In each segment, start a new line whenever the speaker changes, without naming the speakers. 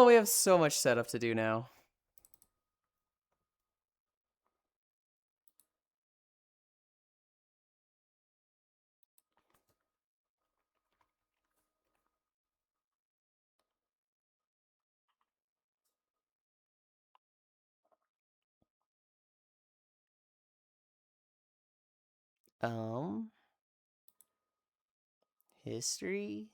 Oh, we have so much setup to do now. History.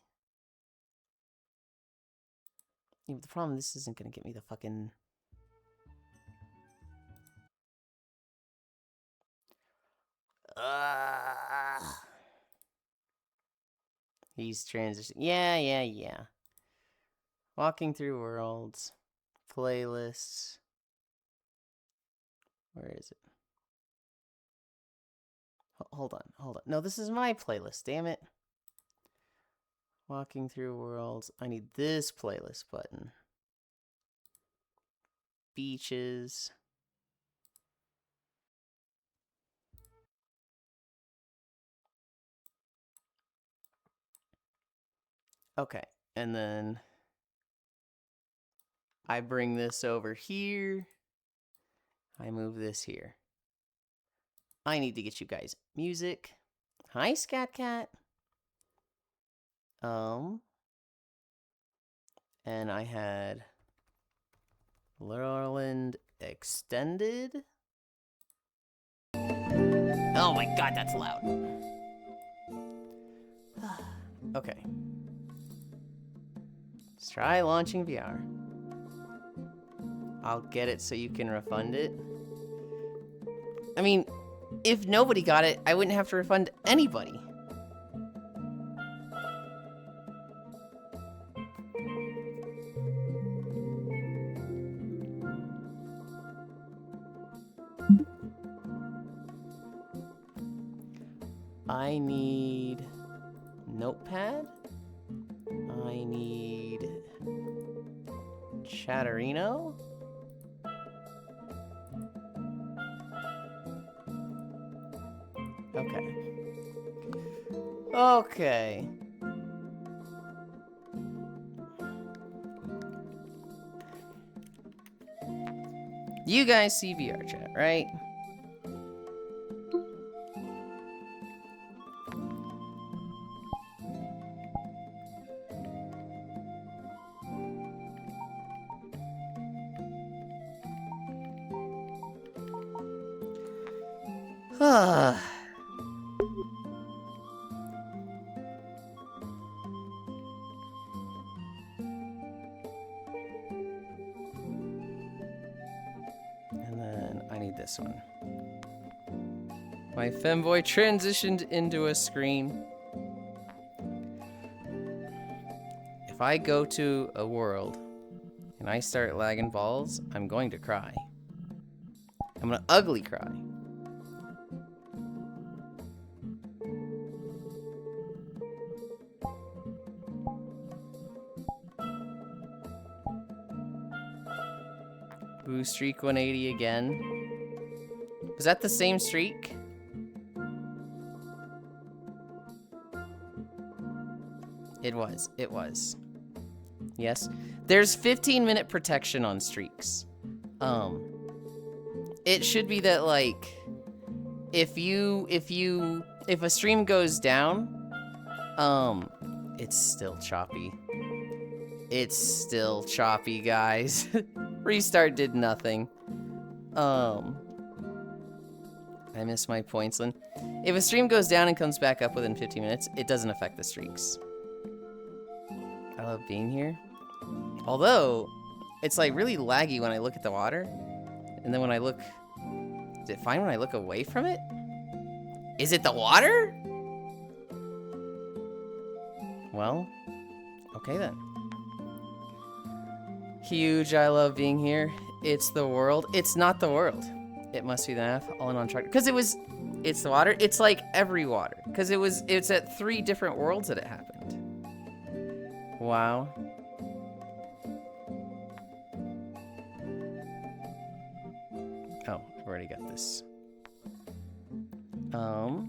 Yeah, but the problem, this isn't gonna get me the fucking... He's transitioning. Yeah. Walking through worlds. Playlists. Where is it? Hold on. No, this is my playlist, damn it. Walking through worlds. I need this playlist button. Beaches. Okay, and then I bring this over here. I move this here. I need to get you guys music. Hi, Scat Cat. And I had Yulind extended. Oh my god, that's loud. Okay. Let's try launching VR. I'll get it so you can refund it. I mean, if nobody got it, I wouldn't have to refund anybody. I need Notepad. I need Chatterino. Okay. You guys see VR chat, right? And then I need this one. My femboy transitioned into a screen. If I go to a world and I start lagging balls, I'm going to cry. I'm gonna ugly cry. Ooh, streak 180 again. Was that the same streak? It was. Yes. There's 15-minute protection on streaks. It should be that, like, if a stream goes down, it's still choppy. It's still choppy, guys. Restart did nothing. I missed my points. If a stream goes down and comes back up within 15 minutes, it doesn't affect the streaks. I love being here. Although, it's like really laggy when I look at the water. And then when I look... Is it fine when I look away from it? Is it the water? Well, okay then. Huge, I love being here. It's the world. It's not the world. It must be the NAF, all in on track. Because it's the water. It's like every water. Because it's at 3 different worlds that it happened. Wow. Oh, I've already got this. Oh,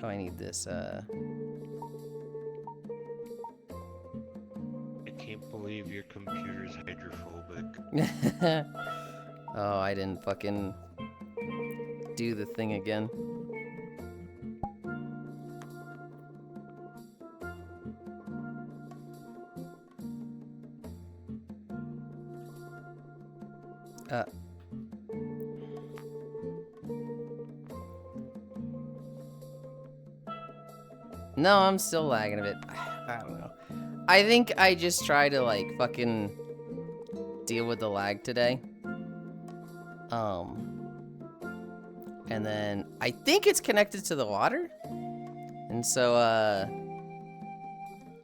I need this,
believe your computer's hydrophobic.
Oh, I didn't fucking do the thing again. No, I'm still lagging a bit. I don't know. I think I just try to, like, fucking deal with the lag today. And then I think it's connected to the water. And so,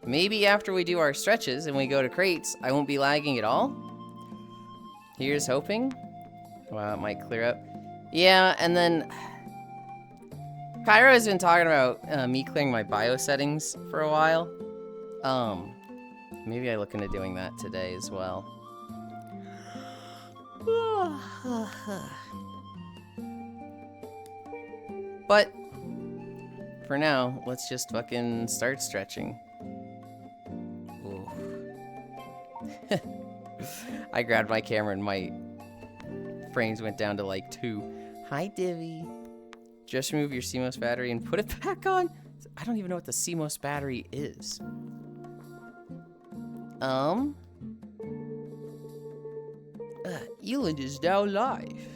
maybe after we do our stretches and we go to crates, I won't be lagging at all. Here's hoping. Wow, it might clear up. Yeah, and then Cairo has been talking about me clearing my bio settings for a while. Maybe I look into doing that today as well. But for now, let's just fucking start stretching. I grabbed my camera and my frames went down to like 2. Hi, Divvy. Just remove your CMOS battery and put it back on. I don't even know what the CMOS battery is. Yulind is now live.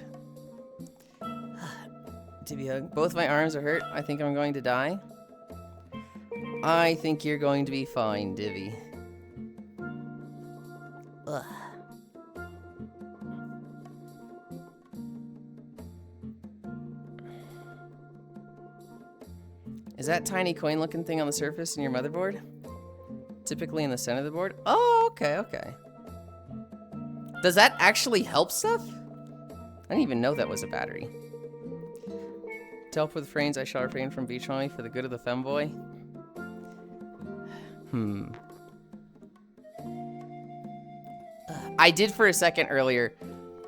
Divvy hug. Both my arms are hurt. I think I'm going to die. I think you're going to be fine, Divvy. Ugh. Is that tiny coin looking thing on the surface in your motherboard? Typically in the center of the board? Oh, okay, okay. Does that actually help stuff? I didn't even know that was a battery. To help with frames, I shall refrain from beach mommy for the good of the femboy. I did for a second earlier.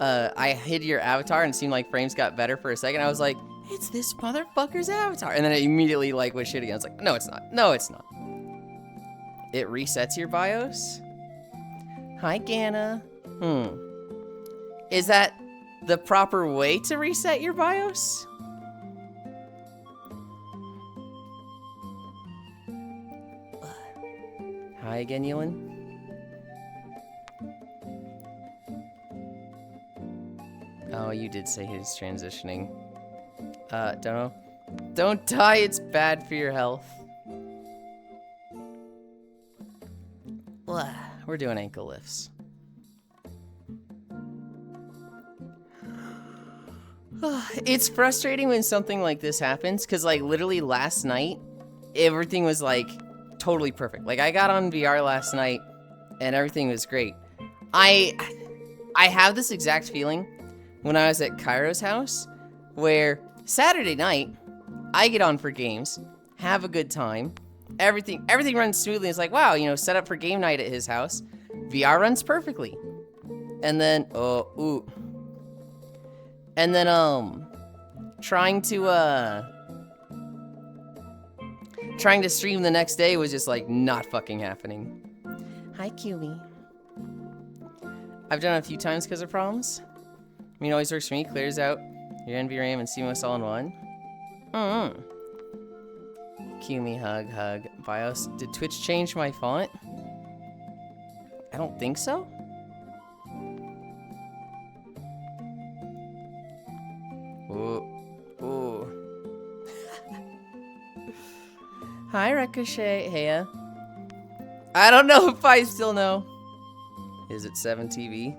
I hid your avatar and it seemed like frames got better for a second. I was like, it's this motherfucker's avatar. And then it immediately like was shitty. I was like, no, it's not. No, it's not. It resets your BIOS? Hi, Ganna. Is that the proper way to reset your BIOS? Hi again, Yulind. Oh, you did say he's transitioning. Don't know. Don't die, it's bad for your health. We're doing ankle lifts. It's frustrating when something like this happens, because, like, literally last night, everything was, like, totally perfect. Like, I got on VR last night, and everything was great. I have this exact feeling when I was at Cairo's house, where Saturday night, I get on for games, have a good time, everything runs smoothly. It's like, wow, you know, set up for game night at his house. VR runs perfectly. And then, trying to stream the next day was just like not fucking happening. Hi, Cubie. I've done it a few times because of problems. I mean, it always works for me. Clears out your NVRAM and CMOS all in one. Cue me, hug. BIOS. Did Twitch change my font? I don't think so. Ooh. Hi, Ricochet. Heya. I don't know if I still know. Is it 7TV?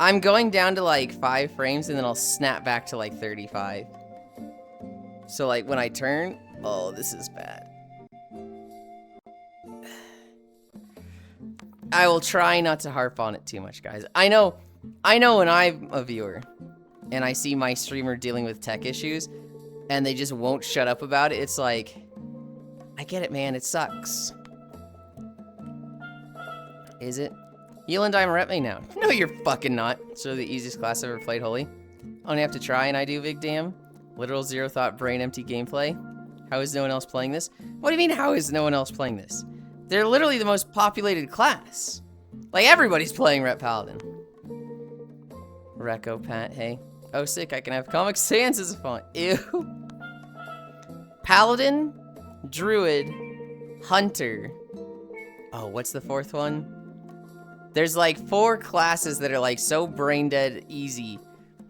I'm going down to like 5 frames and then I'll snap back to like 35. So like when I turn, oh, this is bad. I will try not to harp on it too much, guys. I know when I'm a viewer and I see my streamer dealing with tech issues and they just won't shut up about it, it's like, I get it, man, it sucks. Is it? Yulind, I'm a rep me now. No, you're fucking not. So the easiest class I've ever played, holy. Only have to try and I do, big damn. Literal zero thought brain empty gameplay. How is no one else playing this? What do you mean, how is no one else playing this? They're literally the most populated class. Like, everybody's playing Ret Paladin. Recco Pat, hey. Oh, sick, I can have Comic Sans as a font. Ew. Paladin, Druid, Hunter. Oh, what's the fourth one? There's like 4 classes that are like so brain dead easy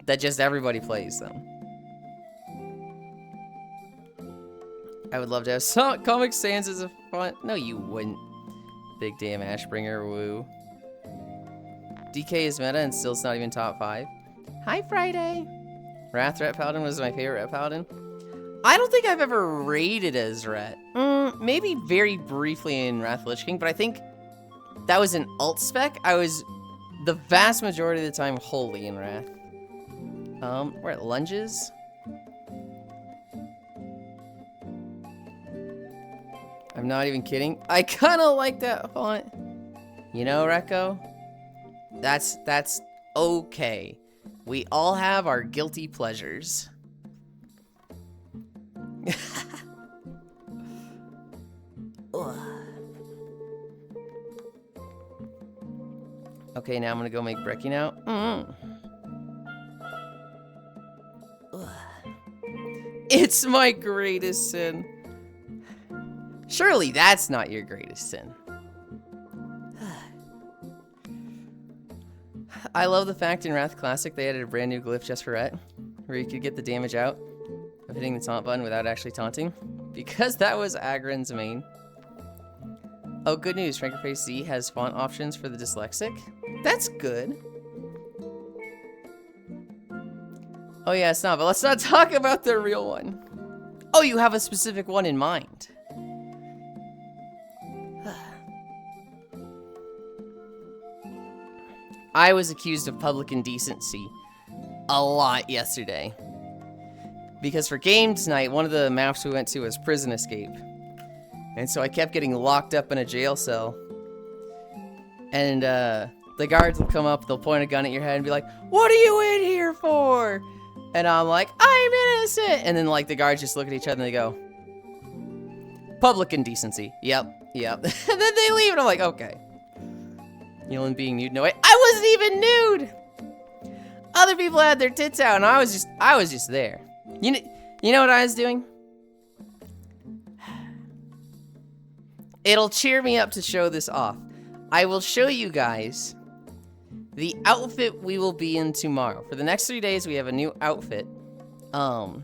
that just everybody plays them. I would love to have Comic Sans as a font. No, you wouldn't. Big damn Ashbringer, woo. DK is meta and still it's not even top 5. Hi, Friday. Wrath Ret Paladin was my favorite Ret Paladin. I don't think I've ever raided as Ret. Maybe very briefly in Wrath Lich King, but I think that was an alt spec. I was the vast majority of the time holy in Wrath. We're at lunges. I'm not even kidding. I kind of like that font. You know, Recco? That's okay. We all have our guilty pleasures. Okay, now I'm gonna go make brekkie now. It's my greatest sin. Surely that's not your greatest sin. I love the fact in Wrath Classic they added a brand new glyph just for Ret, where you could get the damage out of hitting the taunt button without actually taunting, because that was Agron's main. Oh, good news, Frankerface Z has font options for the dyslexic. That's good. Oh yeah, it's not, but let's not talk about the real one. Oh, you have a specific one in mind. I was accused of public indecency a lot yesterday. Because for games night, one of the maps we went to was Prison Escape. And so I kept getting locked up in a jail cell. And the guards will come up, they'll point a gun at your head and be like, "What are you in here for?" And I'm like, "I'm innocent." And then like the guards just look at each other and they go, "Public indecency. Yep. And then they leave and I'm like, okay. Yulind being nude? No way. I wasn't even nude! Other people had their tits out and I was just there. You know what I was doing? It'll cheer me up to show this off. I will show you guys the outfit we will be in tomorrow. For the next 3 days, we have a new outfit. It'll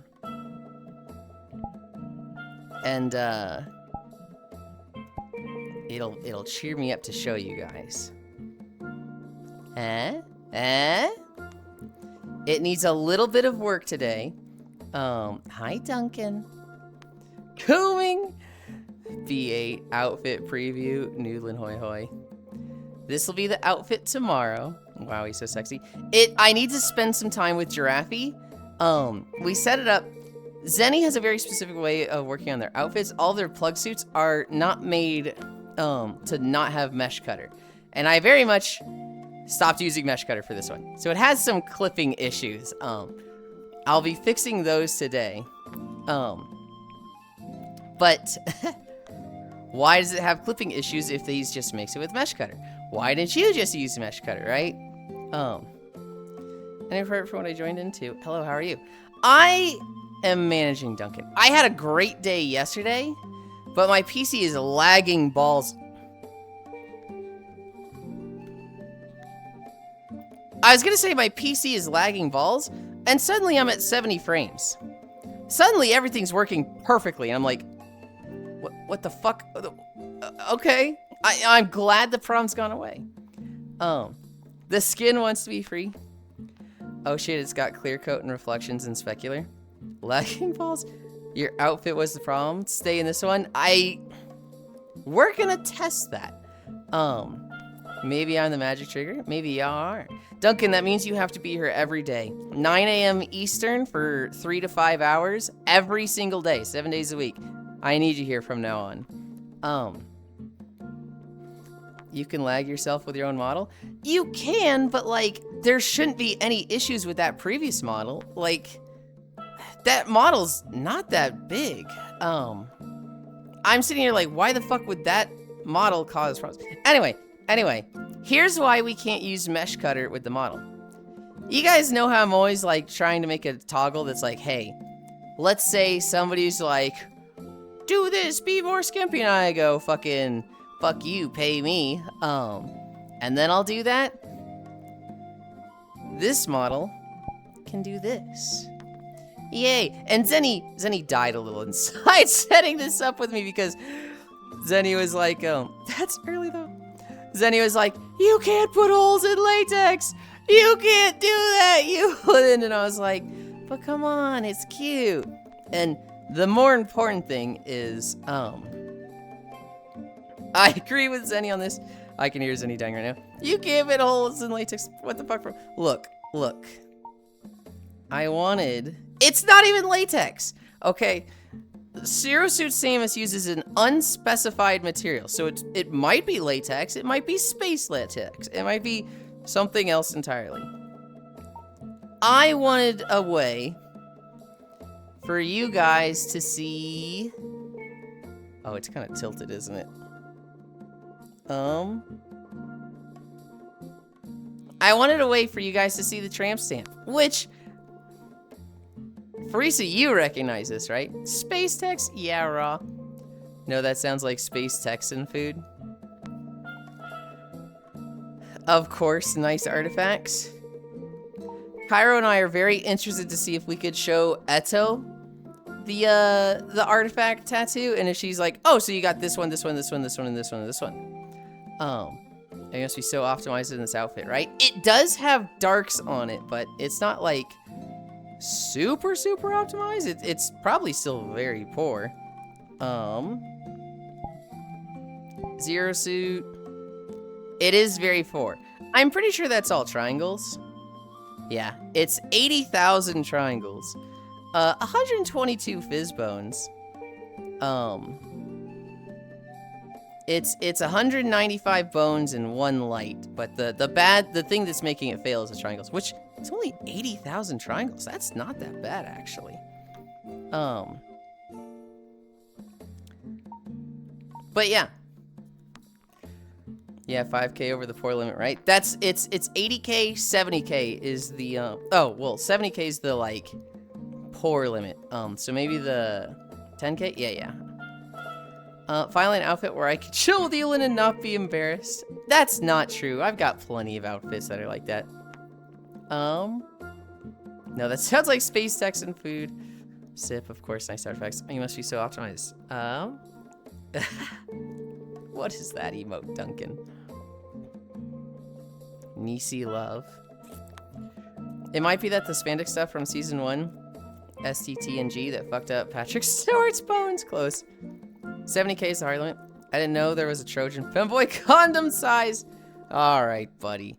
cheer me up to show you guys. It needs a little bit of work today. Hi, Duncan. Combing. B8 outfit preview. Noodlin hoy hoy. This will be the outfit tomorrow. Wow, he's so sexy. I need to spend some time with Giraffe. We set it up. Zenny has a very specific way of working on their outfits. All their plug suits are not made to not have mesh cutter. And I very much stopped using mesh cutter for this one. So it has some clipping issues. I'll be fixing those today. But why does it have clipping issues if they just mix it with mesh cutter? Why didn't you just use mesh cutter, right? And for what I joined into. Hello, how are you? I am managing Duncan. I had a great day yesterday, but my PC is lagging balls. I was gonna say my PC is lagging balls, and suddenly I'm at 70 frames. Suddenly everything's working perfectly, and I'm like, what the fuck? Okay, I'm glad the problem's gone away. The skin wants to be free. Oh shit, it's got clear coat and reflections and specular. Lagging balls? Your outfit was the problem? Stay in this one? We're gonna test that. Maybe I'm the magic trigger? Maybe y'all are. Duncan, that means you have to be here every day. 9 a.m. Eastern for 3 to 5 hours every single day, 7 days a week. I need you here from now on. You can lag yourself with your own model? You can, but like, there shouldn't be any issues with that previous model. Like, that model's not that big. I'm sitting here like, why the fuck would that model cause problems? Anyway, here's why we can't use mesh cutter with the model. You guys know how I'm always like trying to make a toggle that's like, hey, let's say somebody's like, do this, be more skimpy, and I go, fucking, fuck you, pay me. And then I'll do that. This model can do this. Yay! And Zenny died a little inside setting this up with me because Zenny was like, that's early though. Zenny was like, you can't put holes in latex! You can't do that, Yulind! And I was like, but come on, it's cute. And the more important thing is, I agree with Zenny on this. I can hear Zenny dying right now. You can't put holes in latex. What the fuck? Look. I wanted... It's not even latex, okay? Zero Suit Samus uses an unspecified material, so it might be latex, it might be space latex, it might be something else entirely. I wanted a way for you guys to see... Oh, it's kind of tilted, isn't it? I wanted a way for you guys to see the tramp stamp, which... Farisa, you recognize this, right? Space Tex? Yeah, raw. No, that sounds like Space Texan food. Of course, nice artifacts. Cairo and I are very interested to see if we could show Eto the artifact tattoo, and if she's like, oh, so you got this one, this one, this one, this one, and this one, and this one. It must be so optimized in this outfit, right? It does have darks on it, but it's not like super optimized. It's probably still very poor. Zero Suit. It is very poor. I'm pretty sure that's all triangles. Yeah, it's 80,000 triangles. 122 fizz bones. It's 195 bones and 1 light, but the thing that's making it fail is the triangles, which it's only 80,000 triangles. That's not that bad, actually. But yeah. Yeah, 5K over the poor limit, right? It's 80K, 70K is the, oh, well, 70K is the, like, poor limit. So maybe the 10K? Yeah. Finally an outfit where I could chill with Yulind and not be embarrassed. That's not true. I've got plenty of outfits that are like that. No, that sounds like Space Texan food. Sip, of course, nice artifacts. You must be so optimized. What is that emote, Duncan? Nisi Love. It might be that the spandex stuff from season 1, STT and G, that fucked up Patrick Stewart's bones. Close. 70K is the hard limit. I didn't know there was a Trojan femboy condom size. Alright, buddy.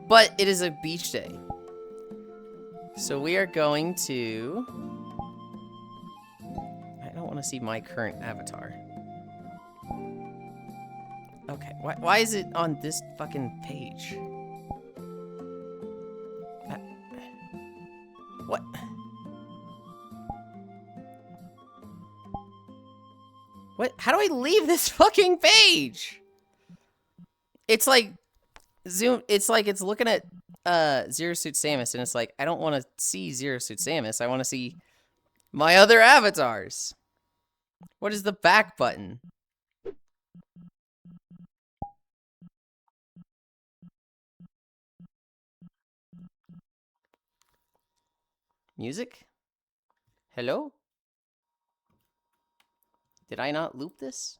But it is a beach day. So we are going to... I don't want to see my current avatar. Okay, why is it on this fucking page? What? What? How do I leave this fucking page? It's like zoom. It's like it's looking at Zero Suit Samus, and it's like I don't want to see Zero Suit Samus. I want to see my other avatars. What is the back button? Music? Hello? Did I not loop this?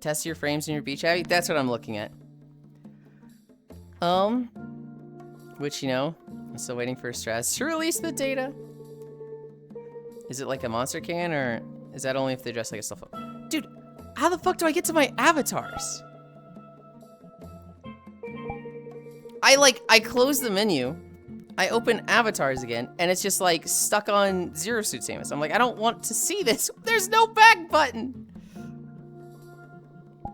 Test your frames in your beach Abby? That's what I'm looking at. Which, you know, I'm still waiting for Straz to release the data. Is it like a monster can, or is that only if they dress like a cell phone? Dude, how the fuck do I get to my avatars? I close the menu, I open avatars again, and it's just like stuck on Zero Suit Samus. I'm like, I don't want to see this. There's no back button.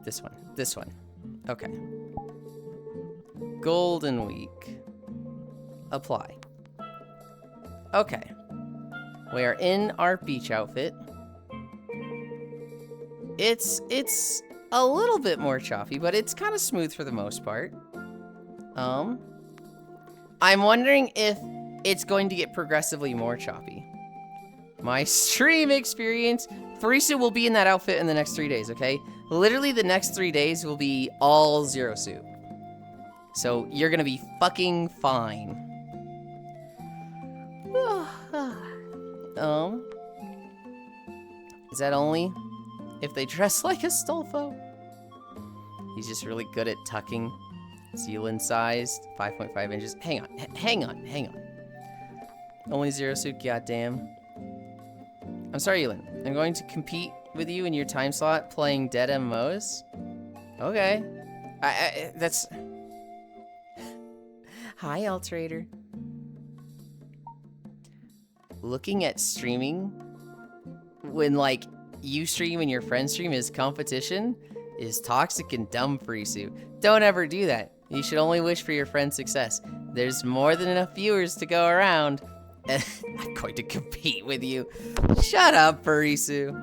This one. Okay. Golden Week. Apply. Okay. We are in our beach outfit. It's a little bit more choppy, but it's kind of smooth for the most part. I'm wondering if it's going to get progressively more choppy. My stream experience, Farisu will be in that outfit in the next 3 days, okay? Literally the next 3 days will be all zero suit. So you're gonna be fucking fine. Is that only if they dress like Astolfo? He's just really good at tucking. It's Yulind sized, 5.5 inches. Hang on. Only zero suit, goddamn. I'm sorry, Yulind. I'm going to compete with you in your time slot playing dead MMOs. Okay. That's... Hi, Alterator. Looking at streaming when, like, you stream and your friend stream is competition is toxic and dumb for you. Don't ever do that. You should only wish for your friend's success. There's more than enough viewers to go around. I'm going to compete with you. Shut up, Farisu.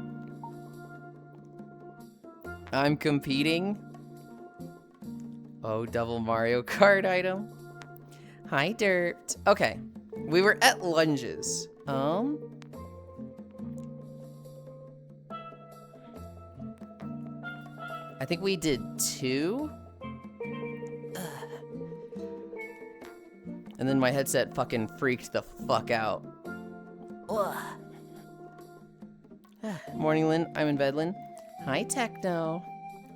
I'm competing. Oh, double Mario Kart item. Hi, Dirt. Okay, we were at lunges. I think we did 2. And then my headset fucking freaked the fuck out. Morning, Lynn. I'm in bed, Lynn. Hi, Techno.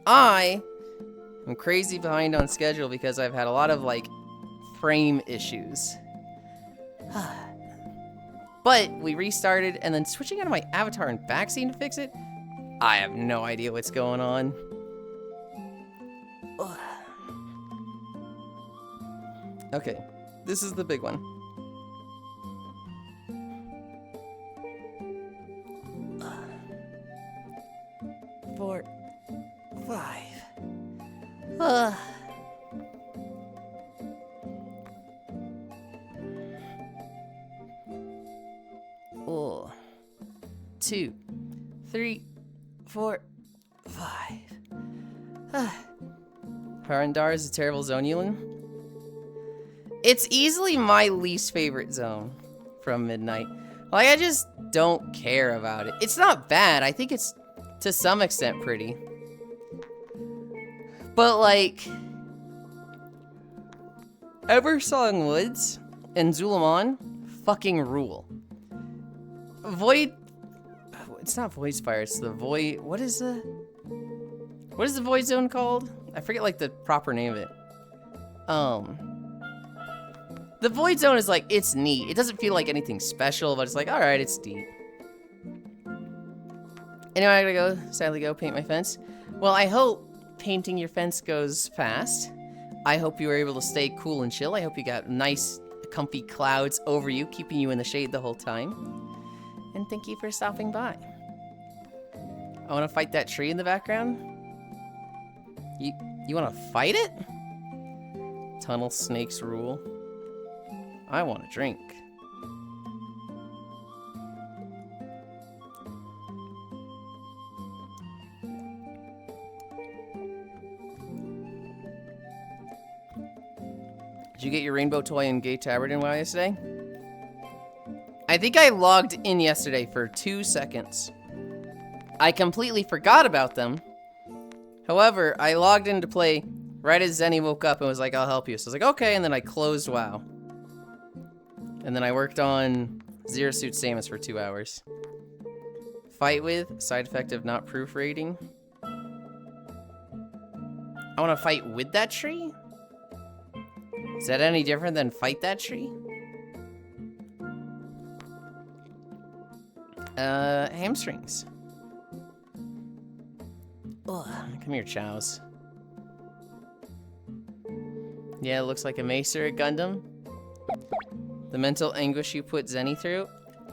I'm crazy behind on schedule because I've had a lot of, like, frame issues. But we restarted, and then switching out of my avatar and backscene to fix it? I have no idea what's going on. Okay, this is the big one. Four, 5. Oh. 2, 3, 4, 5. Harandar is a terrible zone, Yulind. It's easily my least favorite zone from Midnight. Like, I just don't care about it. It's not bad. I think it's, to some extent, pretty. But, like, Eversong Woods and Zulaman fucking rule. Void... It's not Void Spire, it's the Void... What is the Void Zone called? I forget, like, the proper name of it. The Void Zone is, like, it's neat. It doesn't feel like anything special, but it's like, alright, it's deep. Anyway, I gotta sadly go paint my fence. Well, I hope painting your fence goes fast. I hope you were able to stay cool and chill. I hope you got nice, comfy clouds over you, keeping you in the shade the whole time. And thank you for stopping by. I want to fight that tree in the background. You want to fight it? Tunnel snakes rule. I want a drink. Did you get your rainbow toy in Gay Tavern while yesterday? I think I logged in yesterday for 2 seconds. I completely forgot about them. However, I logged in to play right as Zenny woke up and was like, I'll help you. So I was like, okay, and then I closed WoW. And then I worked on Zero Suit Samus for 2 hours. Fight with, side effect of not proofreading. I want to fight with that tree? Is that any different than fight that tree? Hamstrings. Ugh, come here, Chows. Yeah, it looks like a mace or a Gundam. The mental anguish you put Zenny through.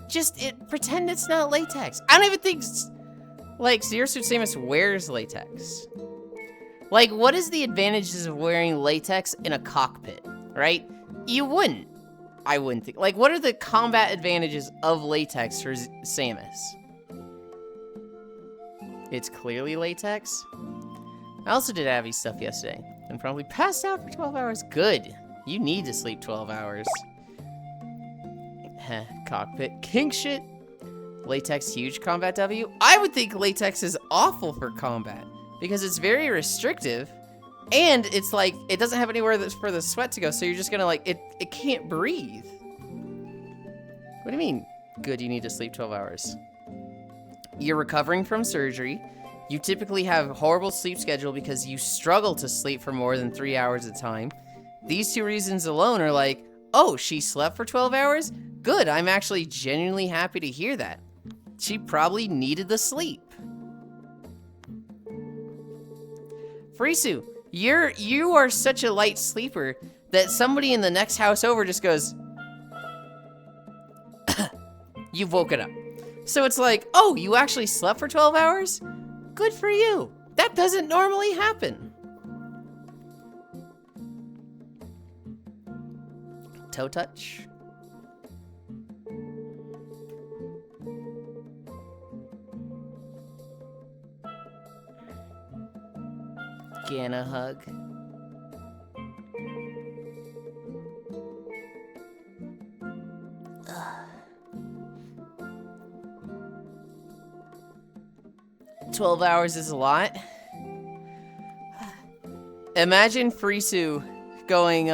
Just pretend it's not latex. I don't even think like Zero Suit Samus wears latex. Like, what is the advantages of wearing latex in a cockpit, right? You wouldn't. I wouldn't think. Like, what are the combat advantages of latex for Samus? It's clearly latex. I also did Abby's stuff yesterday and probably passed out for 12 hours. Good. You need to sleep 12 hours. Heh, cockpit king shit. Latex huge combat W. I would think latex is awful for combat because it's very restrictive and it's like it doesn't have anywhere that's for the sweat to go, so you're just gonna like it can't breathe. What do you mean? Good, you need to sleep 12 hours. You're recovering from surgery. You typically have a horrible sleep schedule because you struggle to sleep for more than 3 hours at a time. These two reasons alone are like, oh, she slept for 12 hours? Good, I'm actually genuinely happy to hear that. She probably needed the sleep. Frisu, you are such a light sleeper that somebody in the next house over just goes, you've woken up. So it's like, oh, you actually slept for 12 hours? Good for you. That doesn't normally happen. Toe touch. Gana hug. Ugh. 12 hours is a lot. Imagine Frisu going,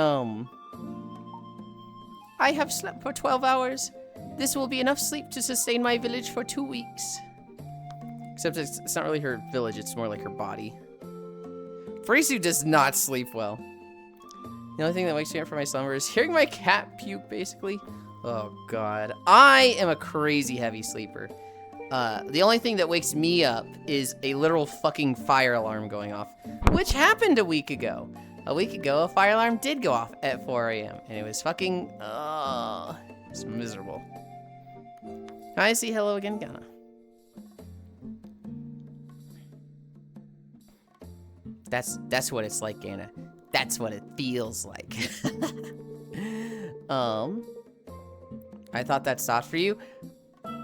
I have slept for 12 hours. This will be enough sleep to sustain my village for 2 weeks. Except it's not really her village, it's more like her body. Frisu does not sleep well. The only thing that wakes me up from my slumber is hearing my cat puke, basically. Oh, God. I am a crazy heavy sleeper. The only thing that wakes me up is a literal fucking fire alarm going off, which happened a week ago. A week ago, a fire alarm did go off at 4 a.m. and it was fucking, it's miserable. I see hello again, Ghana. That's what it's like, Ghana. That's what it feels like. I thought that stopped for you.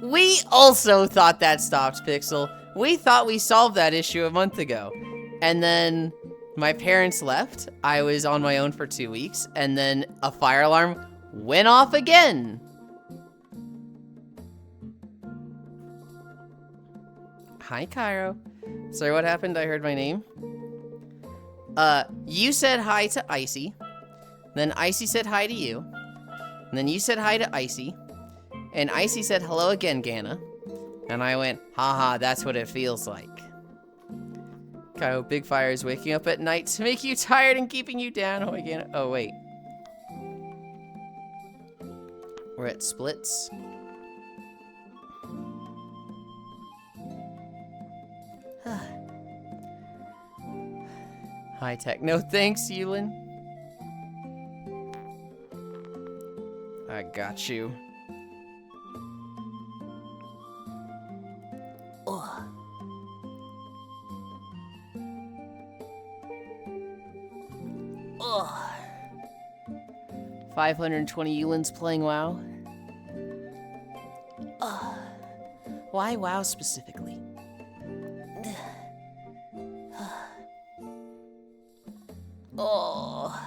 We also thought that stopped, Pixel. We thought we solved that issue a month ago. And then my parents left. I was on my own for 2 weeks. And then a fire alarm went off again. Hi, Cairo. Sorry, what happened? I heard my name. You said hi to Icy. Then Icy said hi to you. And then you said hi to Icy. And Icy said hello again, Gana. And I went, haha, that's what it feels like. Kyle, big fire is waking up at night to make you tired and keeping you down. Oh, Gana. Oh, wait. We're at splits. High tech. No thanks, Yulind. I got you. Ugh. Ugh. 520 Yulinds playing WoW. Ugh. Why WoW specifically? Oh.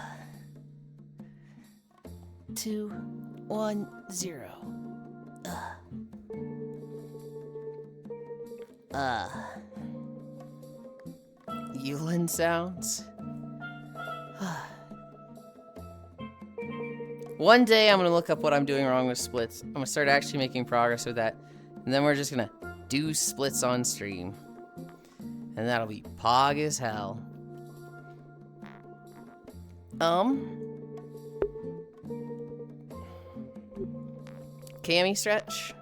2, 1, 0. Yulind sounds. One day I'm gonna look up what I'm doing wrong with splits. I'm gonna start actually making progress with that. And then we're just gonna do splits on stream. And that'll be pog as hell. Cammy stretch.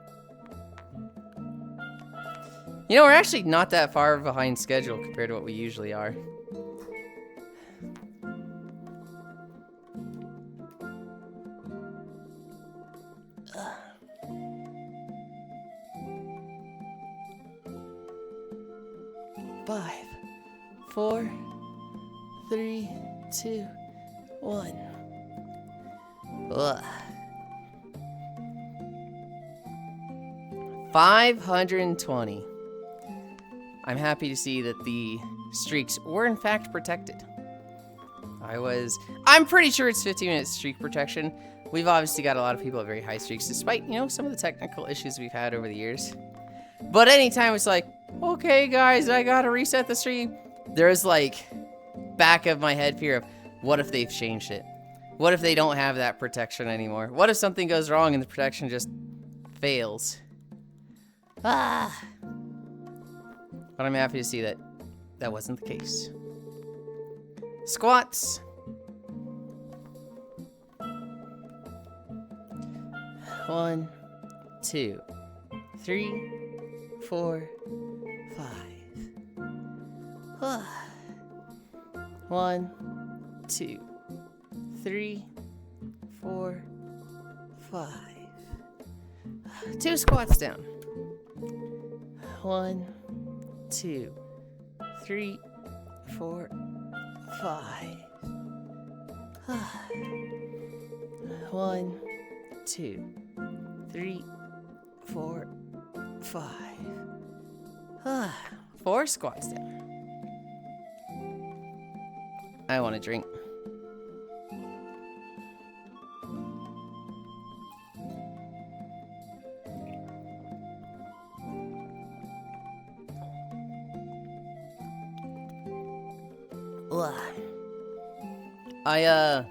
You know, we're actually not that far behind schedule compared to what we usually are. Five, 4, 3, 2, 1. Ugh. 520. I'm happy to see that the streaks were in fact protected. I'm pretty sure it's 15-minute streak protection. We've obviously got a lot of people at very high streaks, despite, you know, some of the technical issues we've had over the years. But anytime it's like, okay, guys, I gotta reset the stream, there's like, back of my head fear of, what if they've changed it? What if they don't have that protection anymore? What if something goes wrong and the protection just fails? Ah. But I'm happy to see that that wasn't the case. Squats. 1, 2, 3, 4, 5. 1, 2, 3, 4, 5. 2 squats down. 1, 2, 3, 4, 5. 1, 2, 3, 4, 5. 4 squats down. I want a drink. Ugh. I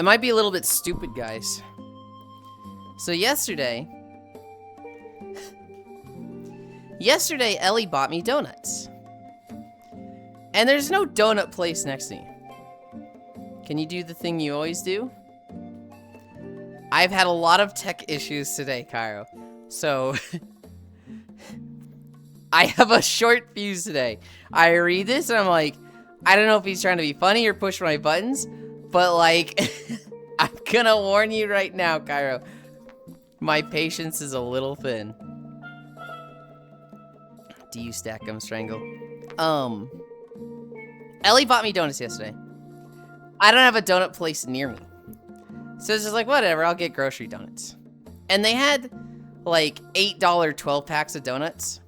might be a little bit stupid, guys. So yesterday, Ellie bought me donuts. And there's no donut place next to me. Can you do the thing you always do? I've had a lot of tech issues today, Cairo. So, I have a short fuse today. I read this and I'm like, I don't know if he's trying to be funny or push my buttons, but like, I'm gonna warn you right now, Cairo. My patience is a little thin. Do you stack them, Strangle? Ellie bought me donuts yesterday. I don't have a donut place near me. So it's just like, whatever, I'll get grocery donuts. And they had like $8 12-packs of donuts.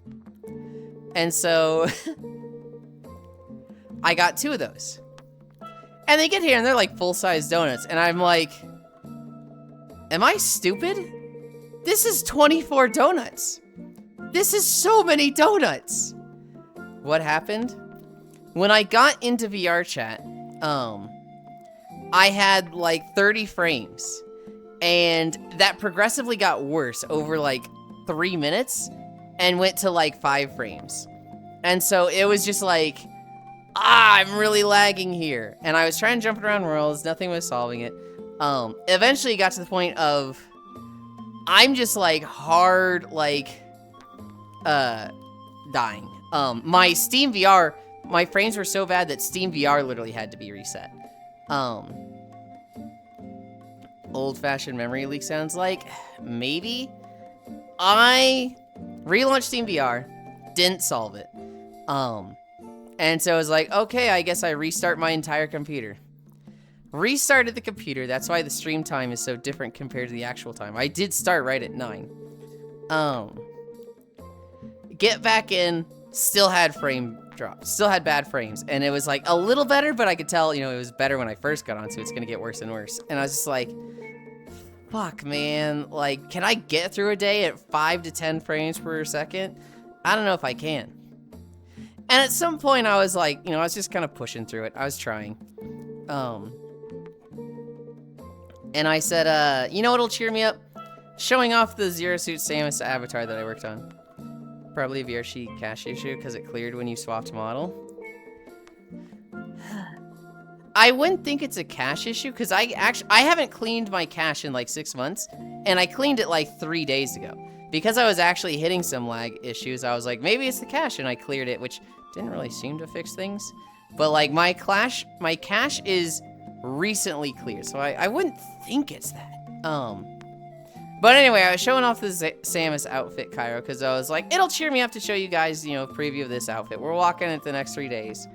And so I got 2 of those. And they get here and they're like full-size donuts. And I'm like, am I stupid? This is 24 donuts. This is so many donuts. What happened? When I got into VR chat, I had like 30 frames. And that progressively got worse over like 3 minutes and went to like 5 frames. And so it was just like, I'm really lagging here. And I was trying to jump around worlds, nothing was solving it. Eventually it got to the point of, I'm just like hard, like, dying. My Steam VR, my frames were so bad that Steam VR literally had to be reset. Old-fashioned memory leak sounds like, maybe. I relaunched Steam VR, didn't solve it. And so I was like, okay, I guess I restart my entire computer. Restarted the computer, that's why the stream time is so different compared to the actual time. I did start right at 9. Get back in, still had frame drops, still had bad frames. And it was like a little better, but I could tell, you know, it was better when I first got on, so it's gonna get worse and worse. And I was just like, fuck, man, like, can I get through a day at 5 to 10 frames per second? I don't know if I can. And at some point I was like, you know, I was just kind of pushing through it. I was trying. And I said, you know what'll cheer me up? Showing off the Zero Suit Samus avatar that I worked on. Probably a VRC cache issue because it cleared when you swapped model. I wouldn't think it's a cache issue because I haven't cleaned my cache in like 6 months, and I cleaned it like 3 days ago. Because I was actually hitting some lag issues, I was like, maybe it's the cache, and I cleared it, which didn't really seem to fix things. But like my cache is recently cleared, so I wouldn't think it's that. But anyway, I was showing off the Samus outfit, Cairo, because I was like, it'll cheer me up to show you guys, you know, a preview of this outfit. We're walking it the next 3 days.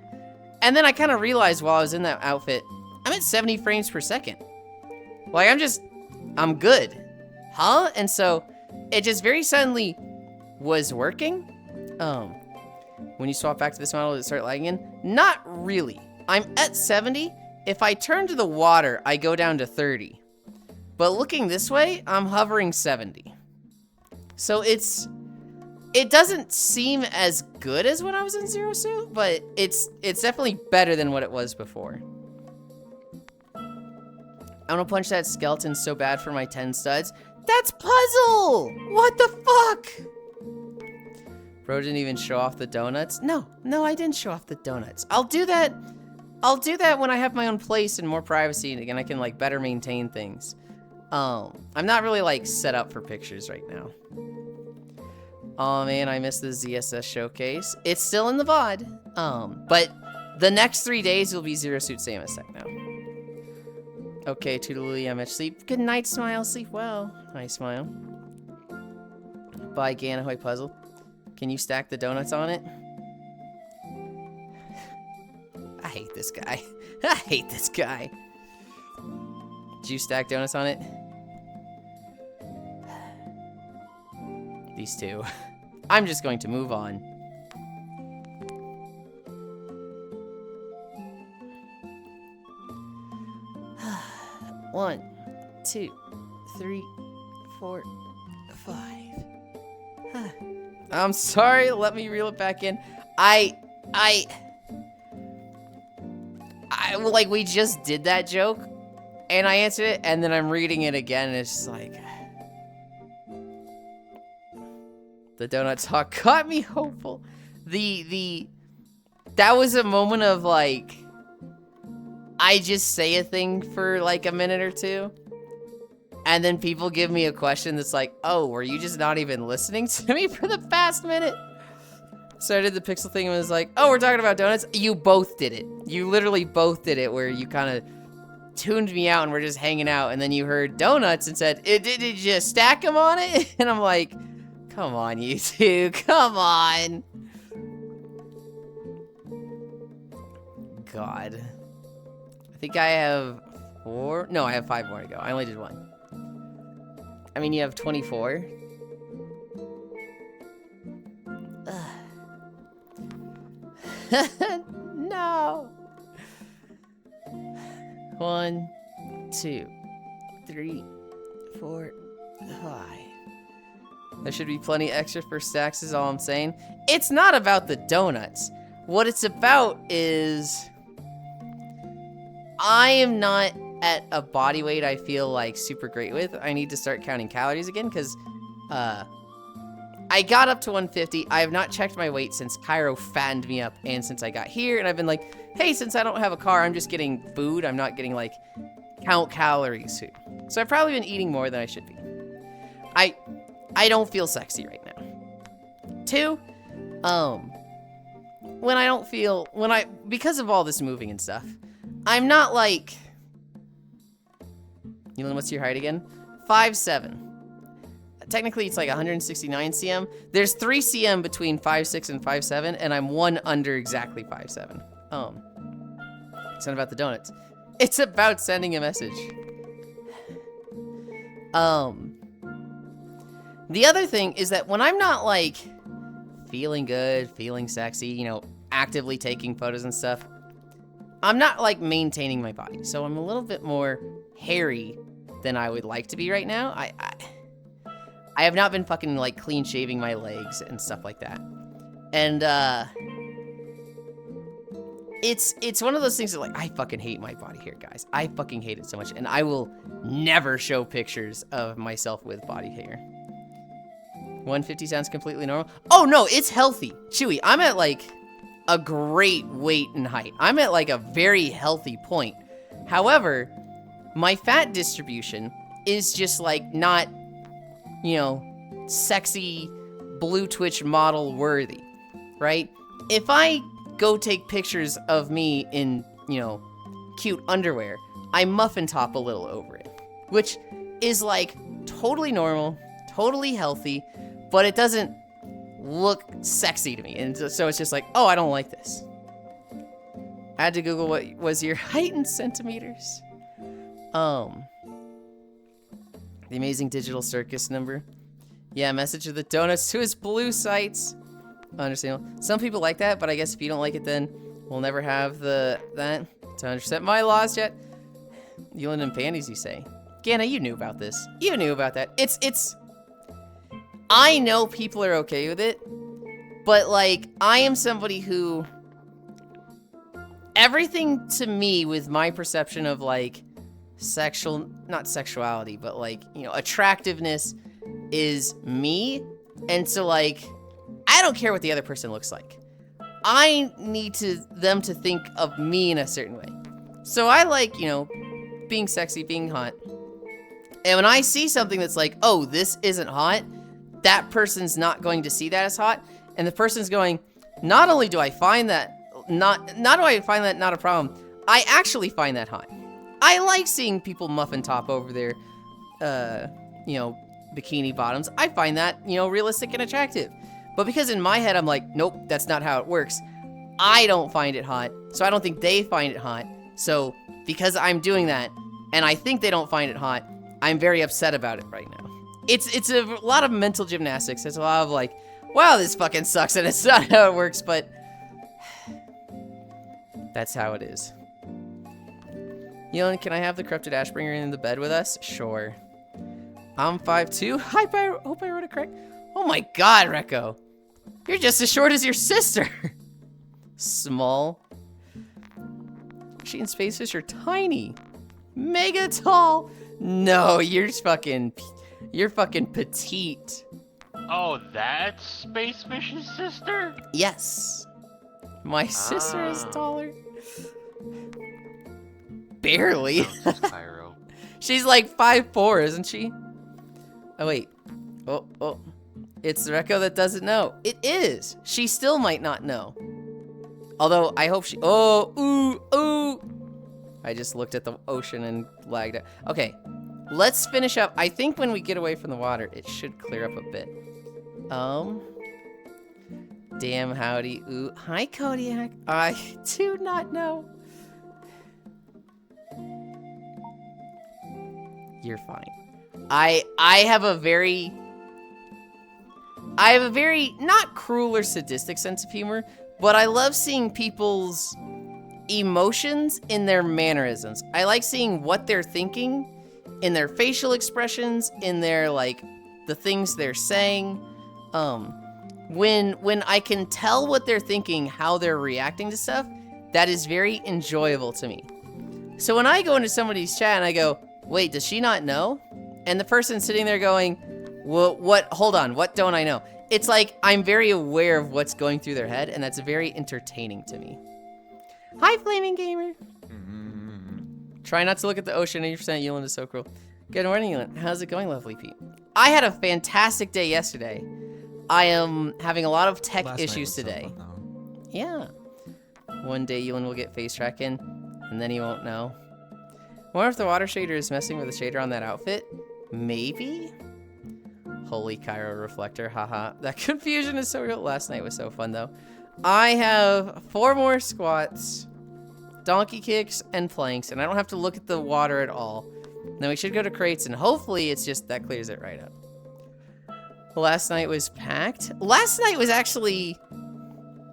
And then I kind of realized while I was in that outfit, I'm at 70 frames per second. Like, I'm good. Huh? And so, it just very suddenly was working. When you swap back to this model, does it start lagging in? Not really. I'm at 70. If I turn to the water, I go down to 30. But looking this way, I'm hovering 70. So it doesn't seem as good as when I was in Zero Suit, but it's definitely better than what it was before. I want to punch that skeleton so bad for my 10 studs. That's Puzzle! What the fuck? Bro didn't even show off the donuts? No, I didn't show off the donuts. I'll do that when I have my own place and more privacy and I can like better maintain things. I'm not really like set up for pictures right now. Oh man, I missed the ZSS showcase. It's still in the VOD. But the next 3 days will be Zero Suit Samus Techno. Okay, Toodaloo, I'm at sleep. Good night, Smile. Sleep well. Hi, Smile. Bye, Ganahoy Puzzle. Can you stack the donuts on it? I hate this guy. I hate this guy. Did you stack donuts on it? These two. I'm just going to move on. One, 2, 3, 4, 5. I'm sorry, let me reel it back in. Like, we just did that joke, and I answered it, and then I'm reading it again, and it's just like... The donut talk got me hopeful. That was a moment of, like... I just say a thing for, like, a minute or two, and then people give me a question that's like, oh, were you just not even listening to me for the past minute? So I did the pixel thing and was like, oh, we're talking about donuts? You both did it. You literally both did it, where you kind of tuned me out and we're just hanging out, and then you heard donuts and said, did you just stack them on it? And I'm like, come on, you two, come on. God. I think I have 4. No, I have 5 more to go. I only did 1. I mean, you have 24. No. 1, 2, 3, 4, 5. There should be plenty extra for stacks is all I'm saying. It's not about the donuts. What it's about is... I am not at a body weight I feel like super great with. I need to start counting calories again because I got up to 150. I have not checked my weight since Cairo fattened me up and since I got here. And I've been like, hey, since I don't have a car, I'm just getting food. I'm not getting like count calories. So I've probably been eating more than I should be. I don't feel sexy right now. 2, because of all this moving and stuff, I'm not like, Yulind, what's your height again? 5'7". Technically, it's like 169 cm. There's 3 cm between 5'6" and 5'7", and I'm 1 under exactly 5'7". It's not about the donuts. It's about sending a message. The other thing is that when I'm not like feeling good, feeling sexy, you know, actively taking photos and stuff, I'm not like maintaining my body. So I'm a little bit more hairy than I would like to be right now. I have not been fucking like clean shaving my legs and stuff like that. And it's one of those things that like, I fucking hate my body hair, guys. I fucking hate it so much. And I will never show pictures of myself with body hair. 150 sounds completely normal. Oh no, it's healthy. Chewy, I'm at like a great weight and height. I'm at like a very healthy point. However, my fat distribution is just like not, you know, sexy blue Twitch model worthy, right? If I go take pictures of me in, you know, cute underwear, I muffin top a little over it, which is like totally normal, totally healthy, but it doesn't look sexy to me. And so it's just like, oh, I don't like this. I had to Google what was your height in centimeters. The amazing digital circus number. Yeah, message of the donuts to his blue sites. Understandable. Some people like that, but I guess if you don't like it, then we'll never have that. To 100% my laws yet. Yulind and panties, you say. Ganna, you knew about this. You knew about that. It's... I know people are okay with it, but, like, I am somebody who... Everything to me with my perception of, like, not sexuality, but, like, you know, attractiveness is me. And so, like, I don't care what the other person looks like. I need them to think of me in a certain way. So I like, you know, being sexy, being hot. And when I see something that's like, oh, this isn't hot, that person's not going to see that as hot. And the person's going, not only do I find that not do I find that not a problem, I actually find that hot. I like seeing people muffin top over their, you know, bikini bottoms. I find that, you know, realistic and attractive. But because in my head I'm like, nope, that's not how it works. I don't find it hot, so I don't think they find it hot. So because I'm doing that, and I think they don't find it hot, I'm very upset about it right now. It's a lot of mental gymnastics. It's a lot of like, wow, this fucking sucks, and it's not how it works, but that's how it is. Yulind, can I have the corrupted Ashbringer in the bed with us? Sure. I'm 5'2". Hope I wrote it correct. Oh my god, Rekko. You're just as short as your sister. Small. She and Spacefish are tiny. Mega tall. No, you're fucking petite.
Oh, that's Spacefish's sister?
Yes. My sister is taller. Barely.
Cairo.
She's like 5'4", isn't she? Oh, wait. Oh. It's Rekko that doesn't know. It is. She still might not know. Although, I hope she... Oh, ooh. I just looked at the ocean and lagged out. Okay, let's finish up. I think when we get away from the water, it should clear up a bit. Damn howdy. Ooh, hi, Kodiak. I do not know. You're fine. I have a very not cruel or sadistic sense of humor, but I love seeing people's emotions in their mannerisms. I like seeing what they're thinking in their facial expressions, in their, like, the things they're saying. When I can tell what they're thinking, how they're reacting to stuff, that is very enjoyable to me. So when I go into somebody's chat and I go, wait, does she not know? And the person's sitting there going, well, hold on, what don't I know? It's like, I'm very aware of what's going through their head, and that's very entertaining to me. Hi, Flaming Gamer. Try not to look at the ocean, 80% Yulind is so cruel. Good morning, Yulind. How's it going, lovely Pete? I had a fantastic day yesterday. I am having a lot of tech issues today. So fun, yeah. One day Yulind will get face tracking, and then he won't know. I wonder if the water shader is messing with the shader on that outfit. Maybe? Holy Cairo reflector, haha. That confusion is so real. Last night was so fun, though. I have 4 more squats, donkey kicks, and planks, and I don't have to look at the water at all. Then we should go to crates, and hopefully it's just that clears it right up. Last night was packed. Last night was actually...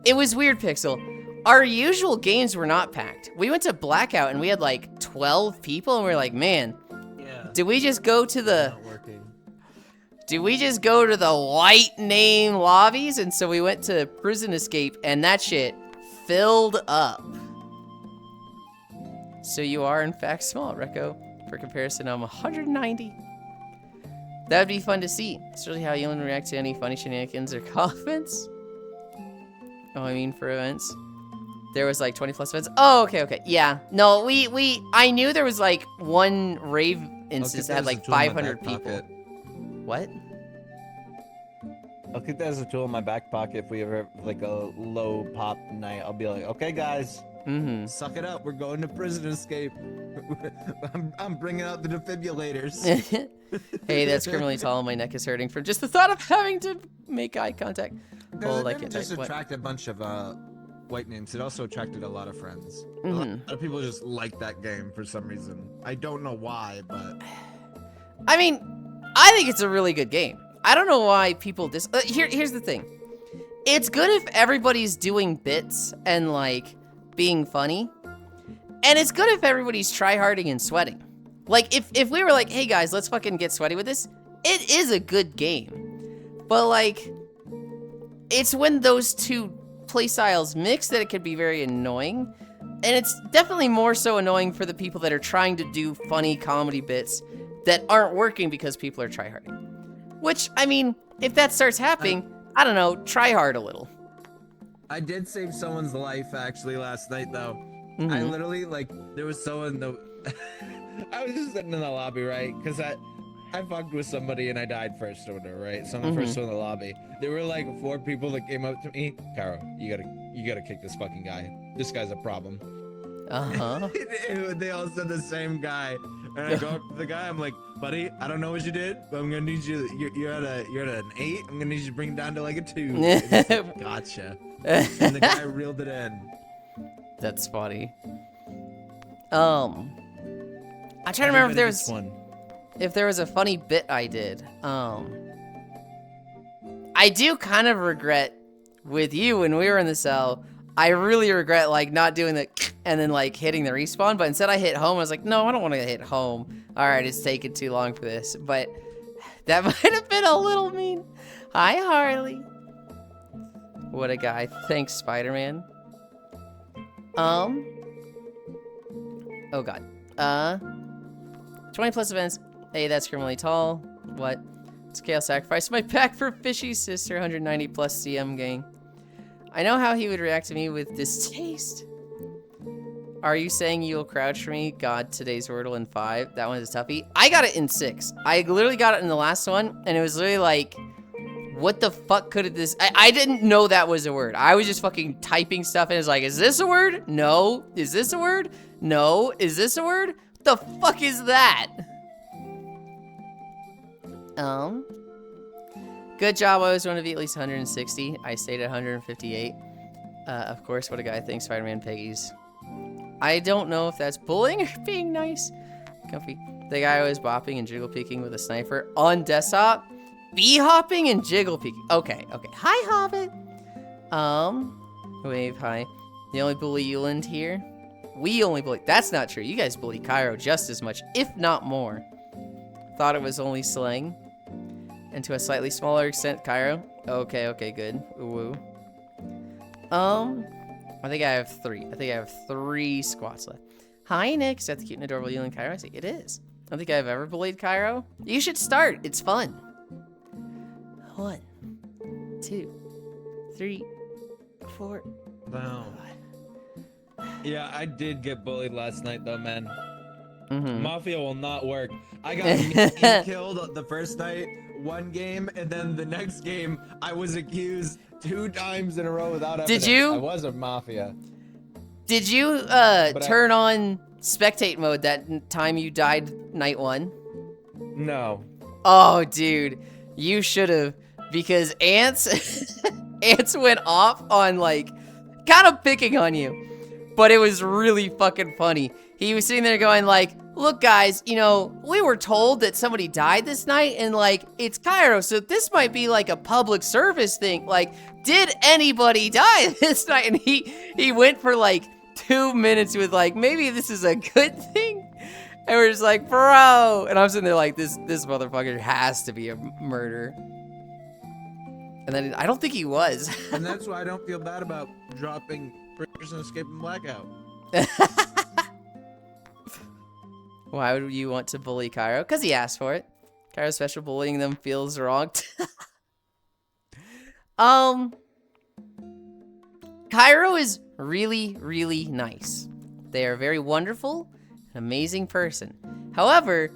It was weird, Pixel. Our usual games were not packed. We went to Blackout, and we had like 12 people, and we were like, man, did we just go to the... Did we just go to the white name lobbies? And so we went to Prison Escape, and that shit filled up. So you are, in fact, small, Rekko. For comparison, I'm 190. That would be fun to see. Especially how Yulind reacts to any funny shenanigans or comments. Oh, I mean for events. There was like 20 plus events. Oh, okay. Yeah. No, I knew there was like one rave instance that had like 500 people. Pocket. What?
I'll keep that as a tool in my back pocket if we ever have like a low pop night. I'll be like, okay, guys, suck it up. We're going to Prison Escape. I'm bringing out the defibrillators.
Hey, that's criminally tall. My neck is hurting from just the thought of having to make eye contact.
Well,
I
it didn't
can't
just
type. What?
attract a bunch of white names. It also attracted a lot of friends. A
Mhm.
lot of people just like that game for some reason. I don't know why, but
I mean, I think it's a really good game. I don't know why people here's the thing. It's good if everybody's doing bits and like being funny. And it's good if everybody's tryharding and sweating. Like if we were like, hey guys, let's fucking get sweaty with this, it is a good game. But like, it's when those two play styles mix that it could be very annoying. And it's definitely more so annoying for the people that are trying to do funny comedy bits that aren't working because people are tryharding. Which, I mean, if that starts happening, I don't know, try hard a little.
I did save someone's life actually last night though.
Mhm.
I literally there was someone I was just sitting in the lobby, right? Because I fucked with somebody and I died first or whatever, right? So I'm the first one in the lobby. There were like 4 people that came up to me. Caro, you gotta kick this fucking guy. This guy's a problem.
Uh-huh.
They all said the same guy. And I go up to the guy, I'm like, buddy, I don't know what you did, but I'm gonna need you. You're at an 8. I'm gonna need you to bring it down to like a 2. And he's like, gotcha. And the guy reeled it in.
That's funny. I'm trying to remember if there was a funny bit I did. I do kind of regret with you when we were in the cell. I really regret like not doing the and then like hitting the respawn, but instead I hit home. I was like, no, I don't want to hit home. All right, it's taking too long for this, but that might have been a little mean. Hi, Harley. What a guy. Thanks, Spider-Man. Oh god. 20 plus events. Hey, that's criminally tall. What? Scale sacrifice my pack for Fishy's sister. 190 plus CM gang. I know how he would react to me with distaste. Are you saying you'll crouch for me? God, today's Wordle in 5. That one is a toughie. I got it in 6. I literally got it in the last one, and it was literally like, what the fuck could this... I didn't know that was a word. I was just fucking typing stuff, and it's like, is this a word? No. Is this a word? No. Is this a word? What the fuck is that? Good job. I always want to be at least 160. I stayed at 158. Of course, what a guy thinks. Spider-Man Peggy's. I don't know if that's bullying or being nice. Comfy. The guy was bopping and jiggle peeking with a sniper on desktop. Bee-hopping and jiggle peeking. Okay. Hi, Hobbit. Wave, hi. The only bully Yulind here. We only bully. That's not true. You guys bully Cairo just as much, if not more. Thought it was only slang. And to a slightly smaller extent, Cairo. Okay, good. Woo. I think I have 3. I think I have 3 squats left. Hi, Nick. Is that the cute and adorable Yulind Cairo? I say it is. I don't think I've ever bullied Cairo. You should start. It's fun. 1, 2, 3, 4.
Wow. Yeah, I did get bullied last night though, man. Mafia will not work. I got killed the first night, 1 game, and then the next game I was accused 2 times in a row without evidence.
Did you?
I was a mafia.
Did you turn on spectate mode that time you died night 1?
No.
Oh, dude, you should have, because Ants went off on like kind of picking on you, but it was really fucking funny. He was sitting there going like, look guys, you know, we were told that somebody died this night and like, it's Cairo, so this might be like a public service thing. Like, did anybody die this night? And he went for like 2 minutes with like, maybe this is a good thing. And we're just like, bro. And I'm sitting there like, this motherfucker has to be a murder. And then I don't think he was.
And that's why I don't feel bad about dropping Prison Escaping Blackout.
Why would you want to bully Cairo? Because he asked for it. Cairo's special bullying them feels wrong. Cairo is really, really nice. They are very wonderful, an amazing person. However,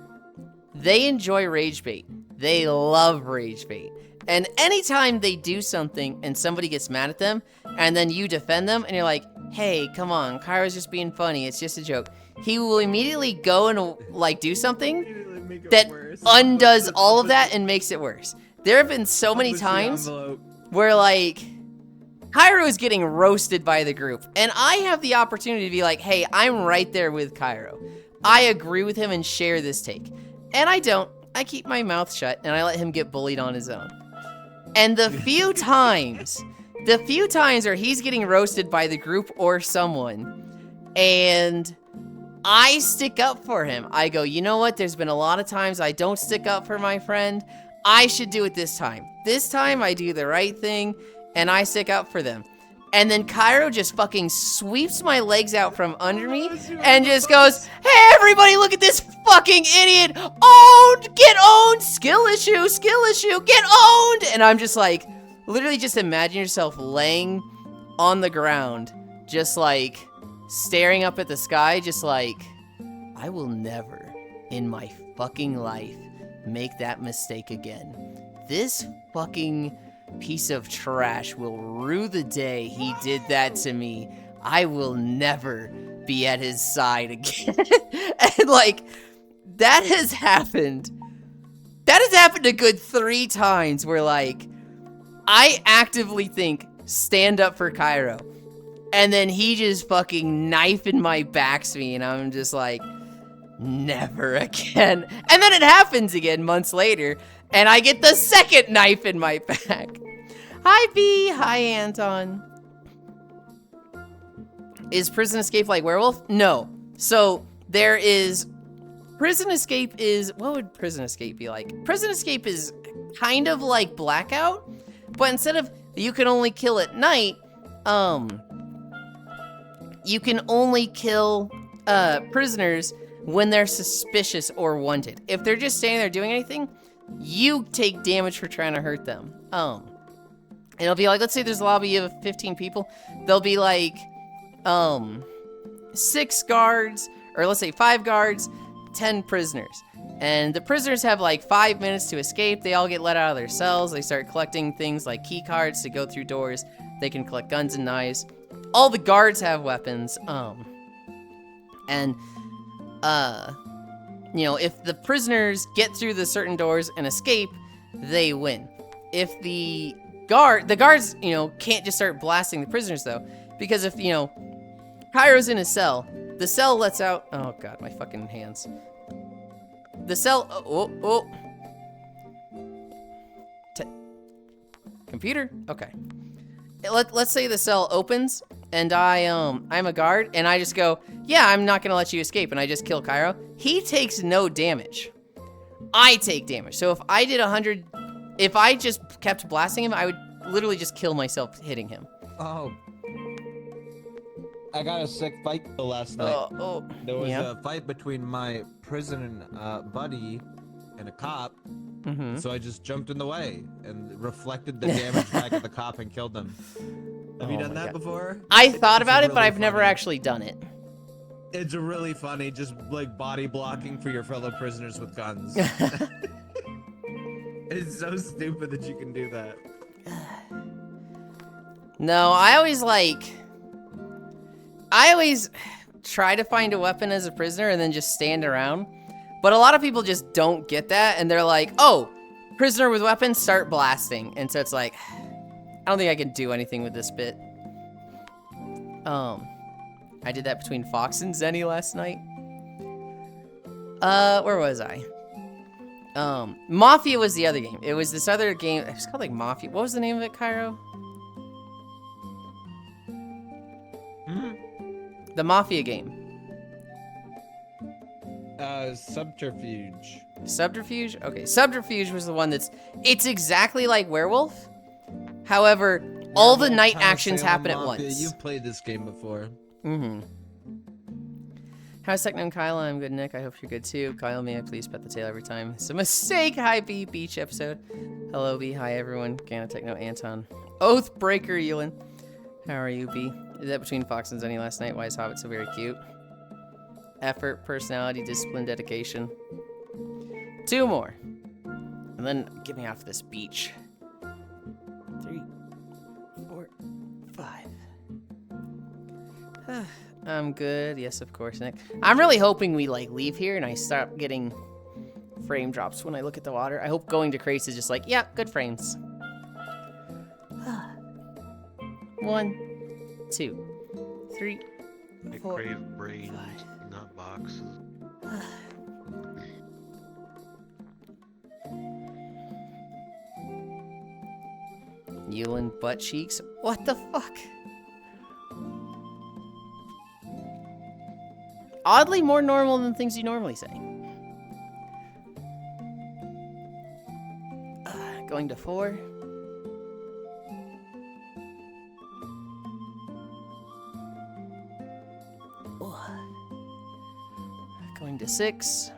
they enjoy rage bait. They love rage bait. And anytime they do something and somebody gets mad at them, and then you defend them, and you're like, hey, come on, Cairo's just being funny, it's just a joke. he will immediately go and like do something
Make it
that
worse.
undoes all of that and makes it worse. There have been so many
Push the
times
envelope.
where like Cairo is getting roasted by the group, and I have the opportunity to be like, hey, I'm right there with Cairo. I agree with him and share this take. And I don't. I keep my mouth shut and I let him get bullied on his own. And the few times where he's getting roasted by the group or someone, and I stick up for him, I go, you know what? There's been a lot of times I don't stick up for my friend. I should do it this time. This time I do the right thing and I stick up for them. And then Cairo just fucking sweeps my legs out from under me and just goes, hey, everybody, look at this fucking idiot. Owned, get owned, skill issue, get owned. And I'm just like, literally just imagine yourself laying on the ground, just like staring up at the sky, just like, I will never in my fucking life make that mistake again. This fucking piece of trash will rue the day he did that to me. I will never be at his side again. And like, that has happened. That has happened a good 3 times where like, I actively think, stand up for Cairo. And then he just fucking knife in my backs me, and I'm just like, never again. And then it happens again months later, and I get the second knife in my back. Hi, B. Hi, Anton. Is Prison Escape like Werewolf? No. So there is... Prison Escape is... What would Prison Escape be like? Prison Escape is kind of like Blackout, but instead of you can only kill at night, you can only kill prisoners when they're suspicious or wanted. If they're just standing there doing anything, you take damage for trying to hurt them. It'll be like, let's say there's a lobby of 15 people. There'll be like 6 guards, or let's say 5 guards, 10 prisoners. And the prisoners have like 5 minutes to escape. They all get let out of their cells. They start collecting things like key cards to go through doors. They can collect guns and knives. All the guards have weapons. You know, if the prisoners get through the certain doors and escape, they win. If the guards, you know, can't just start blasting the prisoners though, because if, you know, Cairo's in his cell, the cell lets out, oh god, my fucking hands. The cell, computer? Okay. Let's say the cell opens, and I'm a guard, and I just go, yeah, I'm not gonna let you escape, and I just kill Cairo. He takes no damage. I take damage. So if I did 100, if I just kept blasting him, I would literally just kill myself hitting him.
Oh. I got a sick fight last night. There was a fight between my prison buddy and a cop.
Mm-hmm.
So I just jumped in the way and reflected the damage back at the cop and killed him. Have you done that before?
I thought about it, but I've never actually done it.
It's really funny, just like body blocking for your fellow prisoners with guns. It's so stupid that you can do that.
No, I always try to find a weapon as a prisoner and then just stand around. But a lot of people just don't get that, and they're like, oh, prisoner with weapons, start blasting. And so it's like, I don't think I can do anything with this bit. I did that between Fox and Zenny last night. Where was I? Mafia was the other game. It was this other game. It was called like Mafia. What was the name of it, Cairo? The Mafia game.
Subterfuge.
Subterfuge? Okay, Subterfuge was the one it's exactly like Werewolf. However, all the night actions happen at once.
You've played this game before.
Mm-hmm. How's Techno and Kyle? I'm good, Nick. I hope you're good too. Kyle, may I please pet the tail every time? It's a mistake. Hi, B. Beach episode. Hello, B. Hi, everyone. Gana, Techno, Anton. Oathbreaker, Yulind. How are you, B? Is that between Fox and Zenny last night? Why is Hobbit so very cute? Effort, personality, discipline, dedication. 2 more. And then get me off this beach. 3, 4, 5. I'm good. Yes, of course, Nick. I'm really hoping we, like, leave here and I start getting frame drops when I look at the water. I hope going to crates is just like, yeah, good frames. 1, 2, 3,
I
4,
crave brains,
5.
not boxes.
Yulind butt cheeks? What the fuck? Oddly more normal than things you normally say. Going to 4. Going to 6.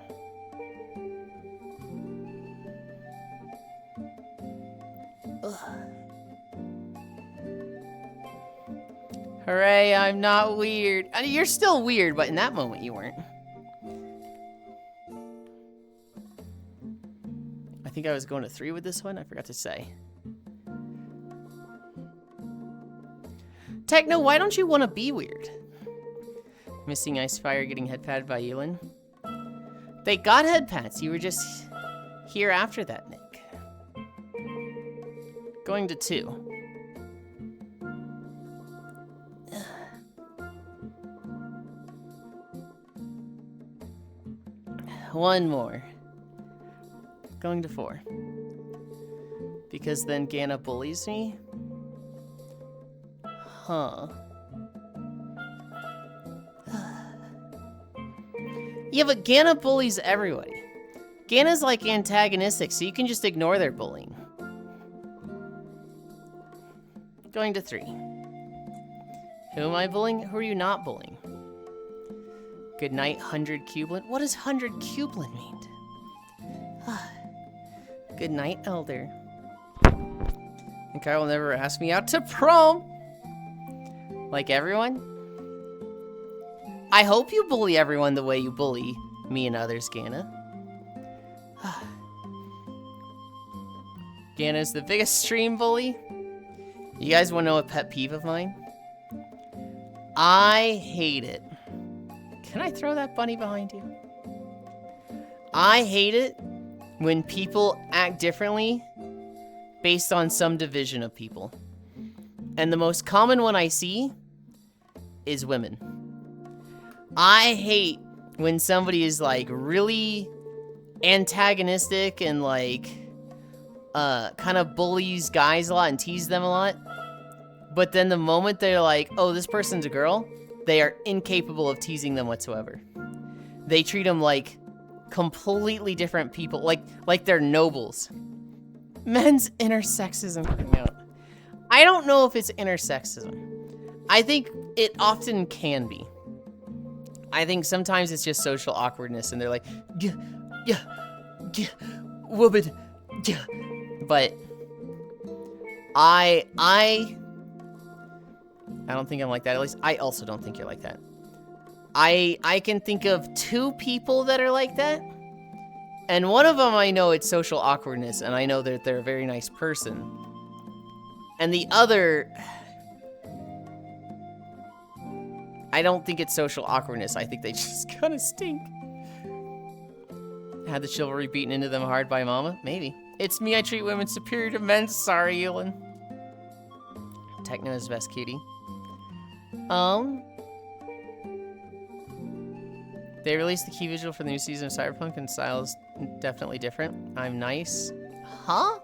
Hooray, I'm not weird. I mean, you're still weird, but in that moment you weren't. I think I was going to 3 with this one. I forgot to say. Techno, why don't you want to be weird? Missing Ice Fire getting head patted by Yulind. They got head pats. You were just here after that, Nick. Going to 2. One more. Going to 4. Because then Ganna bullies me? Huh. Yeah, but Ganna bullies everybody. Ganna's like antagonistic, so you can just ignore their bullying. Going to 3. Who am I bullying? Who are you not bullying? Good night, 100 Cublin. What does 100 Cublin mean? Good night, Elder. And Kyle will never ask me out to prom. Like everyone? I hope you bully everyone the way you bully me and others, Ganna. Ganna's the biggest stream bully. You guys want to know a pet peeve of mine? I hate it. Can I throw that bunny behind you? I hate it when people act differently based on some division of people. And the most common one I see is women. I hate when somebody is like really antagonistic and like kind of bullies guys a lot and teases them a lot. But then the moment they're like, oh, this person's a girl, they are incapable of teasing them whatsoever. They treat them like completely different people, like they're nobles. Men's inner sexism coming out. I don't know if it's inner sexism. I think it often can be. I think sometimes it's just social awkwardness and they're like, woman, but I don't think I'm like that. At least I also don't think you're like that. I can think of 2 people that are like that. And one of them I know it's social awkwardness and I know that they're a very nice person. And the other, I don't think it's social awkwardness. I think they just kind of stink. Had the chivalry beaten into them hard by mama? Maybe. It's me, I treat women superior to men. Sorry, Yulind. Techno is best cutie. They released the key visual for the new season of Cyberpunk and style is definitely different. I'm nice. Huh?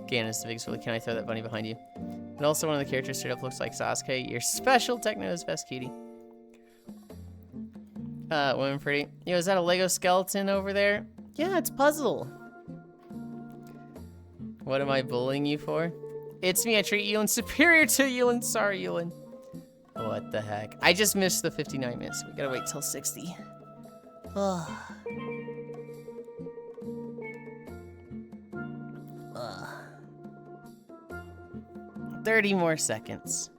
Ganna's the biggest really. Can I throw that bunny behind you? And also one of the characters straight up looks like Sasuke. You're special, Techno is best cutie. Women pretty. Yo, is that a Lego skeleton over there? Yeah, it's puzzle. What am I bullying you for? It's me, I treat Yulind superior to Yulind. Sorry, Yulind. What the heck? I just missed the 59 minutes. We gotta wait till 60. 30 more seconds.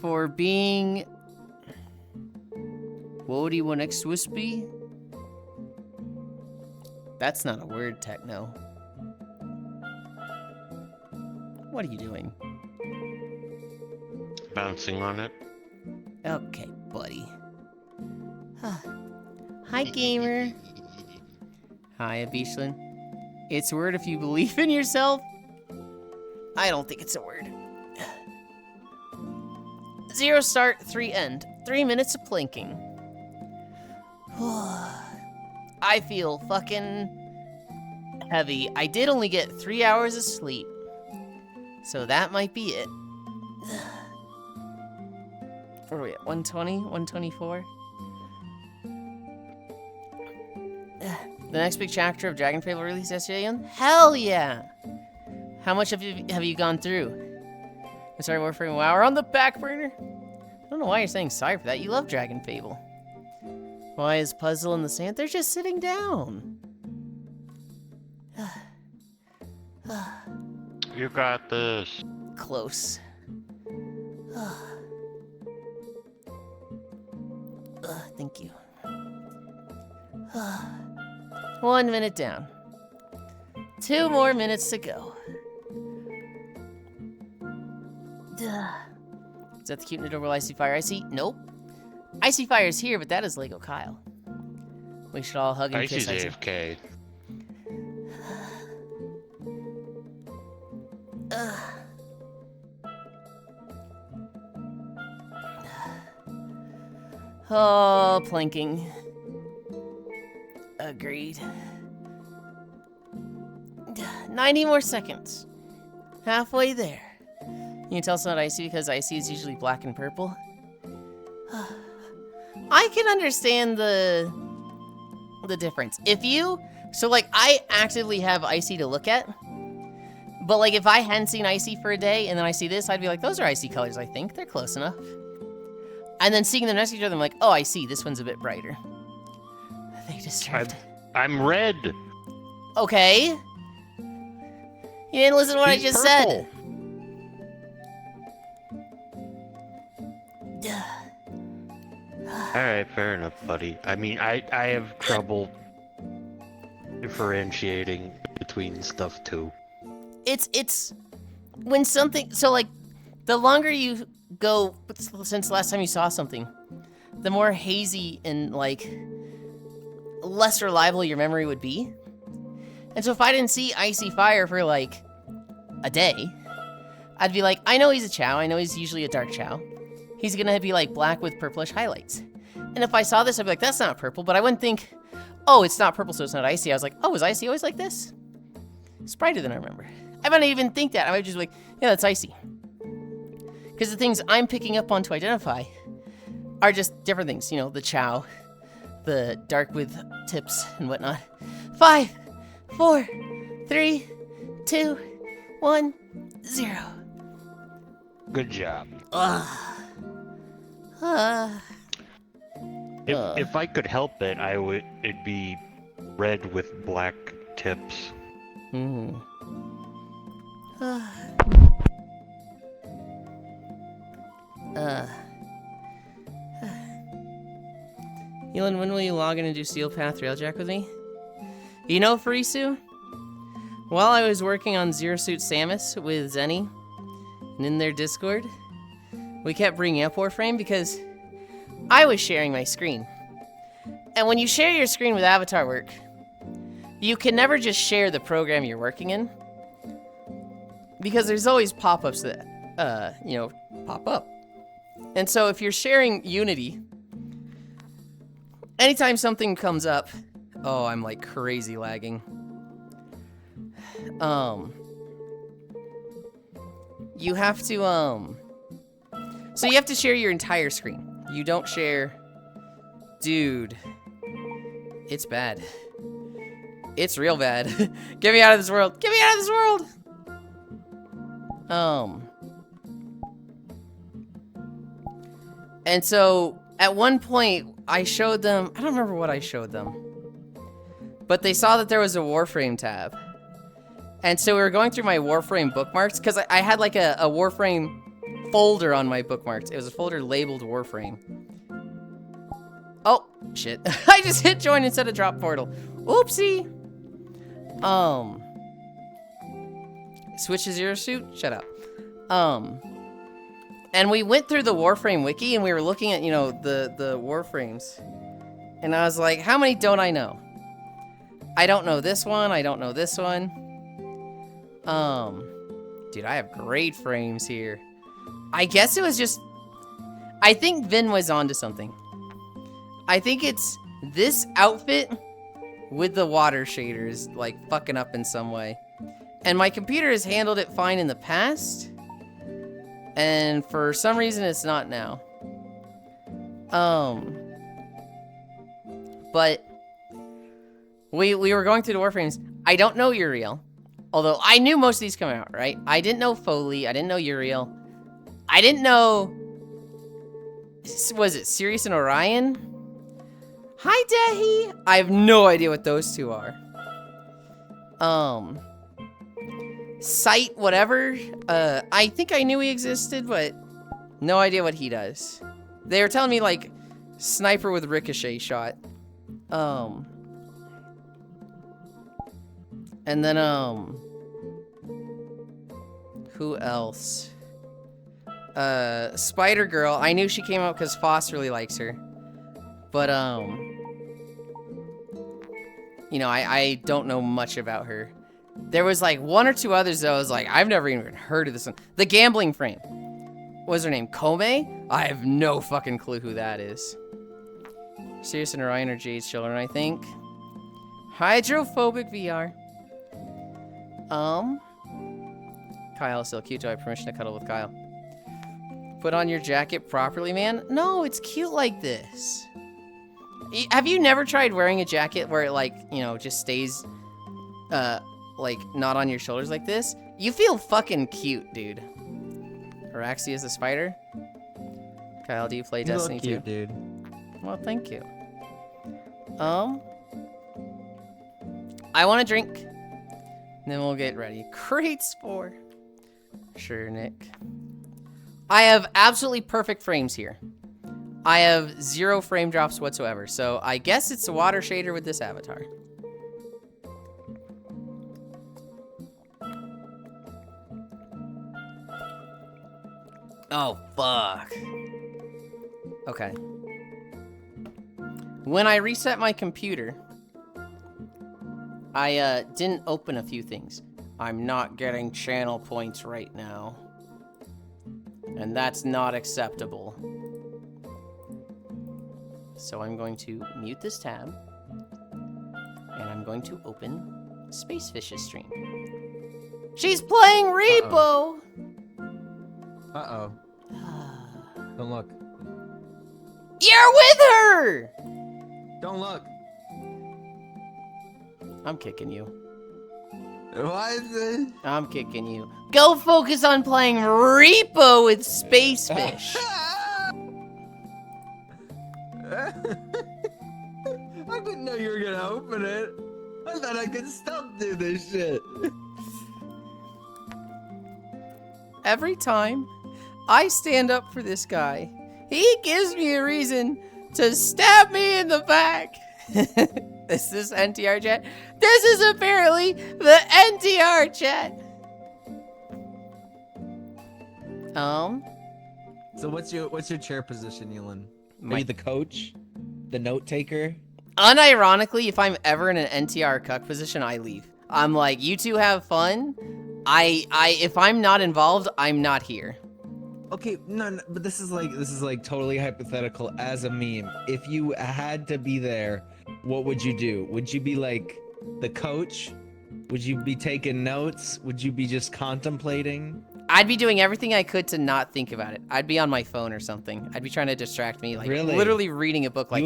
For being... What do you want next, Wispy? That's not a word, Techno. What are you doing?
bouncing on it.
Okay, buddy. Hi, gamer. Hi, Abishlin. It's a word if you believe in yourself. I don't think it's a word. 0 start, 3 end. 3 minutes of plinking. I feel fucking heavy. I did only get 3 hours of sleep. So that might be it. Where are we at? 120? 124? The next big chapter of Dragon Fable released yesterday, Yulind? Hell yeah! How much have you gone through? I'm sorry, Warframe. Wow, we're on the back burner. I don't know why you're saying sorry for that. You love Dragon Fable. Why is Puzzle in the sand? They're just sitting down.
You got this.
Close. Thank you. 1 minute down. 2 more minutes to go. Is that the cute and adorable Icy Fire I see? Nope. Icy Fire's here, but that is Lego Kyle. We should all hug and kiss
Icy's
Icy.
AFK.
Oh, planking. Agreed. 90 more seconds. Halfway there. You can tell it's not icy because icy is usually black and purple. I can understand the difference. So like I actively have icy to look at. But like if I hadn't seen icy for a day and then I see this, I'd be like, those are icy colors, I think. They're close enough. And then seeing them next to each other, I'm like, oh, I see. This one's a bit brighter. They deserved it.
I'm red.
Okay. You didn't listen to what I just said.
Alright, fair enough, buddy. I mean, I have trouble differentiating between stuff too.
It's when something, so like the longer you go since the last time you saw something, the more hazy and like less reliable your memory would be. And so if I didn't see Icy Fire for like a day, I'd be like, I know he's a Chow. I know he's usually a dark Chow. He's gonna be like black with purplish highlights. And if I saw this, I'd be like, that's not purple. But I wouldn't think, oh, it's not purple, so it's not icy. I was like, oh, was icy always like this? It's brighter than I remember. I might not even think that. I might just be like, yeah, that's icy. Because the things I'm picking up on to identify are just different things. You know, the Chow, the dark with tips and whatnot. 5, 4, 3, 2, 1, 0.
Good job. If I could help it, it'd be red with black tips.
Yulind, when will you log in and do Steel Path Railjack with me? You know, Farisu, while I was working on Zero Suit Samus with Zenny, and in their Discord, we kept bringing up Warframe because I was sharing my screen. And when you share your screen with avatar work, you can never just share the program you're working in, because there's always pop-ups that, pop up. And so if you're sharing Unity, anytime something comes up, oh, I'm like crazy lagging. You have to, so you have to share your entire screen. You don't share, dude, it's bad. It's real bad. Get me out of this world. Get me out of this world. And so at one point I showed them, I don't remember what I showed them, but they saw that there was a Warframe tab. And so we were going through my Warframe bookmarks because I had like a Warframe folder on my bookmarks. It was a folder labeled Warframe. Oh, shit. I just hit join instead of drop portal. Oopsie. Switch to Zero Suit? Shut up. And we went through the Warframe wiki and we were looking at, you know, the Warframes. And I was like, how many don't I know? I don't know this one. I don't know this one. Dude, I have great frames here. I guess it was just... I think Vin was onto something. I think it's this outfit with the water shaders, like, fucking up in some way. And my computer has handled it fine in the past. And for some reason, it's not now. But we were going through the Warframes. I don't know Uriel. Although I knew most of these come out, right? I didn't know Foley. I didn't know Uriel. I didn't know... Was it Sirius and Orion? Hi, Dehi! I have no idea what those two are. Sight, whatever. I think I knew he existed, but no idea what he does. They were telling me, like, sniper with ricochet shot. And then, who else? Spider Girl. I knew she came out because Foss really likes her. But, you know, I don't know much about her. There was, like, one or two others that I was like, I've never even heard of this one. The Gambling Frame. What was her name? Kome? I have no fucking clue who that is. Sirius and Orion are Jade's children, I think. Hydrophobic VR. Kyle is still cute. Do I have permission to cuddle with Kyle? Put on your jacket properly, man. No, it's cute like this. Have you never tried wearing a jacket where it, like, you know, just stays, like, not on your shoulders like this? You feel fucking cute, dude. Araxi is a spider. Kyle, do you play Destiny 2?
Cute, dude.
Well, thank you. I want a drink. And then we'll get ready. Crates 4. Sure, Nick. I have absolutely perfect frames here. I have 0 frame drops whatsoever. So I guess it's a water shader with this avatar. Oh, fuck. Okay. When I reset my computer, I didn't open a few things. I'm not getting channel points right now. And that's not acceptable. So I'm going to mute this tab. And I'm going to open Spacefish's stream. She's playing Repo!
Uh-oh. Don't look.
You're with her!
Don't look.
I'm kicking you.
Why is it?
I'm kicking you. Go focus on playing Repo with Spacefish.
I didn't know you were gonna open it. I thought I could stop doing this shit.
Every time I stand up for this guy, he gives me a reason to stab me in the back. Is this NTR chat? This is apparently the NTR chat.
So what's your chair position, Yulind? Are you the coach? The note taker?
Unironically, if I'm ever in an NTR cuck position, I leave. I'm like, you two have fun. If I'm not involved, I'm not here.
Okay, no, but this is like totally hypothetical as a meme. If you had to be there, what would you do? Would you be like the coach? Would you be taking notes? Would you be just contemplating?
I'd be doing everything I could to not think about it. I'd be on my phone or something. I'd be trying to distract me, like
Really?
literally reading a book. Like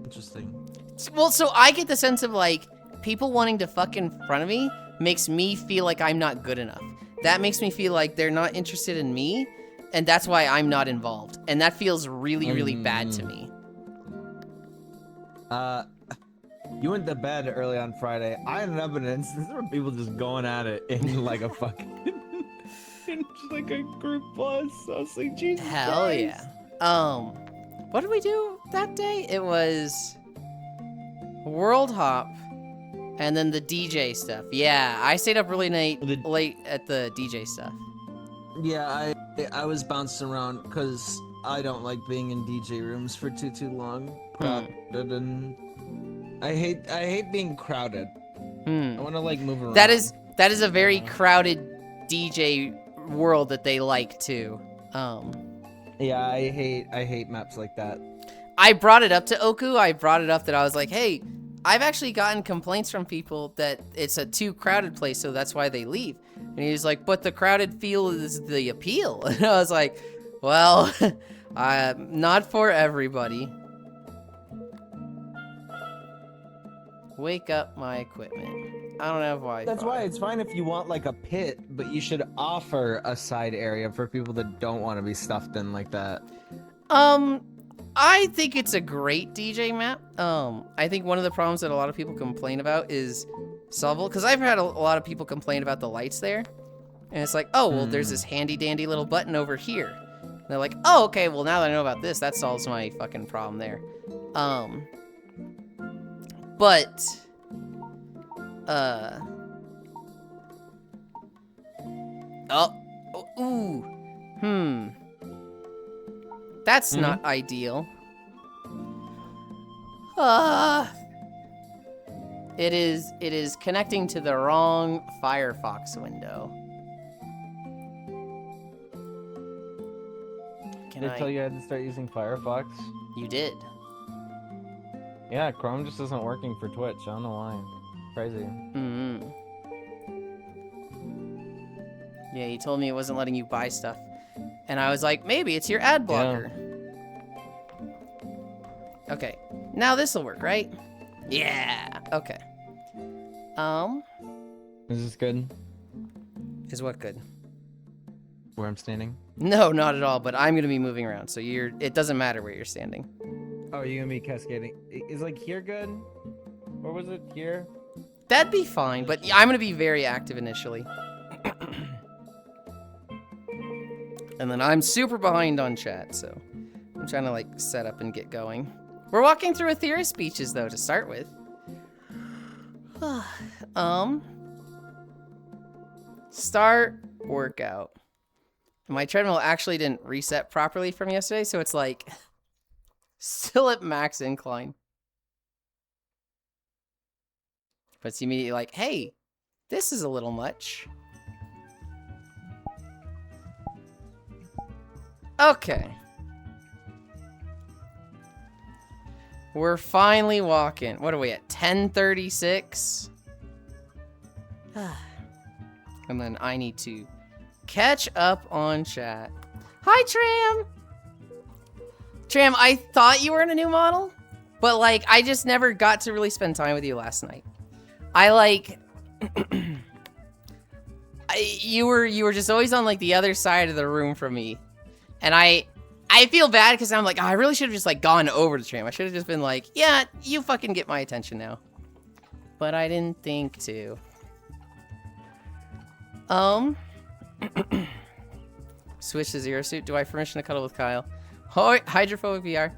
Interesting.
Well, so I get the sense of like people wanting to fuck in front of me makes me feel like I'm not good enough. That makes me feel like they're not interested in me, and that's why I'm not involved. And that feels really, really bad to me.
You went to bed early on Friday. I ended up in an instance where people just going at it in like a fucking in just like a group bus. I was like, Jesus
Hell
Christ.
yeah. What did we do that day? It was World Hop, And then the DJ stuff. Yeah, I stayed up really late at the DJ stuff.
Yeah, I was bouncing around because I don't like being in DJ rooms for too long. Crowded and I hate being crowded. I want to like move around.
That is a very crowded DJ world that they like too.
Yeah, I hate maps like that. I
brought it up to Oku. I brought it up that I was like, hey, I've actually gotten complaints from people that it's a too crowded place, so that's why they leave. And he was like, but the crowded feel is the appeal. And I was like, well, not for everybody. Wake up my equipment. I don't have Wi-Fi.
That's why it's fine if you want like a pit, but you should offer a side area for people that don't want to be stuffed in like that.
I think it's a great DJ map. I think one of the problems that a lot of people complain about is solvable, because I've had a lot of people complain about the lights there. And it's like, oh, well, there's this handy dandy little button over here. And they're like, oh, okay, well, now that I know about this, that solves my fucking problem there. But, that's not ideal. It is connecting to the wrong Firefox window.
Did I tell you I had to start using Firefox?
You did.
Yeah, Chrome just isn't working for Twitch. I don't know why. Crazy.
Yeah, you told me it wasn't letting you buy stuff. And I was like, maybe it's your ad blocker. Yeah. Okay. Now this'll work, right? Yeah. Okay.
Is this good?
Is what good?
Where I'm standing?
No, not at all, but I'm gonna be moving around, so it doesn't matter where you're standing.
Oh, you're gonna be cascading. Is like here good? Or was it here?
That'd be fine, but I'm gonna be very active initially. And then I'm super behind on chat, so I'm trying to like set up and get going. We're walking through a theorist speeches though to start with. Start workout. My treadmill actually didn't reset properly from yesterday, so it's like still at max incline. But it's immediately like, hey, this is a little much. Okay. We're finally walking. What are we at? 10:36? And then I need to catch up on chat. Hi, Tram! Tram, I thought you were in a new model, but like, I just never got to really spend time with you last night. I like... you were just always on like the other side of the room from me. And I feel bad because I'm like, oh, I really should have just like gone over to Tram. I should have just been like, yeah, you fucking get my attention now. But I didn't think to. Switch to Zero Suit. Do I have permission to cuddle with Kyle? Hydrophobic VR.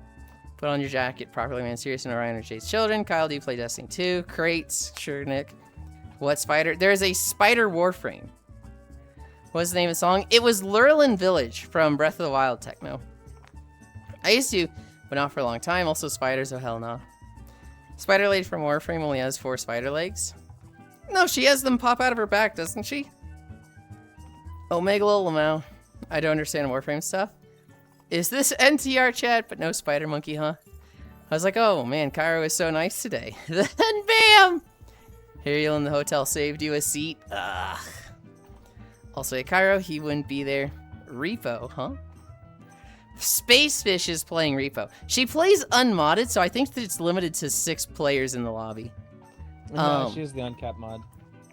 Put on your jacket. Properly man. Serious and Orion or Jade's children. Kyle, do you play Destiny 2? Crates. Sure, Nick. What spider? There's a spider warframe. What's the name of the song? It was Lurelin Village from Breath of the Wild techno. I used to, but not for a long time. Also spiders, oh hell no. Spider Lady from Warframe only has 4 spider legs. No, she has them pop out of her back, doesn't she? Omega Lamau. I don't understand Warframe stuff. Is this NTR chat, but no spider monkey, huh? I was like, oh man, Cairo is so nice today. Then bam! Here you in the hotel saved you a seat. Ugh. Also, at Cairo, he wouldn't be there. Repo, huh? Spacefish is playing Repo. She plays unmodded, so I think that it's limited to 6 players in the lobby.
No, she has the uncapped mod.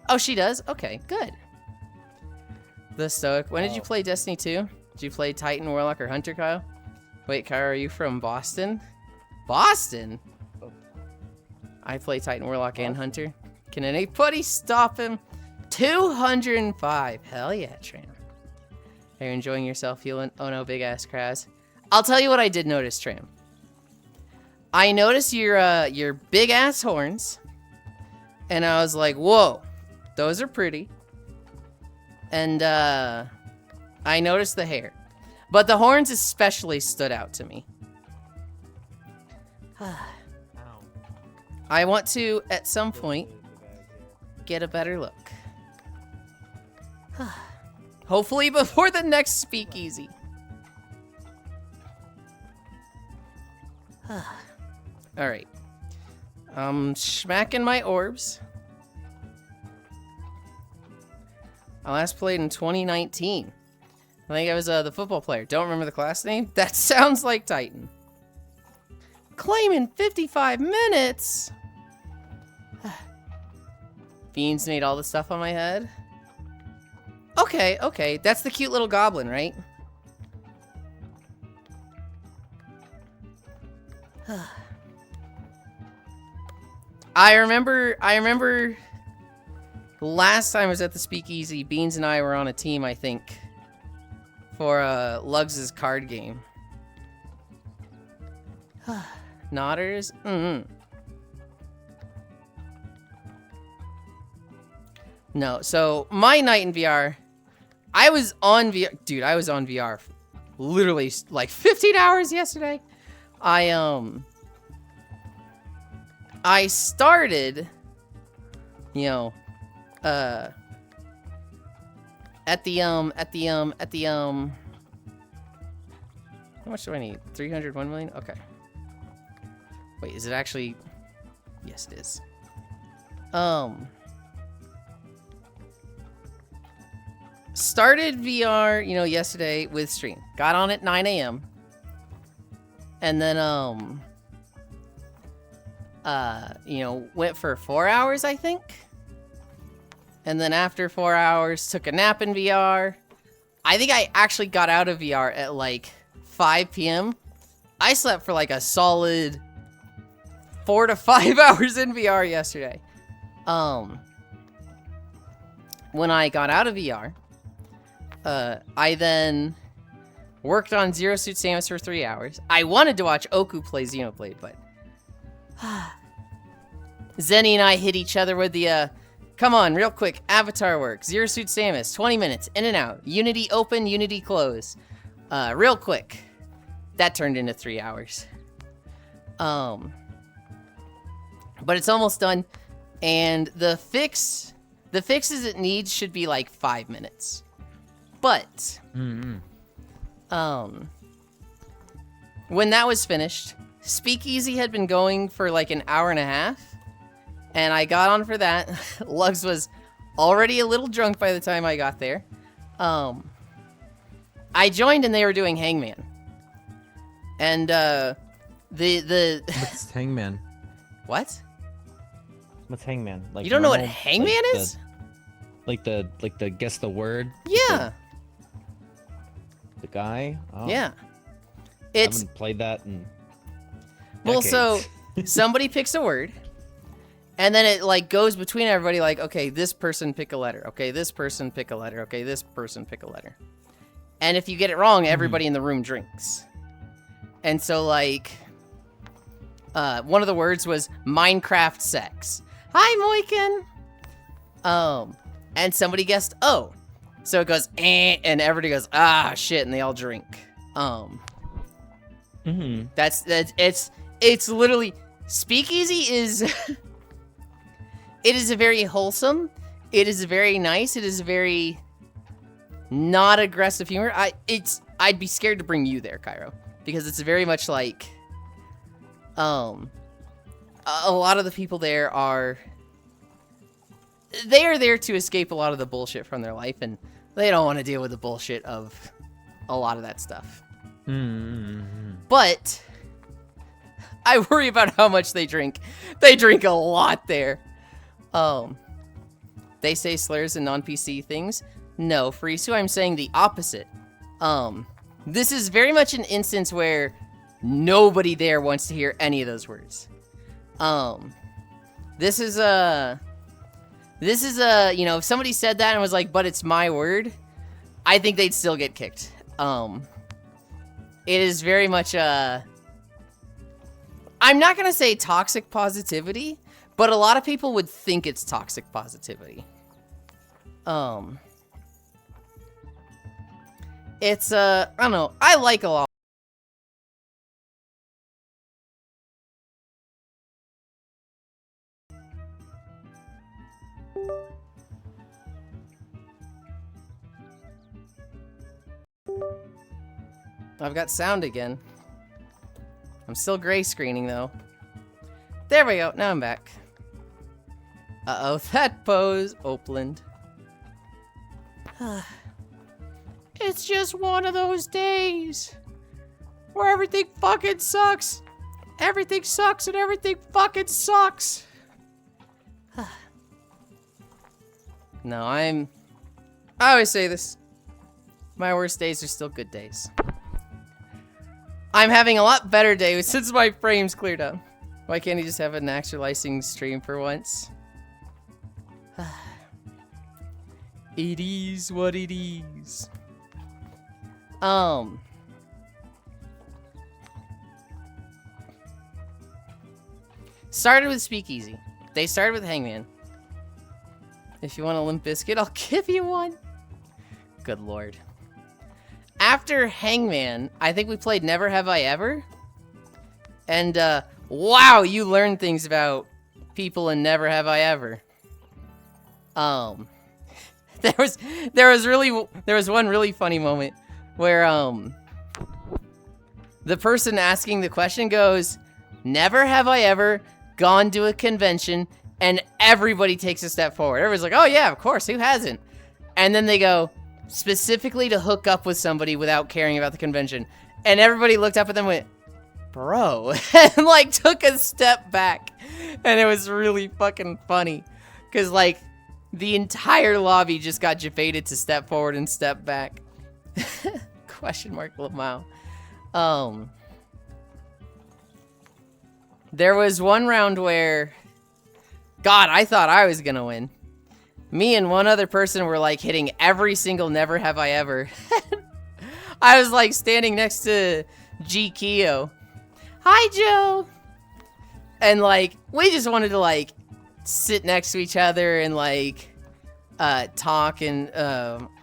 Oh, she does? Okay, good. The Stoic. When did you play Destiny 2? Did you play Titan, Warlock, or Hunter, Kyle? Wait, Cairo, are you from Boston? Boston? I play Titan, Warlock, and Hunter. Can anybody stop him? 205. Hell yeah, Tram. Are you enjoying yourself, Yulind? Oh no, big ass Kraz. I'll tell you what I did notice, Tram. I noticed your big ass horns, And I was like, whoa, those are pretty. And I noticed the hair. But the horns especially stood out to me. I want to, at some point, get a better look. Hopefully before the next speakeasy. Alright. Smacking my orbs. I last played in 2019. I think I was the football player. Don't remember the class name? That sounds like Titan. Claiming 55 minutes! Beans made all the stuff on my head. Okay, okay. That's the cute little goblin, right? I remember last time I was at the speakeasy, Beans and I were on a team, I think, for Lugs' card game. Nodders? No, so my night in VR, I was on VR. Dude, I was on VR literally like 15 hours yesterday. I started, you know, at the how much do I need? 301 million? Okay. Wait, is it actually? Yes, it is. Started VR, you know, yesterday with stream. Got on at 9 a.m. And then, you know, went for 4 hours, I think. And then after 4 hours, took a nap in VR. I think I actually got out of VR at like 5 p.m. I slept for like a solid 4 to 5 hours in VR yesterday. When I got out of VR, I then worked on Zero Suit Samus for 3 hours. I wanted to watch Oku play Xenoblade, but Zenny and I hit each other with the, come on, real quick, avatar work, Zero Suit Samus, 20 minutes, in and out, Unity open, Unity close, real quick. That turned into 3 hours. But it's almost done, and the fixes it needs should be like 5 minutes. But, when that was finished, Speakeasy had been going for like an hour and a half, and I got on for that. Lugs was already a little drunk by the time I got there. I joined and they were doing Hangman. And,
What's Hangman?
What?
What's Hangman? Like
You don't know what
normal,
Hangman
like
is?
Like the guess the word?
Yeah.
The guy? Oh,
Yeah.
I
It's,
haven't played that in
well,
decades.
so somebody picks a word, and then it like goes between everybody like, okay, this person pick a letter. Okay, this person pick a letter. Okay, this person pick a letter. And if you get it wrong, everybody in the room drinks. And so like, one of the words was Minecraft sex. Hi, Moiken. And somebody guessed O. So it goes, and everybody goes, ah, shit, and they all drink. That's it's literally, Speakeasy is, it is a very wholesome, it is very nice, it is a very not aggressive humor. I'd be scared to bring you there, Cairo, because it's very much like, a lot of the people there are there to escape a lot of the bullshit from their life, and they don't want to deal with the bullshit of a lot of that stuff. But I worry about how much they drink. They drink a lot there. They say slurs and non-PC things. No, Frisu, I'm saying the opposite. This is very much an instance where nobody there wants to hear any of those words. This is a, you know, if somebody said that and was like, but it's my word, I think they'd still get kicked. It is very much I'm not gonna say toxic positivity, But a lot of people would think it's toxic positivity. It's, I don't know, I like a lot. I've got sound again. I'm still gray screening though. There we go, now I'm back. Uh-oh, that pose, Oakland. It's just one of those days where everything fucking sucks. Everything sucks and everything fucking sucks. No, I always say this. My worst days are still good days. I'm having a lot better days since my frame's cleared up. Why can't he just have an actualizing stream for once? It is what it is. Started with Speakeasy. They started with Hangman. If you want a Limp Bizkit, I'll give you one. Good lord. After Hangman, I think we played Never Have I Ever. And, wow, you learn things about people in Never Have I Ever. There was one really funny moment where, the person asking the question goes, never have I ever gone to a convention, and everybody takes a step forward. Everybody's like, oh yeah, of course, who hasn't? And then they go, specifically to hook up with somebody without caring about the convention. And everybody looked up at them and went, bro, and like took a step back. And it was really fucking funny. Cause like the entire lobby just got jeffated to step forward and step back. Question mark Lamau. There was one round where, God, I thought I was gonna win. Me and one other person were like hitting every single Never Have I Ever. I was like standing next to G Keo. Hi, Joe. And like, we just wanted to like sit next to each other and like talk and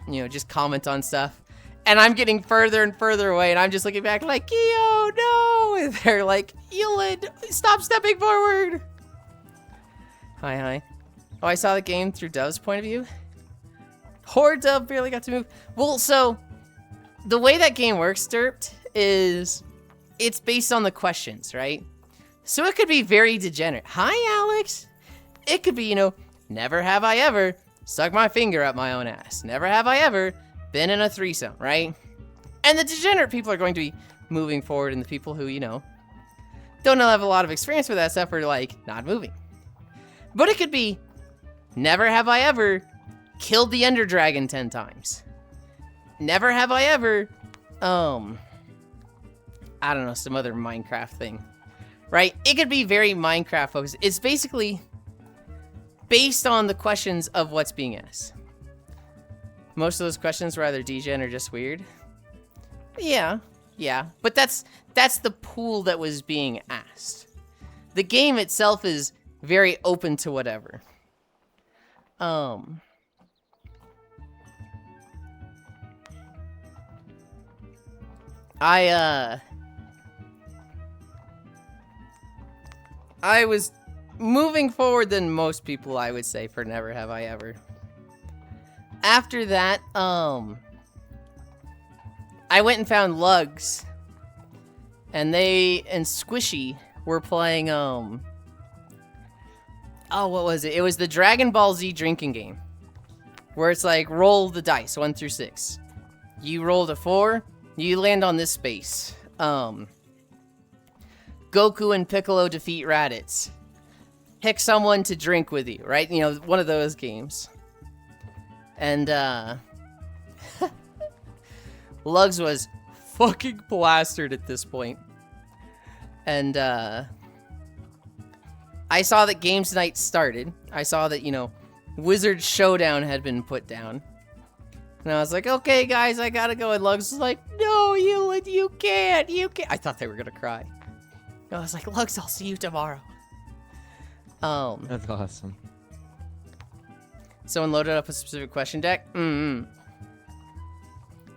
you know, just comment on stuff. And I'm getting further and further away, and I'm just looking back like, Keo, no! And they're like, Yulind, stop stepping forward! Hi, hi. Oh, I saw the game through Dove's point of view? Poor Dove barely got to move. Well, so, the way that game works, Derped, is it's based on the questions, right? So it could be very degenerate. Hi, Alex! It could be, you know, never have I ever stuck my finger up my own ass. Never have I ever been in a threesome, right? And the degenerate people are going to be moving forward, and the people who, you know, don't have a lot of experience with that stuff are, like, not moving. But it could be, never have I ever killed the Ender Dragon 10 times. Never have I ever, I don't know, some other Minecraft thing, right? It could be very Minecraft focused. It's basically based on the questions of what's being asked. Most of those questions were either degen or just weird. Yeah. But that's the pool that was being asked. The game itself is very open to whatever. I was moving forward than most people, I would say, for Never Have I Ever. After that, I went and found Lugs, and they and Squishy were playing, oh, what was it? It was the Dragon Ball Z drinking game, where it's like, roll the dice, 1 through 6. You rolled a 4, you land on this space. Goku and Piccolo defeat Raditz. Pick someone to drink with you, right? You know, one of those games. And, Lugs was fucking plastered at this point. And, I saw that Games Night started. I saw that, you know, Wizard Showdown had been put down. And I was like, okay, guys, I gotta go. And Lugs was like, no, Yulind, you can't. I thought they were gonna cry. I was like, Lugs, I'll see you tomorrow.
That's awesome.
Someone loaded up a specific question deck.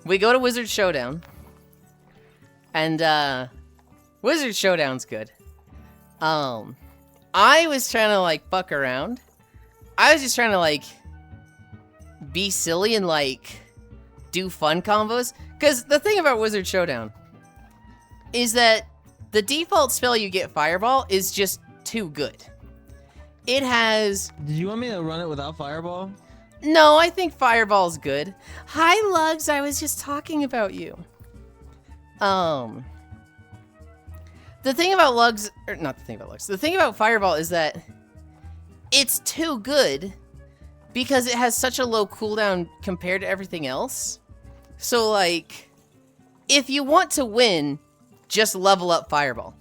We go to Wizard Showdown. And, Wizard Showdown's good. I was trying to, like, fuck around. I was just trying to, like, be silly and, like, do fun combos. Because the thing about Wizard Showdown is that the default spell you get, Fireball, is just too good. It has...
Did you want me to run it without Fireball?
No, I think Fireball's good. Hi, Lugs, I was just talking about you. The thing about Lugs, or not the thing about Lugs, the thing about Fireball is that it's too good because it has such a low cooldown compared to everything else. So, like, if you want to win, just level up Fireball.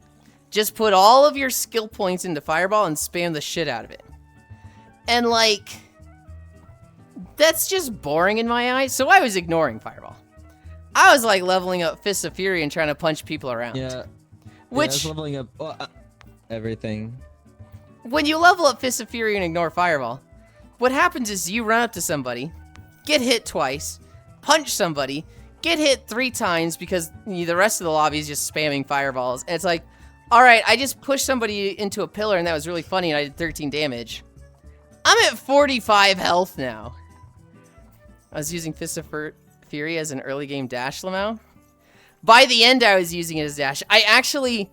Just put all of your skill points into Fireball and spam the shit out of it. And, like, that's just boring in my eyes, so I was ignoring Fireball. I was, like, leveling up Fists of Fury and trying to punch people around.
Yeah.
Which,
I was leveling up everything.
When you level up Fists of Fury and ignore Fireball, what happens is you run up to somebody, get hit twice, punch somebody, get hit 3 times because the rest of the lobby is just spamming Fireballs. And it's like, alright, I just pushed somebody into a pillar and that was really funny and I did 13 damage. I'm at 45 health now. I was using Fists of Fury as an early game dash, Lamau. By the end, I was using it as dash. I actually,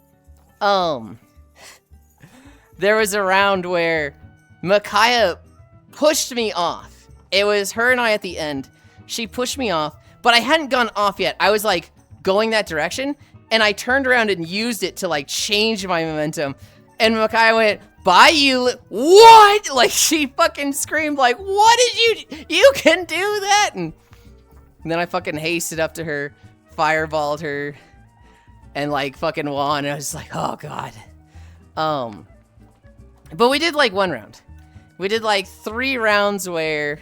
there was a round where Micaiah pushed me off. It was her and I at the end. She pushed me off, but I hadn't gone off yet. I was, like, going that direction, and I turned around and used it to, like, change my momentum. And Micaiah went, bye, you, what? Like, she fucking screamed, like, what did you can do that? And then I fucking hasted up to her, fireballed her, and, like, fucking won. And I was like, oh, God. But we did, like, 1 round. We did, like, 3 rounds where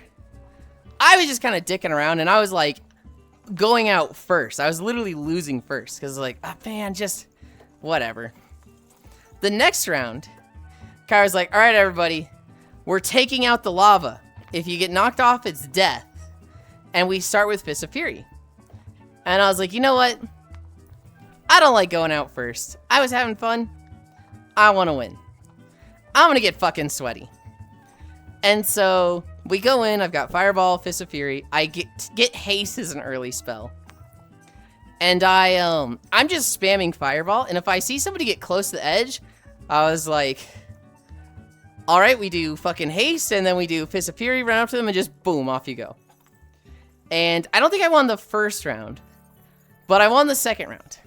I was just kind of dicking around, and I was, like, going out first. I was literally losing first, because, like, oh, man, just whatever. The next round, Kyra's like, all right, everybody, we're taking out the lava. If you get knocked off, it's death. And we start with Fist of Fury. And I was like, you know what? I don't like going out first. I was having fun. I want to win. I'm going to get fucking sweaty. And so we go in. I've got Fireball, Fist of Fury. I get Haste as an early spell. And I'm just spamming Fireball. And if I see somebody get close to the edge, I was like, all right, we do fucking Haste. And then we do Fist of Fury, run up to them, and just boom, off you go. And I don't think I won the first round. But I won the second round.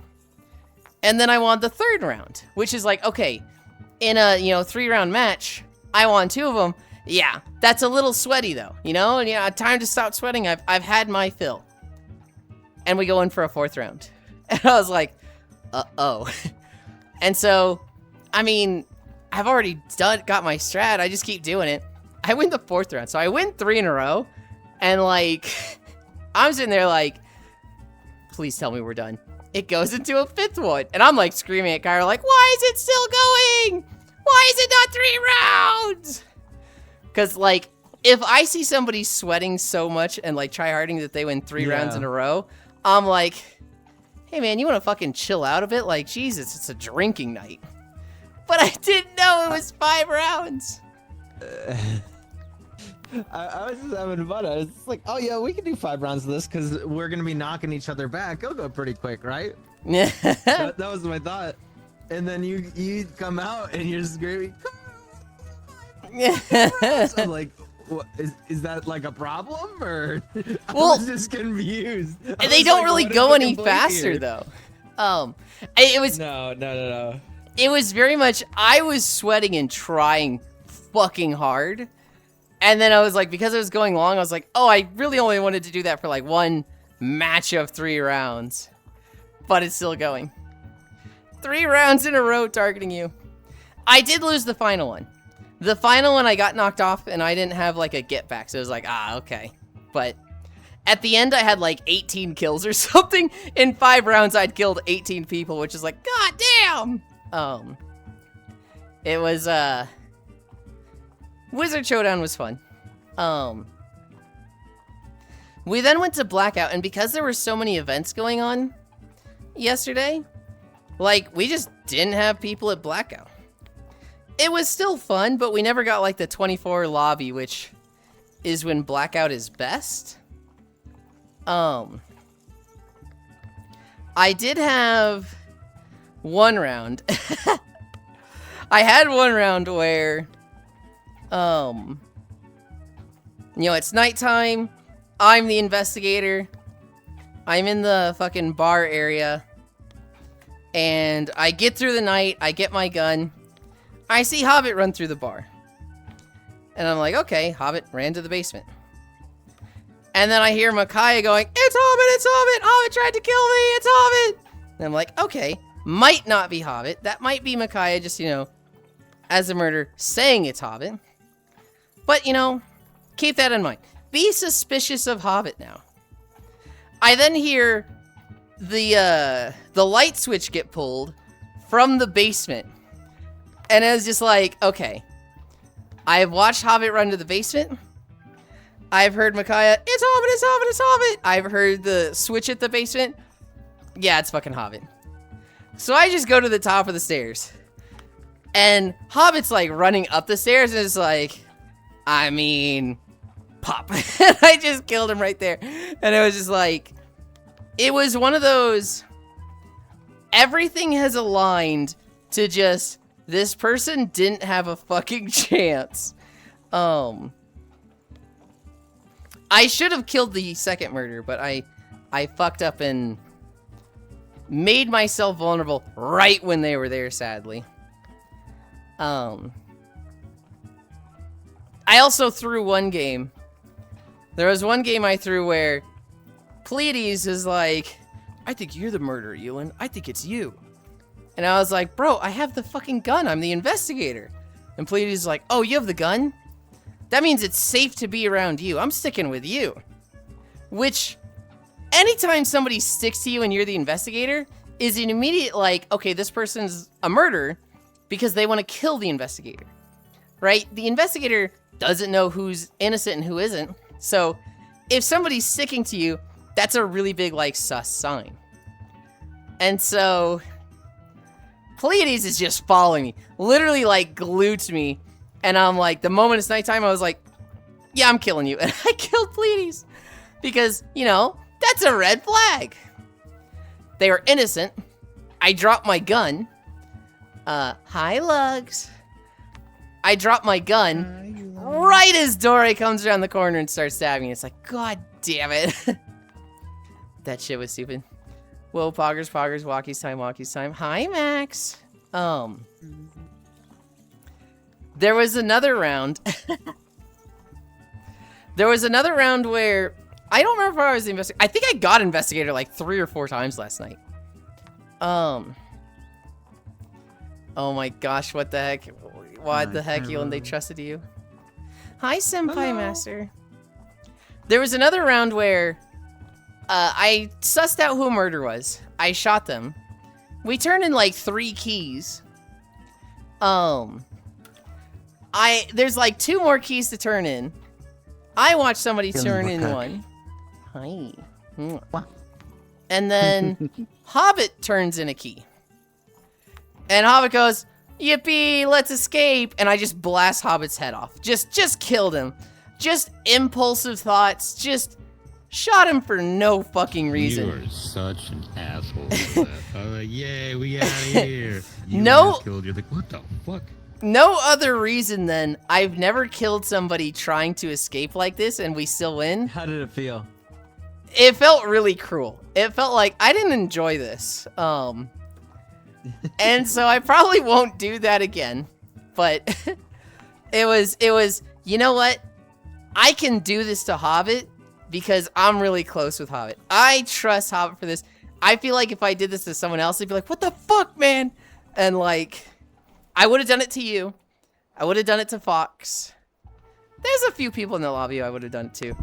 And then I won the third round, which is like, okay, in a, 3-round match, I won 2 of them. Yeah, that's a little sweaty though, and yeah, time to stop sweating. I've had my fill. And we go in for a 4th round. And I was like, uh-oh. And so, I mean, I've already got my strat. I just keep doing it. I win the 4th round. So I win 3 in a row. And like, I'm sitting there like, please tell me we're done. It goes into a 5th one. And I'm like screaming at Kyra like, why is it still going? Why is it not 3 rounds? Because like, if I see somebody sweating so much and like tryharding that they win 3 rounds in a row, I'm like, hey man, you want to fucking chill out a bit? Like, Jesus, it's a drinking night. But I didn't know it was 5 rounds.
I was just having fun. I was just like, oh yeah, we can do 5 rounds of this because we're gonna be knocking each other back. It'll go pretty quick, right?
Yeah.
that was my thought. And then you come out and you're screaming. I'm like, what, is that like a problem or? I was just confused.
They don't really go any faster though. It was
no.
It was very much, I was sweating and trying fucking hard. And then I was like, because it was going long, I was like, oh, I really only wanted to do that for like 1 match of 3 rounds. But it's still going. 3 rounds in a row targeting you. I did lose the final one. The final one I got knocked off and I didn't have like a get back. So it was like, okay. But at the end I had like 18 kills or something. In 5 rounds I'd killed 18 people, which is like, god damn. It was Wizard Showdown was fun. We then went to Blackout, and because there were so many events going on yesterday, like, we just didn't have people at Blackout. It was still fun, but we never got, like, the 24 lobby, which is when Blackout is best. I did have one round. I had one round where, you know, it's nighttime. I'm the investigator. I'm in the fucking bar area. And I get through the night. I get my gun. I see Hobbit run through the bar. And I'm like, okay, Hobbit ran to the basement. And then I hear Micaiah going, it's Hobbit, it's Hobbit! Hobbit tried to kill me, it's Hobbit! And I'm like, okay, might not be Hobbit. That might be Micaiah just, you know, as a murderer saying it's Hobbit. But, you know, keep that in mind. Be suspicious of Hobbit now. I then hear the light switch get pulled from the basement. And I was just like, okay. I've watched Hobbit run to the basement. I've heard Micaiah, it's Hobbit, it's Hobbit, it's Hobbit. I've heard the switch at the basement. Yeah, it's fucking Hobbit. So I just go to the top of the stairs. And Hobbit's like running up the stairs and it's like, I mean, pop. And I just killed him right there. And it was just like, it was one of those, everything has aligned to just, this person didn't have a fucking chance. I should have killed the second murder, but I fucked up and made myself vulnerable right when they were there, sadly. I also threw one game. There was one game I threw where Pleiades is like, I think you're the murderer, Yulind. I think it's you. And I was like, bro, I have the fucking gun. I'm the investigator. And Pleiades is like, oh, you have the gun? That means it's safe to be around you. I'm sticking with you. Which, anytime somebody sticks to you and you're the investigator, is an immediate like, okay, this person's a murderer because they want to kill the investigator. Right? The investigator doesn't know who's innocent and who isn't. So, if somebody's sticking to you, that's a really big, like, sus sign. And so, Pleiades is just following me. Literally, like, glued to me. And I'm like, the moment it's nighttime, I was like, yeah, I'm killing you. And I killed Pleiades. Because, you know, that's a red flag. They were innocent. I dropped my gun. Hi, Lugs. I dropped my gun right as Dore comes around the corner and starts stabbing. It's like, God damn it. That shit was stupid. Whoa, poggers, walkies time. Hi, Max. There was another round. There was another round where I don't remember if I was the investigator. I think I got investigator like 3 or 4 times last night. Oh my gosh, what the heck? Why the heck, Yulind, they trusted you? Hi, Senpai Master. There was another round where I sussed out who a murder was. I shot them. We turned in like 3 keys. There's like 2 more keys to turn in. I watched somebody turn in one. Hi. And then Hobbit turns in a key. And Hobbit goes, yippee, let's escape. And I just blast Hobbit's head off. Just killed him. Just impulsive thoughts. Just shot him for no fucking reason.
You are such an asshole. Yay, we out of here.
No.
Killed. You're like, what the fuck?
No other reason than I've never killed somebody trying to escape like this and we still win.
How did it feel?
It felt really cruel. It felt like I didn't enjoy this. And so I probably won't do that again. But it was, you know what? I can do this to Hobbit because I'm really close with Hobbit. I trust Hobbit for this. I feel like if I did this to someone else, they'd be like, what the fuck, man? And like, I would have done it to you. I would have done it to Fox. There's a few people in the lobby I would have done it to.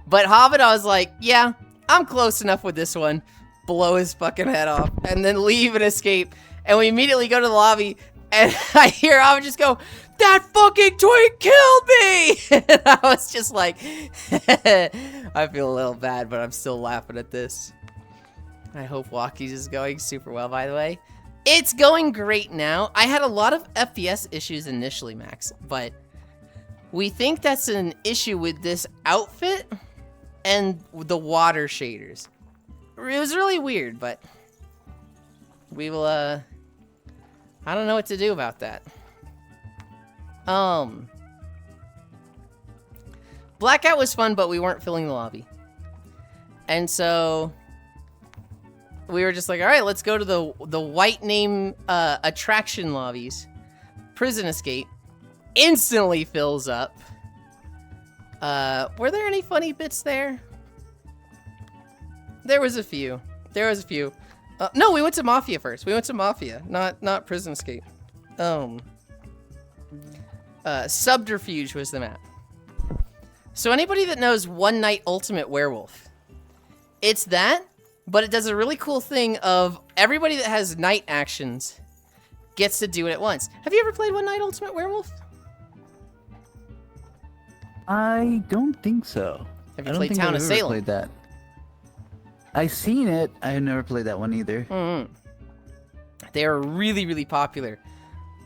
But Hobbit, I was like, yeah, I'm close enough with this one. Blow his fucking head off. And then leave and escape. And we immediately go to the lobby. And I hear Hobbit just go, that fucking twink killed me! And I was just like, I feel a little bad, but I'm still laughing at this. I hope Walkies is going super well, by the way. It's going great now. I had a lot of FPS issues initially, Max, but we think that's an issue with this outfit and the water shaders. It was really weird, but we will, I don't know what to do about that. Blackout was fun, but we weren't filling the lobby. And so we were just like, all right, let's go to the white name attraction lobbies. Prison Escape instantly fills up. Were there any funny bits there? There was a few. No, we went to Mafia first. We went to Mafia, not Prison Escape. Subterfuge was the map. So anybody that knows One Night Ultimate Werewolf, it's that, but it does a really cool thing of everybody that has night actions gets to do it at once. Have you ever played One Night Ultimate Werewolf?
I don't think so.
Have you played Town of Salem?
Played that. I've seen it. I've never played that one either.
Mm-hmm. They are really, really popular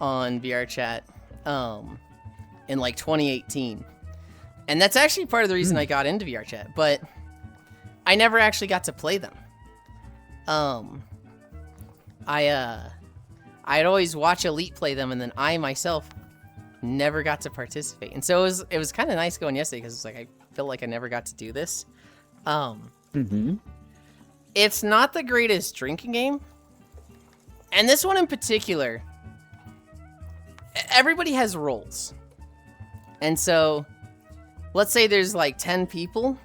on VR chat in like 2018. And that's actually part of the reason I got into VR chat, but I never actually got to play them. I'd always watch Elite play them, and then I myself never got to participate. And so it was kind of nice going yesterday, because it's like I feel like I never got to do this. It's not the greatest drinking game. And this one in particular, everybody has roles. And so, let's say there's like 10 people.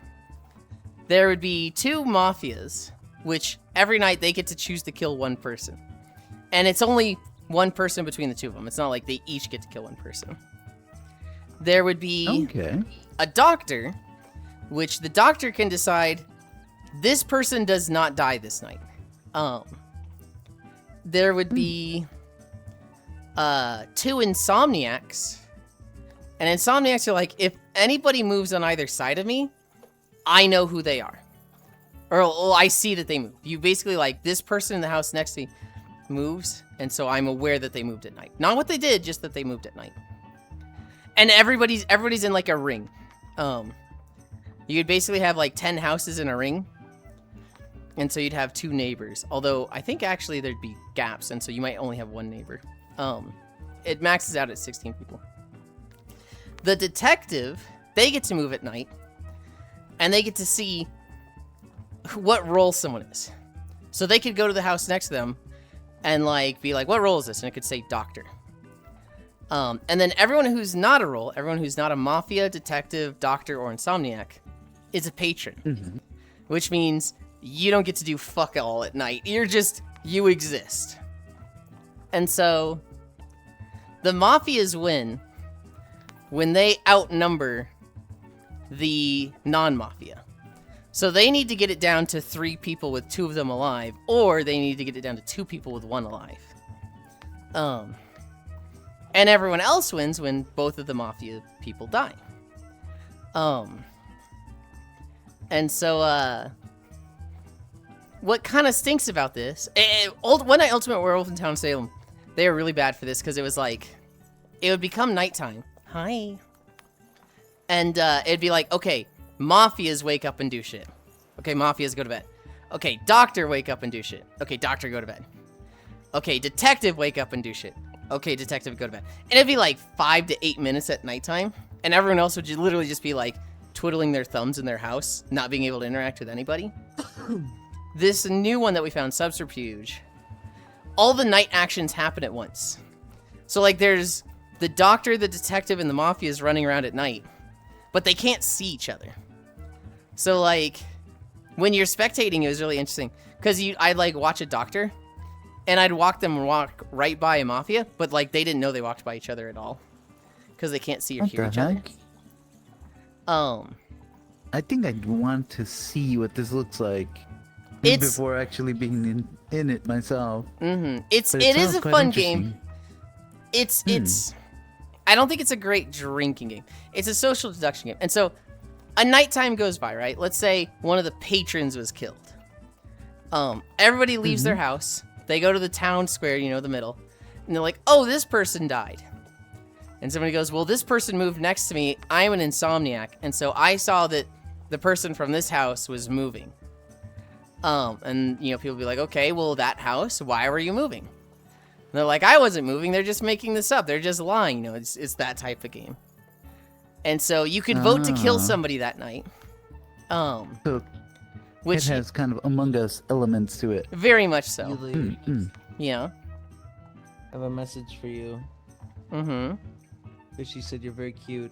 There would be 2 mafias, which every night they get to choose to kill one person. And it's only one person between the 2 of them. It's not like they each get to kill one person. There would be a doctor, which the doctor can decide this person does not die this night. There would be 2 insomniacs. And insomniacs are like, if anybody moves on either side of me, I know who they are. Or I see that they move. You basically like, this person in the house next to me moves, and so I'm aware that they moved at night. Not what they did, just that they moved at night. And everybody's in like a ring. You'd basically have like 10 houses in a ring. And so you'd have 2 neighbors. Although I think actually there'd be gaps, and so you might only have 1 neighbor. It maxes out at 16 people. The detective, they get to move at night, and they get to see what role someone is. So they could go to the house next to them and like be like, what role is this? And it could say doctor. And then everyone who's not a role, everyone who's not a mafia, detective, doctor, or insomniac is a patron. Which means you don't get to do fuck all at night. You exist. And so the mafias win when they outnumber the non-mafia. So they need to get it down to 3 people with 2 of them alive, or they need to get it down to 2 people with 1 alive. And everyone else wins when both of the mafia people die. And so, what kind of stinks about this, One Night Ultimate Werewolf in Town of Salem, they were really bad for this, because it was like, it would become nighttime. Hi. And it'd be like, okay, mafias wake up and do shit. Okay, mafias go to bed. Okay, doctor wake up and do shit. Okay, doctor go to bed. Okay, detective wake up and do shit. Okay, detective go to bed. And it'd be like 5 to 8 minutes at nighttime, and everyone else would literally just be like twiddling their thumbs in their house, not being able to interact with anybody. This new one that we found, Subterfuge, all the night actions happen at once. So like there's the doctor, the detective, and the mafias running around at night, but they can't see each other. So like when you're spectating, it was really interesting, because I'd like watch a doctor, and I'd walk right by a mafia, but like they didn't know they walked by each other at all, because they can't see or hear each other.
I think I'd want to see what this looks like before actually being in it myself.
It is a fun game. It's I don't think it's a great drinking game. It's a social deduction game. And so a nighttime goes by, right? Let's say one of the patrons was killed. Everybody leaves their house. They go to the town square, you know, the middle. And they're like, oh, this person died. And somebody goes, well, this person moved next to me. I'm an insomniac. And so I saw that the person from this house was moving. And, you know, people be like, okay, well, that house, why were you moving? And they're like, I wasn't moving. They're just making this up. They're just lying. You know, it's that type of game. And so you could vote to kill somebody that night.
So
Which
it has kind of Among Us elements to it.
very much so.
Yulind,
Yeah.
I have a message for you.
Mm-hmm.
Because she said you're very cute.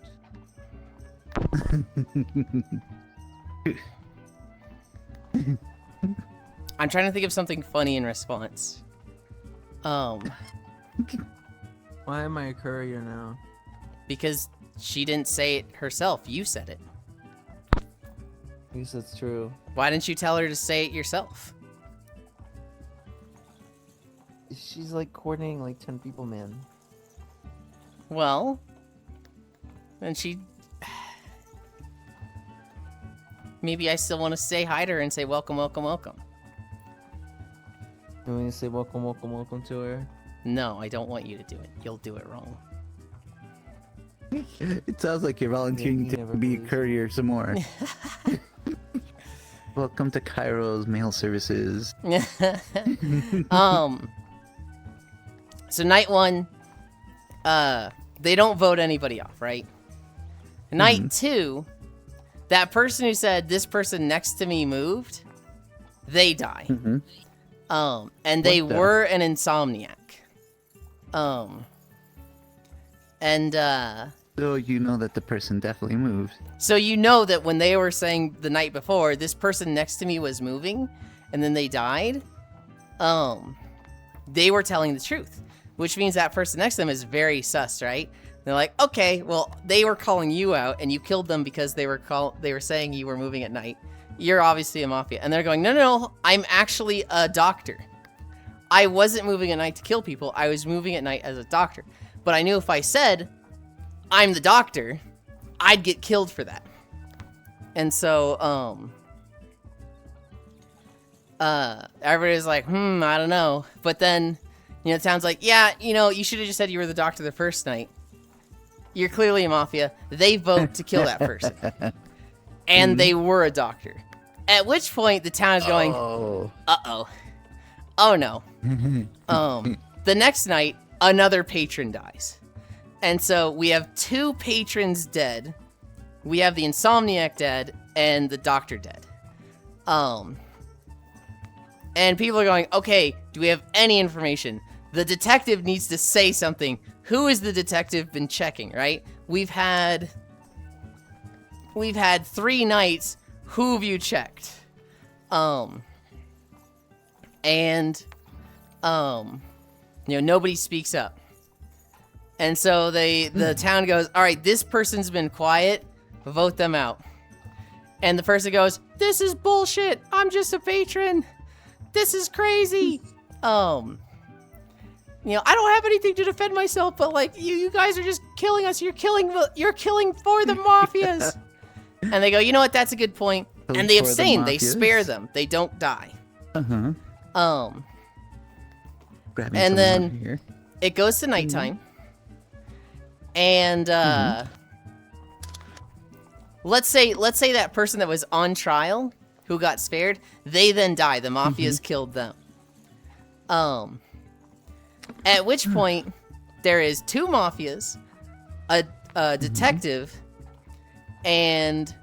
I'm trying to think of something funny in response.
Why am I a courier now?
Because she didn't say it herself. You said it.
I guess that's true.
Why didn't you tell her to say it yourself?
She's like coordinating like 10 people, man.
Well, then she... Maybe I still want to say hi to her and say welcome, welcome, welcome.
You want me to say welcome, welcome, welcome to her?
No, I don't want you to do it. You'll do it wrong.
It sounds like you're volunteering
you
to
never
be a
lose.
courier some more. Welcome to Cairo's mail services.
So night one, they don't vote anybody off, right? Night two, that person who said this person next to me moved, they die. And they
What the-
were an insomniac.
So you know that the person definitely moved.
So you know that when they were saying the night before, this person next to me was moving, and then they died, they were telling the truth, which means that person next to them is very sus, right? They're like, okay, well, they were calling you out, and you killed them because they were saying you were moving at night. You're obviously a mafia. And they're going, no, I'm actually a doctor. I wasn't moving at night to kill people. I was moving at night as a doctor. But I knew if I said, I'm the doctor, I'd get killed for that. And so, everybody's like, I don't know. But then, you know, it sounds like, yeah, you know, you should have just said you were the doctor the first night. You're clearly a mafia. They vote to kill that person. And they were a doctor. At which point, the town is going,
Oh.
uh-oh. Oh, no. The next night, another patron dies. And so we have 2 patrons dead. We have the insomniac dead and the doctor dead. And people are going, okay, do we have any information? The detective needs to say something. Who has the detective been checking, right? We've had 3 nights. Who have you checked? You know, nobody speaks up. And so the town goes, all right, this person's been quiet, vote them out. And the person goes, this is bullshit. I'm just a patron. This is crazy. You know, I don't have anything to defend myself, but like you guys are just killing us. You're killing for the mafias. And they go, you know what? That's a good point. And they
For the
abstain. They
mafias?
spare them. They don't die.
Uh-huh. Grabbing
And
some
then-
water here.
It goes to nighttime. And let's say that person that was on trial who got spared, they then die. The mafias killed them. At which point there is 2 mafias, a detective, and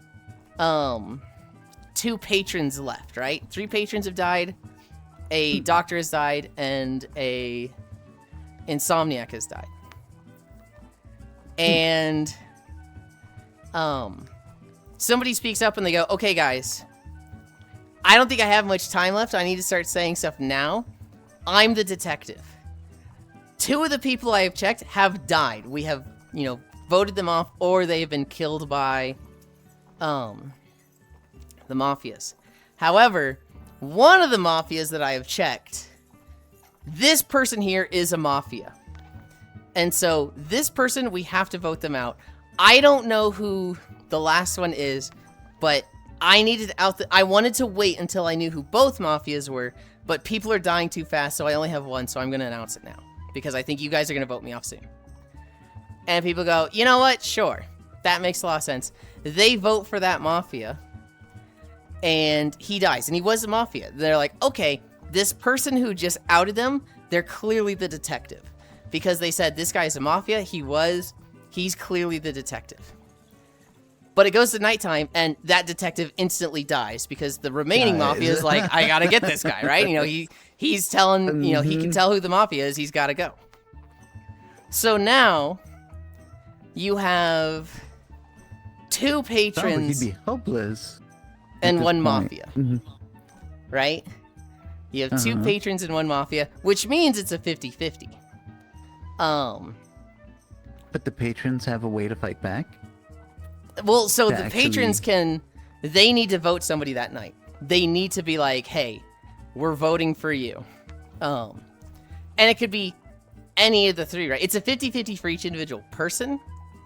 2 patrons left, right? 3 patrons have died, a doctor has died, and a insomniac has died. And somebody speaks up and they go, okay guys, I don't think I have much time left. I need to start saying stuff now. I'm the detective. 2 of the people I have checked have died. We have, you know, voted them off, or they have been killed by the mafias. However, one of the mafias that I have checked, this person here is a mafia. And so this person, we have to vote them out. I don't know who the last one is, but I needed out. I wanted to wait until I knew who both mafias were, but people are dying too fast, so I only have one. So I'm gonna announce it now because I think you guys are gonna vote me off soon. And people go, you know what? Sure, that makes a lot of sense. They vote for that mafia, and he dies, and he was a mafia. They're like, okay, this person who just outed them, they're clearly the detective. Because they said, this guy's a mafia, he's clearly the detective. But it goes to nighttime, and that detective instantly dies, because the remaining mafia is like, I gotta get this guy, right? You know, he's telling, you know, he can tell who the mafia is, he's gotta go. So now, you have 2 patrons
He'd be hopeless.
and 1 mafia, right? You have 2 patrons and 1 mafia, which means it's a 50-50.
But the patrons have a way to fight back?
Well, so
To
the
actually-
patrons they need to vote somebody that night. They need to be like, hey, we're voting for you. And it could be any of the 3, right? It's a 50-50 for each individual person,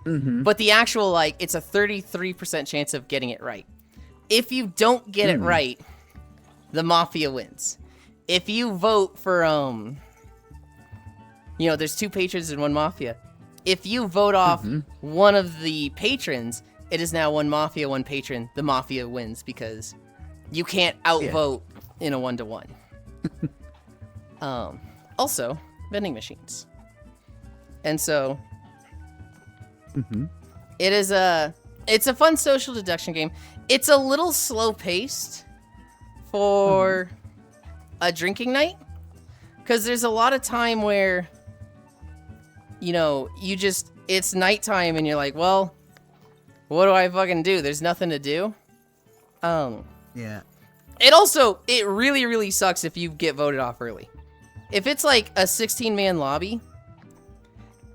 but the actual, like, it's a 33% chance of getting it right. If you don't get it right, the mafia wins. If you vote for, you know, there's 2 patrons and 1 mafia. If you vote off one of the patrons, it is now 1 mafia, 1 patron. The mafia wins because you can't outvote in a 1-to-1. Also, vending machines. And so, it's a fun social deduction game. It's a little slow paced for a drinking night, because there's a lot of time where, you know, it's nighttime and you're like, well, what do I fucking do? There's nothing to do.
Yeah.
It really, really sucks if you get voted off early. If it's like a 16-man lobby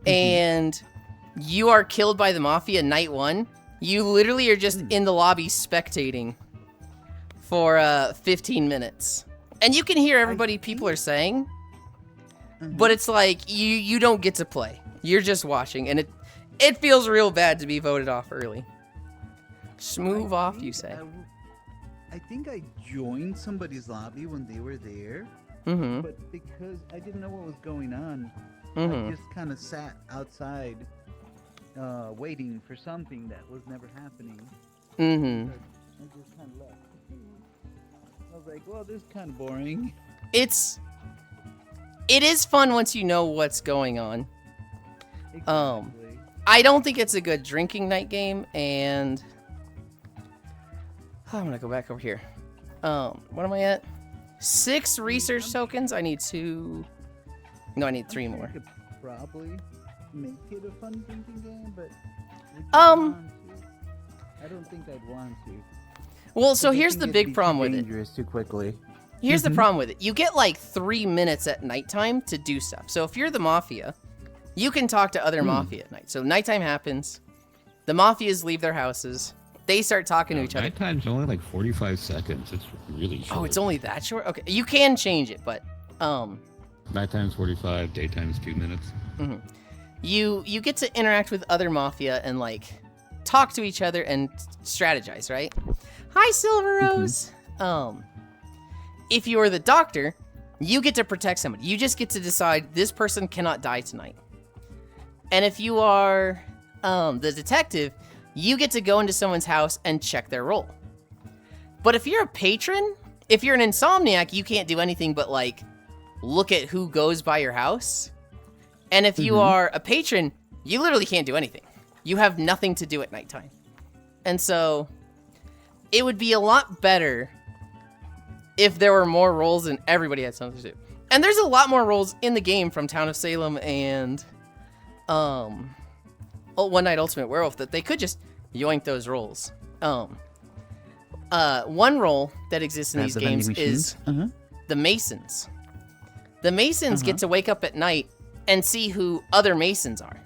and you are killed by the mafia night 1, you literally are just in the lobby spectating for 15 minutes. And you can hear everybody people are saying, but it's like you don't get to play. You're just watching, and it feels real bad to be voted off early. Smooth off, you say.
I think I joined somebody's lobby when they were there, but because I didn't know what was going on, I just kind of sat outside waiting for something that was never happening. I just kind of left. I was like, well, this is kind of boring.
It is fun once you know what's going on.
Exactly.
I don't think it's a good drinking night game, and I'm gonna go back over here. What am I at? 6 research tokens. I need 2. No, I need 3 more.
I could probably make it a fun drinking game, but I don't think I'd want to.
Well, so
I
here's
think
the
it'd
big
be
problem
too
with it.
dangerous too quickly.
Here's the problem with it. You get like 3 minutes at nighttime to do stuff. So if you're the mafia, you can talk to other mafia at night. So nighttime happens. The mafias leave their houses. They start talking to each other.
Nighttime's only like 45 seconds. It's really short.
Oh, it's only that short? Okay. You can change it, but
Nighttime's 45, daytime's 2 minutes.
you get to interact with other mafia and like talk to each other and strategize, right? Hi, Silver Rose. If you are the doctor, you get to protect somebody. You just get to decide this person cannot die tonight. And if you are the detective, you get to go into someone's house and check their roll. But if you're a patron, if you're an insomniac, you can't do anything but like look at who goes by your house. And if you are a patron, you literally can't do anything. You have nothing to do at nighttime. And so it would be a lot better if there were more roles and everybody had something to do. And there's a lot more roles in the game from Town of Salem and One Night Ultimate Werewolf that they could just yoink those roles. One role that exists in these games is the Masons. The Masons get to wake up at night and see who other Masons are.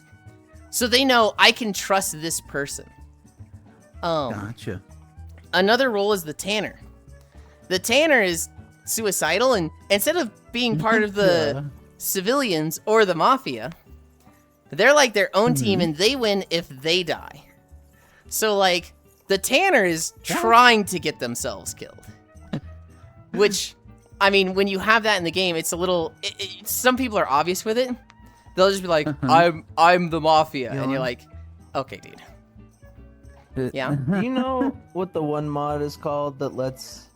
So they know I can trust this person.
Gotcha.
Another role is the Tanner. The Tanner is suicidal, and instead of being part of the civilians or the mafia, They're like their own team, and they win if they die. So, like, the Tanner is trying to get themselves killed. Which, I mean, when you have that in the game, it's a little... some people are obvious with it. They'll just be like, I'm the Mafia. And you're like, okay, dude. Yeah?
Do you know what the one mod is called that lets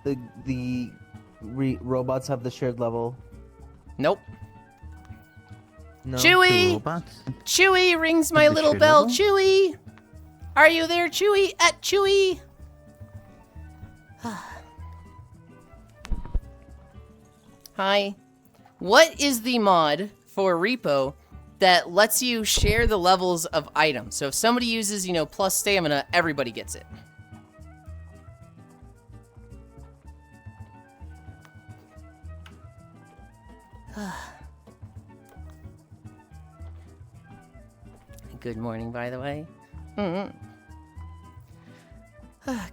the robots have the shared level?
Nope.
No.
Chewie! Chewie rings my little bell.
level?
Chewie! Are you there, Chewie? At Chewie! Hi. What is the mod for Repo that lets you share the levels of items? So if somebody uses, plus stamina, everybody gets it. Good morning, by the way.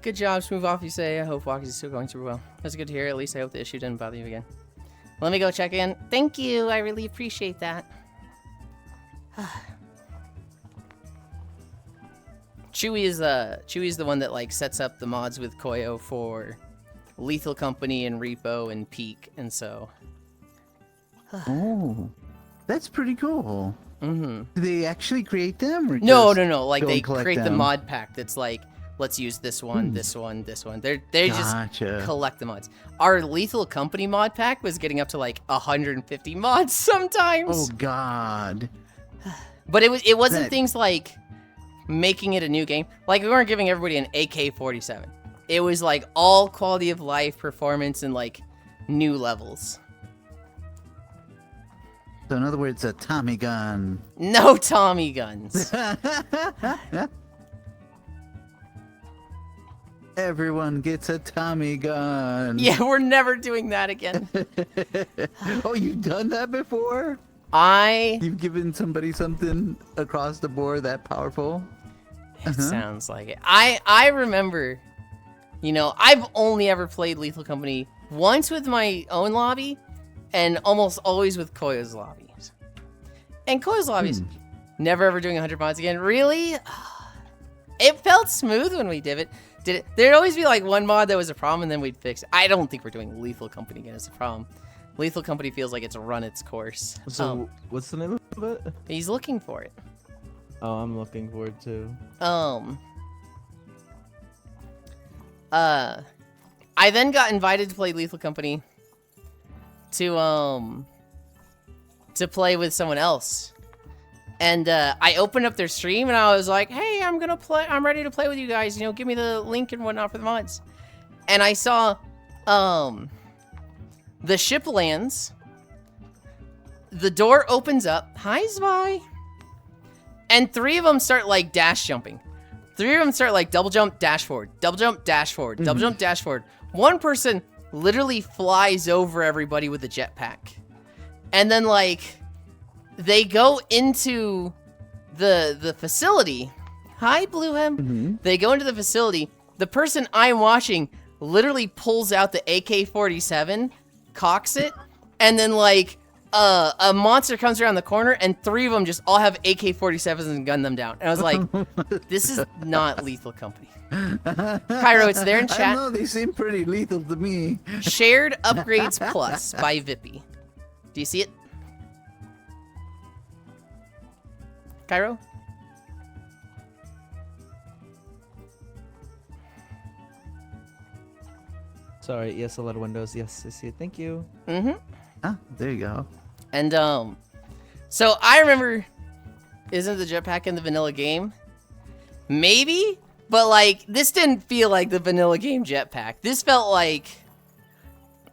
Good job, Smooth Off, you say. I hope Walkies is still going super well. That's good to hear. At least I hope the issue didn't bother you again. Let me go check in. Thank you. I really appreciate that. Chewie is the one that like sets up the mods with Koyo for Lethal Company and Repo and Peak, and so.
Oh, that's pretty cool.
Mm-hmm.
Do they actually create them? Or
No.
just
Like
go
they
and collect
create the
them?
mod pack that's like, let's use this one, this one, this one. They just
Gotcha.
collect the mods. Our Lethal Company mod pack was getting up to like 150 mods sometimes.
Oh God.
But it wasn't
That-
things like making it a new game. Like we weren't giving everybody an AK-47. It was like all quality of life, performance, and like new levels.
So in other words, a Tommy gun.
No Tommy guns.
Everyone gets a Tommy gun.
Yeah, we're never doing that again.
Oh, you've done that before?
You've
You've given somebody something across the board that powerful?
It sounds like it. I remember, I've only ever played Lethal Company once with my own lobby, and almost always with Koyo's lobbies. And Koyo's lobbies, never ever doing 100 mods again. Really? It felt smooth when we did it. There'd always be like one mod that was a problem, and then we'd fix it. I don't think we're doing Lethal Company again as a problem. Lethal Company feels like it's run its course.
So, what's the name of it?
He's looking for it.
Oh, I'm looking forward to.
I then got invited to play Lethal Company to play with someone else. And I opened up their stream and I was like, hey, I'm ready to play with you guys, give me the link and whatnot for the mods. And I saw the ship lands, the door opens up, hi Zvi, and 3 of them start like dash jumping. 3 of them start like double jump, dash forward, double jump, dash forward, double jump, dash forward. One person literally flies over everybody with a jetpack. And then like they go into the facility. Hi, Bluehem. They go into the facility. The person I'm watching literally pulls out the AK-47, cocks it, and then like a monster comes around the corner, and 3 of them just all have AK-47s and gun them down. And I was like, this is not Lethal Company. Cairo, it's there in
I
chat.
know, they seem pretty lethal to me.
Shared Upgrades Plus by Vippy. Do you see it? Cairo?
Sorry, yes, a lot of windows. Yes, I see it. Thank you.
Ah, there you go.
And, so I remember, isn't the jetpack in the vanilla game? Maybe, but like, this didn't feel like the vanilla game jetpack. This felt like,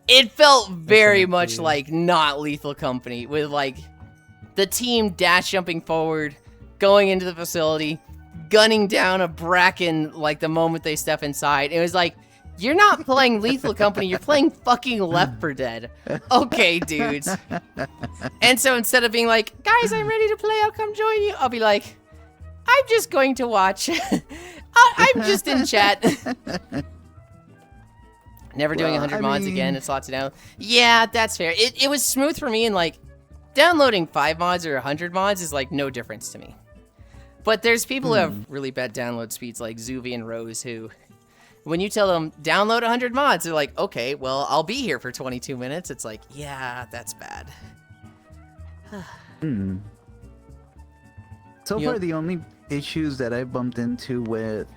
it felt very much like not Lethal Company, with like, the team dash jumping forward, going into the facility, gunning down a Bracken like the moment they step inside. It was like, you're not playing Lethal Company, you're playing fucking Left 4 Dead. Okay, dudes. And so instead of being like, guys, I'm ready to play, I'll come join you, I'll be like, I'm just going to watch. I'm just in chat. Never doing 100 mods again, it's lots of down. Yeah, that's fair. It was smooth for me, and like, downloading 5 mods or 100 mods is like no difference to me. But there's people who have really bad download speeds like Zuvi and Rose who, when you tell them download 100 mods, they're like, okay, well, I'll be here for 22 minutes. It's like, yeah, that's bad.
So far, the only issues that I've bumped into with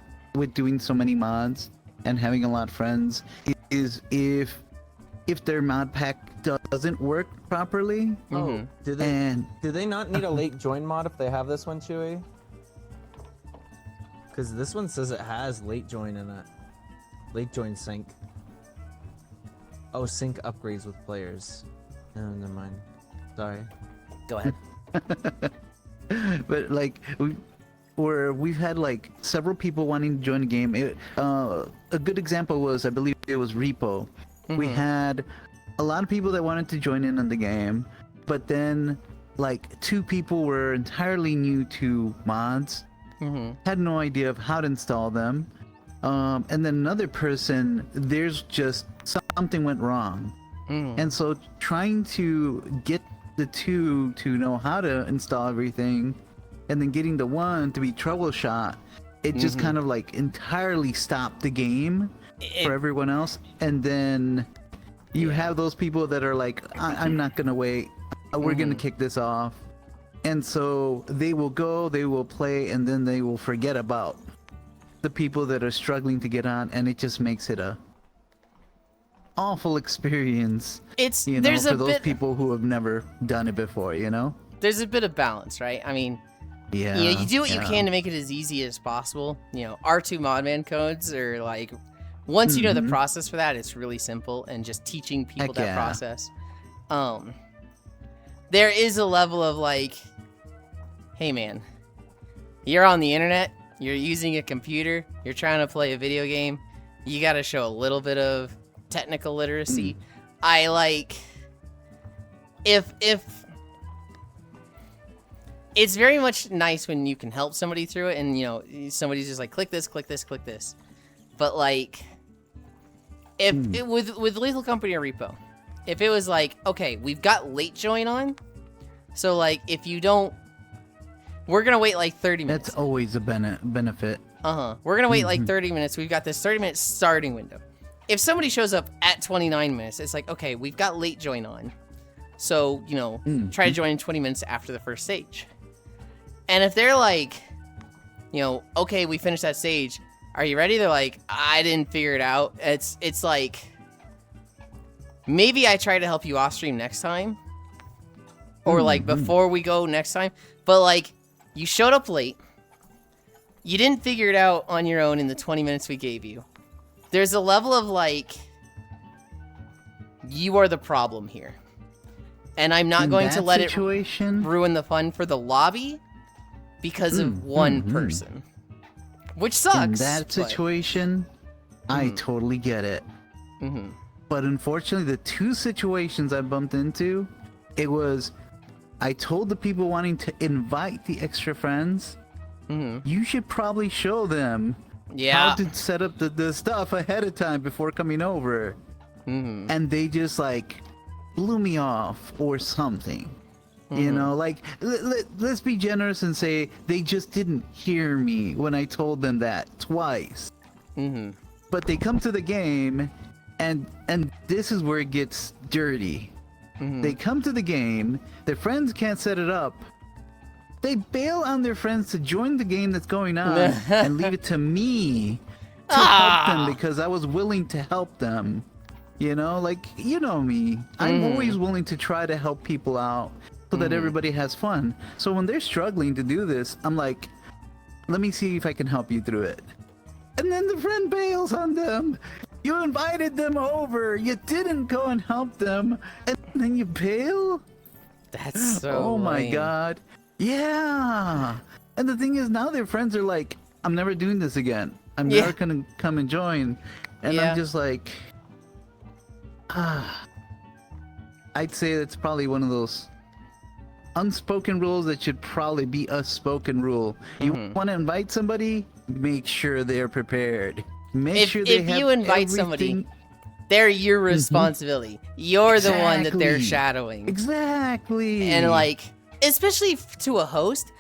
doing so many mods and having a lot of friends is if their mod pack doesn't work properly.
Oh, do they not need a late join mod if they have this one, Chewy? Because this one says it has late join in it. Late join sync. Oh, sync upgrades with players. Oh, never mind. Sorry.
Go ahead.
But like we've had like several people wanting to join the game. A good example was, I believe it was Repo. We had a lot of people that wanted to join in on the game, but then like 2 people were entirely new to mods, had no idea of how to install them, and then another person, there's just something went wrong, and so trying to get the 2 to know how to install everything, and then getting the 1 to be troubleshot, it just kind of like entirely stopped the game for everyone else. And then you have those people that are like, I'm not gonna wait, we're gonna kick this off, and so they will go, they will play, and then they will forget about the people that are struggling to get on, and it just makes it a awful experience.
It's
for those people who have never done it before,
There's a bit of balance, right? I mean, you do what you can to make it as easy as possible. R2 Modman codes are like, once you know the process for that, it's really simple, and just teaching people that process. There is a level of like, hey man, you're on the internet, you're using a computer, you're trying to play a video game, you gotta show a little bit of technical literacy. I like, if it's very much nice when you can help somebody through it, and somebody's just like, click this, click this, click this. But like, if with Lethal Company or Repo, if it was like, okay, we've got late join on, so like if you don't, we're gonna wait like 30 minutes.
That's always a benefit.
We're gonna wait like 30 minutes. We've got this 30-minute starting window. If somebody shows up at 29 minutes, it's like, okay, we've got late join on, so try to join in 20 minutes after the first stage. And if they're like, okay, we finished that stage, are you ready? They're like, I didn't figure it out. It's like, maybe I try to help you off stream next time, or like before we go next time. But like, you showed up late, you didn't figure it out on your own in the 20 minutes we gave you. There's a level of like, you are the problem here, and I'm not going to let it ruin the fun for the lobby because of one person, which sucks.
In that situation, I totally get it. But unfortunately, the 2 situations I bumped into, it was, I told the people wanting to invite the extra friends, you should probably show them how to set up the stuff ahead of time before coming over. And they just like blew me off or something. Like, let's be generous and say they just didn't hear me when I told them that twice. But they come to the game, and this is where it gets dirty. They come to the game, their friends can't set it up, they bail on their friends to join the game that's going on and leave it to me to help them because I was willing to help them. Like, me, I'm always willing to try to help people out so that everybody has fun. So when they're struggling to do this, I'm like, let me see if I can help you through it. And then the friend bails on them. You invited them over, you didn't go and help them, and then you bail?
That's so
oh my
lame.
God. Yeah. And the thing is, now their friends are like, I'm never doing this again. I'm never gonna come and join. And I'm just like, I'd say that's probably one of those unspoken rules that should probably be a spoken rule. You want to invite somebody, make sure they're prepared. Make sure they have
you invite
everything.
somebody, They're your responsibility. You're the one that they're shadowing.
Exactly.
And like, especially to a host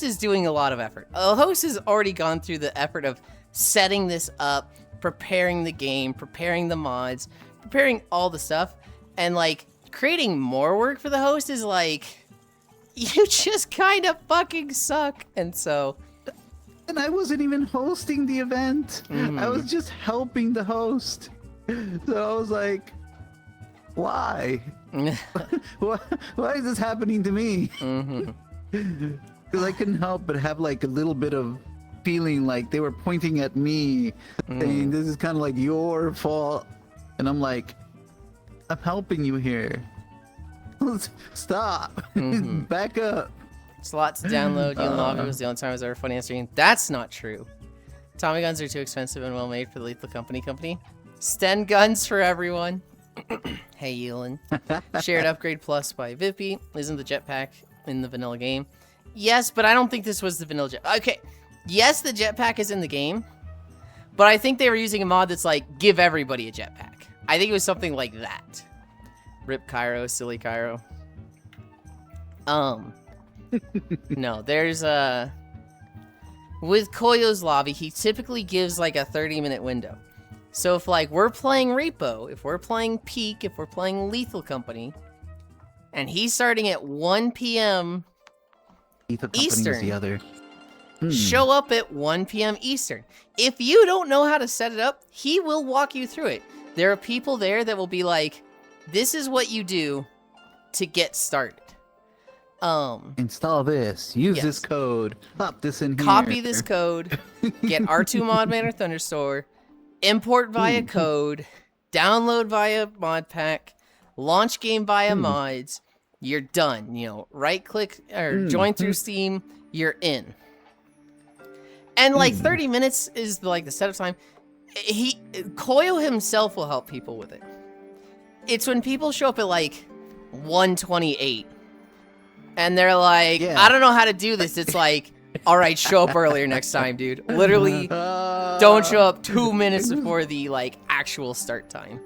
is doing a lot of effort. A host has already gone through the effort of setting this up, preparing the game, preparing the mods, preparing all the stuff, and like creating more work for the host is like, you just kind of fucking suck. And so,
and I wasn't even hosting the event. I was just helping the host. So I was like, why? why is this happening to me? Because I couldn't help but have like a little bit of feeling like they were pointing at me, saying this is kind of like your fault. And I'm like, I'm helping you here. Stop. Back up.
It's a lot to download. Yulind Lobby was the only time I was ever funny on stream. That's not true. Tommy guns are too expensive and well made for the Lethal Company. Sten guns for everyone. Hey, Yulind. Shared upgrade plus by Vippy. Isn't the jetpack in the vanilla game? Yes, but I don't think this was the vanilla jet. Okay. Yes, the jetpack is in the game, but I think they were using a mod that's like, give everybody a jetpack. I think it was something like that. Rip Cairo, silly Cairo. No, there's with Koyo's lobby, he typically gives like a 30-minute window. So if like we're playing Repo, if we're playing Peak, if we're playing Lethal Company, and he's starting at 1 p.m. Eastern,
is the other.
Show up at 1 p.m. Eastern. If you don't know how to set it up, he will walk you through it. There are people there that will be like, this is what you do to get started.
Install this. Use this code. Pop this in here.
Copy this code. Get R2 Mod Man or Thunderstore. Import via code. Download via mod pack. Launch game via mods. You're done. You know, right click or join through Steam. You're in. And like 30 minutes is like the setup time. Koyo himself will help people with it. It's when people show up at like 1:28 and they're like, I don't know how to do this. It's like, all right, show up earlier next time, dude. Literally, don't show up 2 minutes before the like actual start time.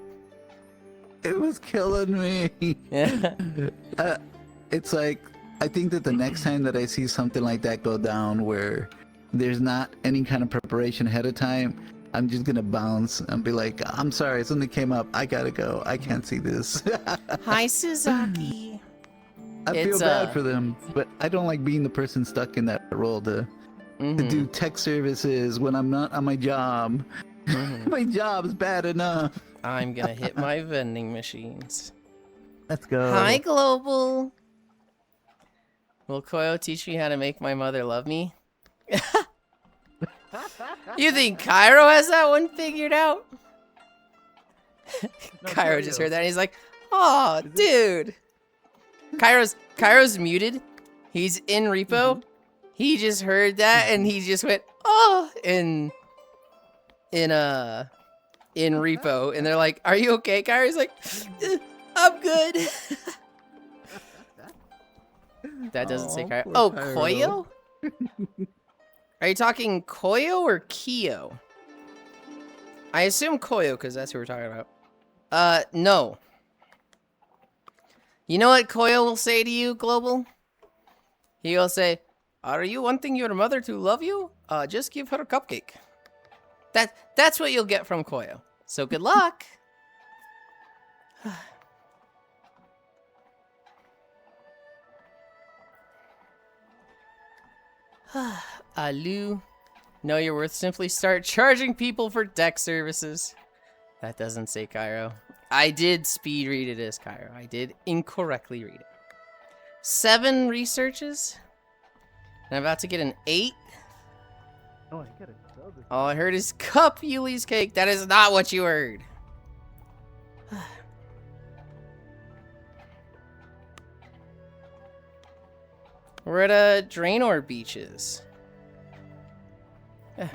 It was killing me. It's like, I think that the next time that I see something like that go down where there's not any kind of preparation ahead of time, I'm just gonna bounce and be like, I'm sorry, something came up. I gotta go. I can't see this.
Hi, Suzaki.
I feel bad for them, but I don't like being the person stuck in that role to do tech services when I'm not on my job. My job's bad enough.
I'm gonna hit my vending machines.
Let's go.
Hi, Global. Will Koyo teach me how to make my mother love me? You think Cairo has that one figured out? Cairo just heard that and he's like, oh, dude. Cairo's muted. He's in repo. He just heard that and he just went, oh, in repo. And they're like, are you okay, Cairo? He's like, I'm good. That doesn't say Cairo. Oh, Koyo? Are you talking Koyo or Kyo? I assume Koyo, because that's who we're talking about. No. You know what Koyo will say to you, Global? He will say, are you wanting your mother to love you? Just give her a cupcake. That's what you'll get from Koyo. So good luck. Alu. Know your worth. Simply start charging people for deck services. That doesn't say Cairo. I did speed read it as Cairo. I did incorrectly read it. 7 researches. And I'm about to get an 8.
Oh, I gotta sell this.
All I heard is cup Yuli's cake. That is not what you heard. We're at Draenor Beaches.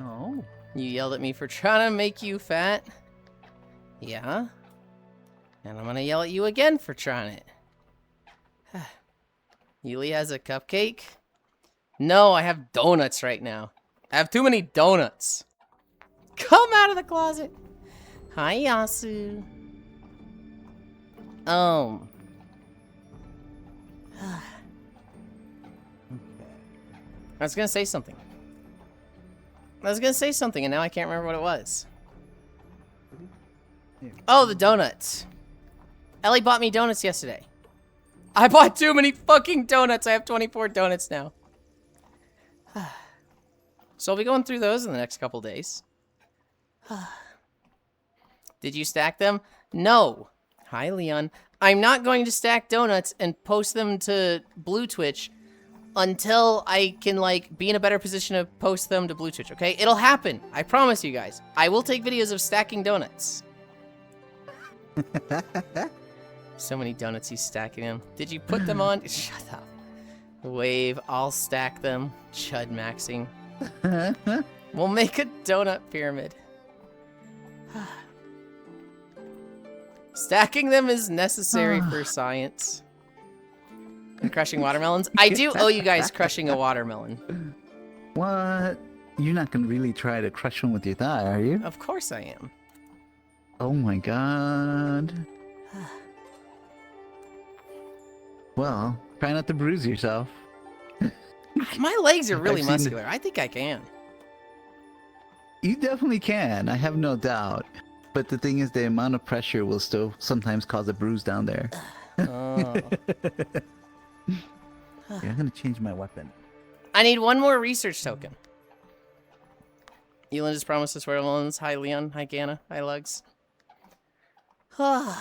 Oh.
You yelled at me for trying to make you fat. Yeah. And I'm gonna yell at you again for trying it. Yuli has a cupcake? No, I have donuts right now. I have too many donuts. Come out of the closet. Hi, Yasu. I was gonna say something. And now I can't remember what it was. Oh, the donuts. Ellie bought me donuts yesterday. I bought too many fucking donuts. I have 24 donuts now. So I'll be going through those in the next couple days. Did you stack them? No. Hi, Leon. I'm not going to stack donuts and post them to Blue Twitch until I can, like, be in a better position to post them to Blue Twitch, okay? It'll happen. I promise you guys. I will take videos of stacking donuts. So many donuts he's stacking them. Did you put them on? Shut up. Wave, I'll stack them. Chud maxing. We'll make a donut pyramid. Stacking them is necessary for science. And crushing watermelons. I do owe you guys crushing a watermelon.
What? You're not gonna really try to crush one with your thigh, are you?
Of course I am.
Oh my god. Well, try not to bruise yourself.
My legs are really
I've seen
muscular. I think I can.
You definitely can, I have no doubt. But the thing is, the amount of pressure will still sometimes cause a bruise down there.
Oh.
Yeah, I'm gonna change my weapon.
I need one more research token. Yulind just promised us watermelons. Hi, Leon. Hi, Ganna. Hi, Lugs.
Hi.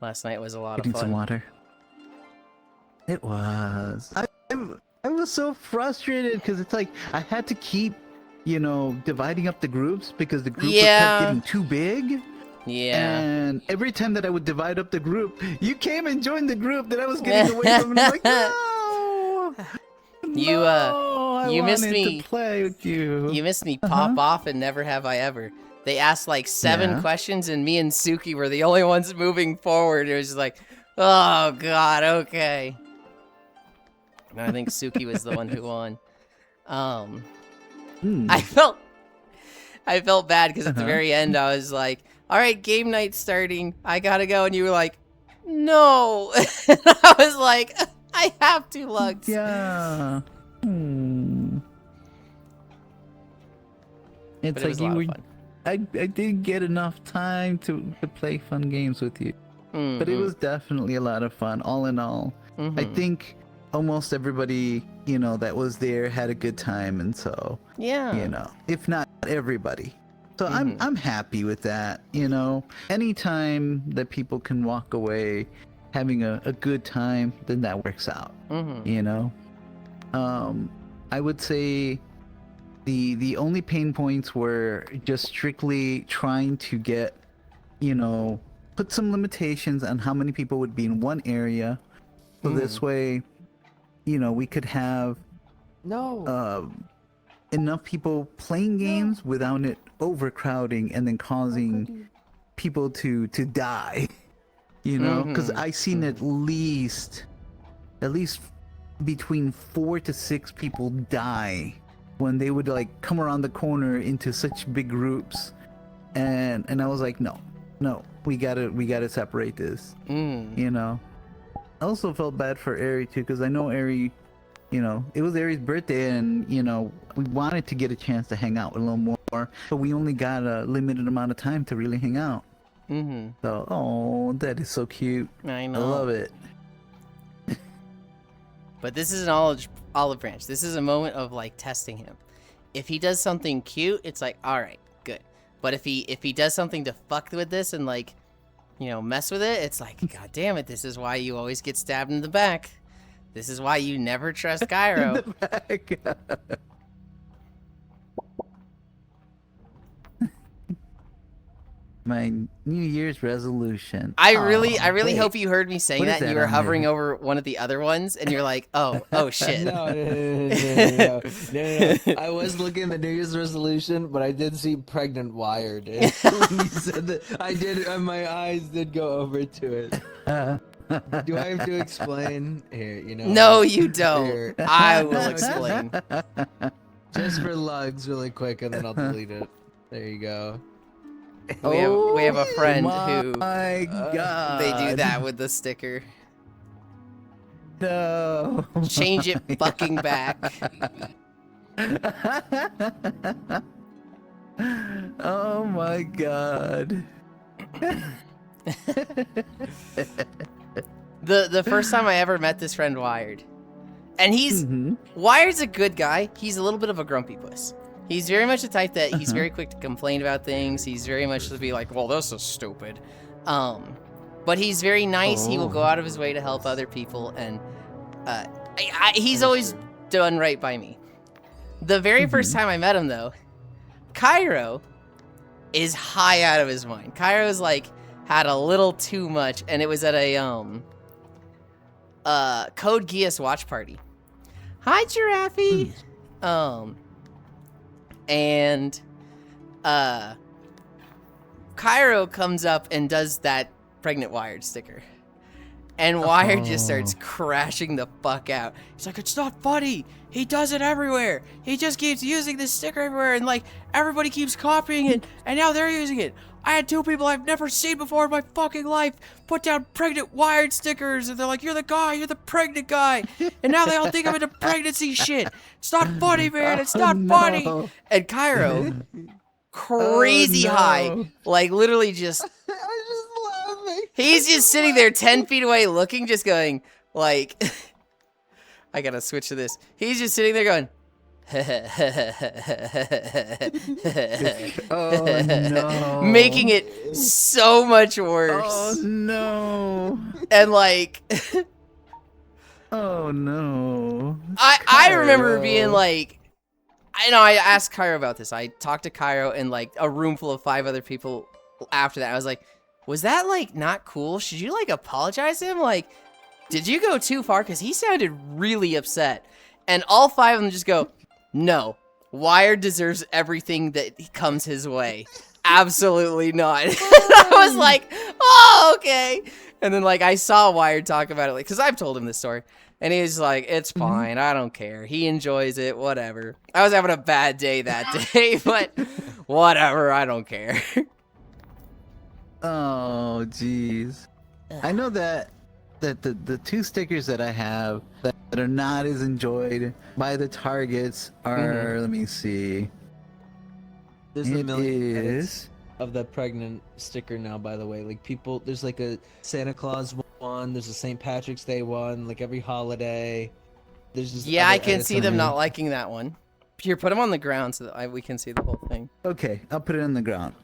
Last night was a lot of
Getting
fun.
some water. It was. I was so frustrated because it's like I had to keep, you know, dividing up the groups because the group was kept getting too big.
Yeah.
And every time that I would divide up the group, you came and joined the group that I was getting away from. And I'm like, no.
You missed me.
To play with you.
You missed me pop off and never have I ever. They asked like 7 questions and me and Suki were the only ones moving forward. It was just like, oh god, okay. And I think Suki was the one who won. I felt bad because at the very end I was like, all right, game night's starting. I gotta go. And you were like, no. And I was like, I have to, Lugs.
Yeah. It's
But it
like
was a
you
lot
were.
of fun.
I didn't get enough time to play fun games with you. But it was definitely a lot of fun, all in all. I think almost everybody, you know, that was there had a good time, and so, you know, if not everybody. So I'm happy with that, you know. Anytime that people can walk away having a good time, then that works out, you know. I would say the only pain points were just strictly trying to get, you know, put some limitations on how many people would be in one area. So this way, you know, we could have enough people playing games without it overcrowding and then causing people to die. You know, because I've seen at least between 4 to 6 people die when they would like come around the corner into such big groups, and I was like, no, we gotta separate this. You know, I also felt bad for Ari too, because I know Ari, you know, it was Ari's birthday, and you know, we wanted to get a chance to hang out a little more, but we only got a limited amount of time to really hang out. So, oh, that is so cute.
I know.
I love it.
But this is an olive branch. This is a moment of like testing him. If he does something cute, it's like, all right, good. But if he does something to fuck with this and like, you know, mess with it, it's like, god damn it, this is why you always get stabbed in the back. This is why you never trust Gyro.
In the back. My New Year's resolution.
I really
wait.
hope you heard me saying
What is
that and you
that
were
on
hovering
there?
over one of the other ones and you're like, oh shit.
No. I was looking at the New Year's resolution, but I did see pregnant wired. And when you said that, I did, and my eyes did go over to it. Do I have to explain? Here, you know.
No, you don't.
Here.
I will explain.
Just for Lugs really quick, and then I'll delete it. There you go.
We have a friend who
My God.
they do that with the sticker.
No.
Change it fucking back.
Oh my God.
The first time I ever met this friend Wired. And he's Wired's a good guy. He's a little bit of a grumpy puss. He's very much the type that he's very quick to complain about things. He's very much to be like, well, this is stupid. But he's very nice. He will go out of his way to help other people, and he's always done right by me. The very first time I met him, though, Cairo is high out of his mind. Cairo's like had a little too much, and it was at a Code Geass watch party. Hi, Giraffe. And Cairo comes up and does that pregnant Wired sticker. And Wired just starts crashing the fuck out. He's like, it's not funny. He does it everywhere. He just keeps using this sticker everywhere, and like everybody keeps copying it, and now they're using it. I had 2 people I've never seen before in my fucking life put down pregnant Wired stickers, and they're like, you're the guy, you're the pregnant guy. And now they all think I'm into pregnancy shit. It's not funny, man. It's not funny. And Cairo, crazy high, like literally just...
I'm just laughing.
He's just sitting there 10 feet away looking, just going, like... I gotta switch to this. He's just sitting there going...
Oh no.
Making it so much worse.
Oh no.
And like...
Oh no.
I remember being like... I asked Cairo about this. I talked to Cairo and like a room full of 5 other people after that. I was like, was that like not cool? Should you like apologize to him? Like, did you go too far? Because he sounded really upset. And all 5 of them just go, no, Wired deserves everything that comes his way. Absolutely not. I was like, oh, okay. And then like I saw Wired talk about it, like, because I've told him this story. And he's like, it's fine. I don't care. He enjoys it. Whatever. I was having a bad day that day, but whatever. I don't care.
Oh jeez. I know that the 2 stickers that I have that are not as enjoyed by the targets are, let me see.
There's a million
It
edits
is.
of the pregnant sticker now, by the way. Like people, there's like a Santa Claus one, there's a St. Patrick's Day one, like every holiday. There's just
Yeah,
other
I can
edits
see
on
them
there.
not liking that one. Here, put them on the ground so that we can see the whole thing.
Okay, I'll put it on the ground.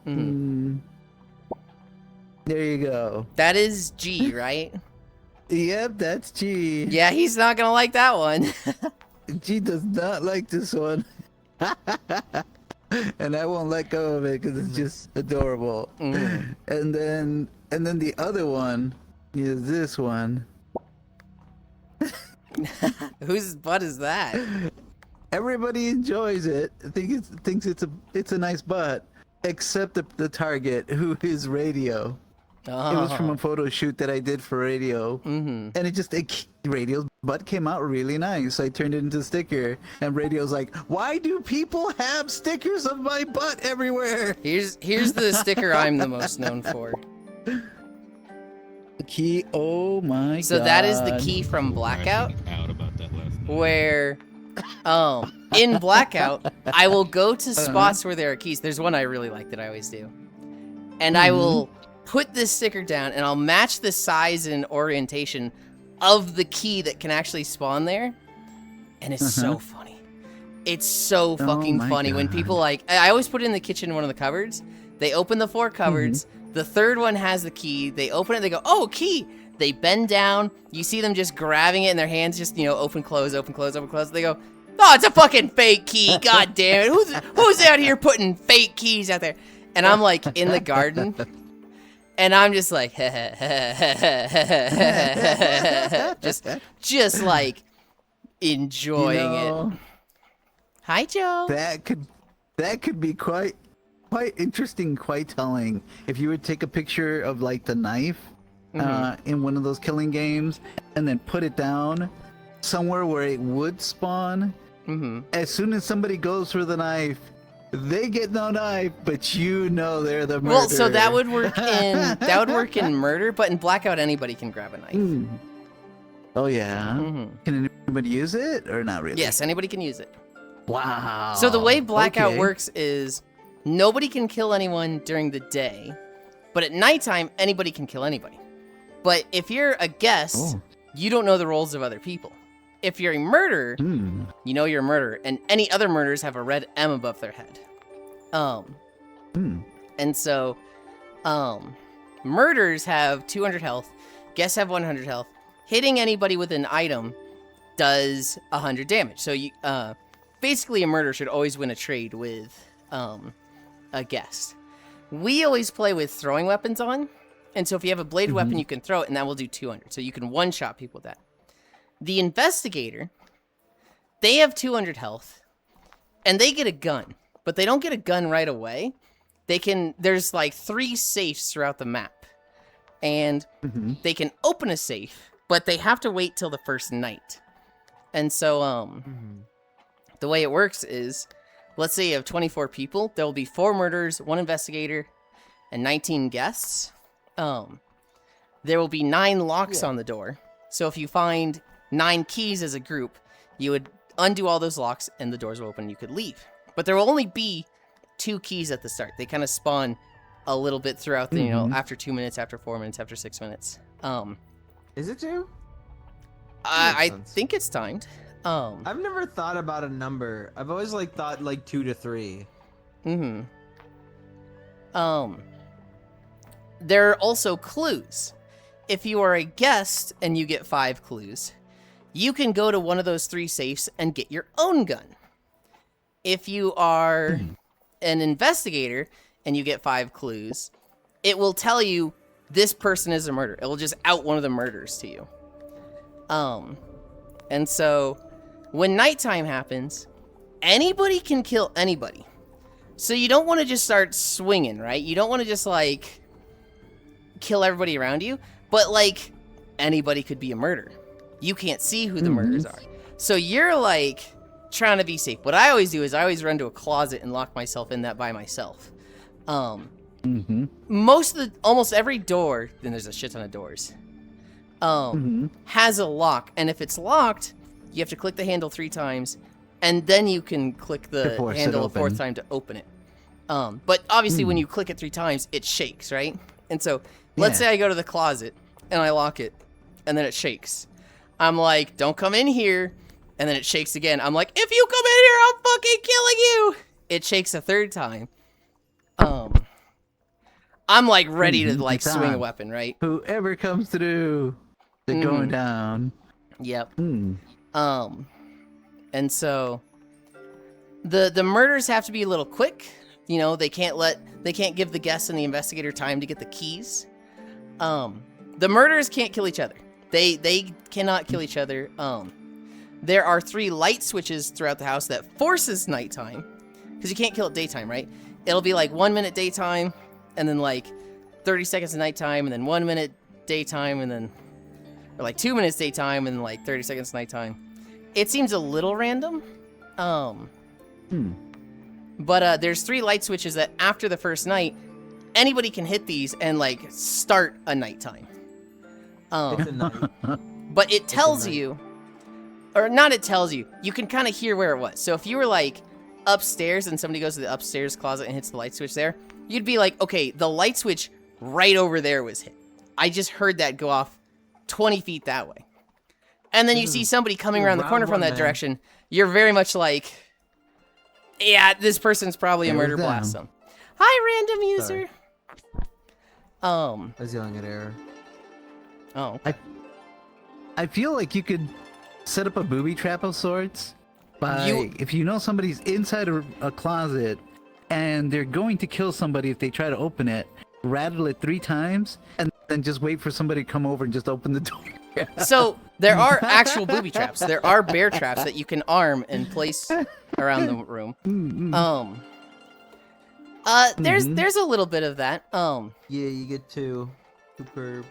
There you go.
That is G, right?
Yep, that's G.
Yeah, he's not gonna like that one.
G does not like this one. And I won't let go of it because it's just adorable. And then the other one is this one.
Whose butt is that?
Everybody enjoys it. Thinks it's a nice butt, except the target, who is Radio.
Oh.
It was from a photo shoot that I did for Radio, and Radio's butt came out really nice. I turned it into a sticker, and Radio's like, "Why do people have stickers of my butt everywhere?"
Here's the sticker I'm the most known for.
The key. Oh my god.
So that is the key from Blackout,
Out about that last night.
where in Blackout I will go to spots where there are keys. There's one I really like that I always do, and I will put this sticker down and I'll match the size and orientation of the key that can actually spawn there, and it's so funny. It's so fucking
my
funny when
God.
people like, I always put it in the kitchen in one of the cupboards. They open the 4 cupboards, the 3rd one has the key, they open it, they go, oh, key! They bend down, you see them just grabbing it in their hands, just, you know, open, close, open, close, open, close. They go, oh, it's a fucking fake key, god damn it, who's out here putting fake keys out there? And I'm like in the garden, and I'm just like, just like enjoying it. Hi, Joe.
That could be quite interesting, quite telling. If you would take a picture of like the knife in one of those killing games, and then put it down somewhere where it would spawn. As soon as somebody goes for the knife, They get no knife, but you know they're the murderer.
Well, so that would work in murder, but in blackout anybody can grab a knife.
Hmm. Oh yeah.
Mm-hmm.
Can anybody use it or not really?
Yes, anybody can use it.
Wow.
So the way blackout
Okay.
works is nobody can kill anyone during the day, but at nighttime anybody can kill anybody. But if you're a guest, you don't know the roles of other people. If you're a murderer, you know you're a murderer, and any other murderers have a red M above their head. And so, murderers have 200 health, guests have 100 health. Hitting anybody with an item does 100 damage. So you, basically a murderer should always win a trade with, a guest. We always play with throwing weapons on, and so if you have a bladed weapon, you can throw it, and that will do 200. So you can one-shot people with that. The investigator, they have 200 health, and they get a gun, but they don't get a gun right away. There's like 3 safes throughout the map, and they can open a safe, but they have to wait till the first night. And so, the way it works is, let's say you have 24 people, there will be 4 murderers, 1 investigator, and 19 guests. There will be 9 locks on the door. So if you find 9 keys as a group, you would undo all those locks and the doors will open and you could leave. But there will only be 2 keys at the start. They kind of spawn a little bit throughout the, after 2 minutes, after 4 minutes, after 6 minutes.
Is it 2?
I think it's timed.
I've never thought about a number. I've always like thought like 2 to 3.
There are also clues. If you are a guest and you get 5 clues, you can go to one of those 3 safes and get your own gun. If you are an investigator and you get 5 clues, it will tell you this person is a murderer. It will just out one of the murders to you. And so when nighttime happens, anybody can kill anybody. So you don't want to just start swinging, right? You don't want to just like kill everybody around you, but like anybody could be a murderer. You can't see who the murderers are. So you're like trying to be safe. What I always do is I always run to a closet and lock myself in that by myself. Almost every door, and there's a shit ton of doors, has a lock. And if it's locked, you have to click the handle 3 times, and then you can click the handle a 4th time to open it. But obviously when you click it 3 times, it shakes, right? And so let's say I go to the closet and I lock it, and then it shakes. I'm like, don't come in here. And then it shakes again. I'm like, if you come in here, I'm fucking killing you. It shakes a 3rd time. I'm like ready to like swing a weapon, right?
Whoever comes through, they're going down.
Yep. And so the murders have to be a little quick. You know, they can't give the guests and the investigator time to get the keys. The murderers can't kill each other. They cannot kill each other. There are 3 light switches throughout the house that forces nighttime, because you can't kill at daytime, right? It'll be like 1 minute daytime, and then like 30 seconds of nighttime, and then 1 minute daytime, and then or like 2 minutes daytime, and then like 30 seconds nighttime. It seems a little random. But there's 3 light switches that after the first night, anybody can hit these and like start a nighttime.
It's a night.
But it tells you, or not it tells you, you can kind of hear where it was. So if you were like upstairs and somebody goes to the upstairs closet and hits the light switch there, you'd be like, okay, the light switch right over there was hit. I just heard that go off 20 feet that way. And then you see somebody coming around the corner from that direction. You're very much like, yeah, this person's probably a murder blast them. Hi, random user.
I was yelling at error.
Oh.
I feel like you could set up a booby trap of sorts by if you know somebody's inside a closet and they're going to kill somebody if they try to open it, rattle it 3 times and then just wait for somebody to come over and just open the door.
So there are actual booby traps. There are bear traps that you can arm and place around the room. There's a little bit of that.
Yeah, you get 2 per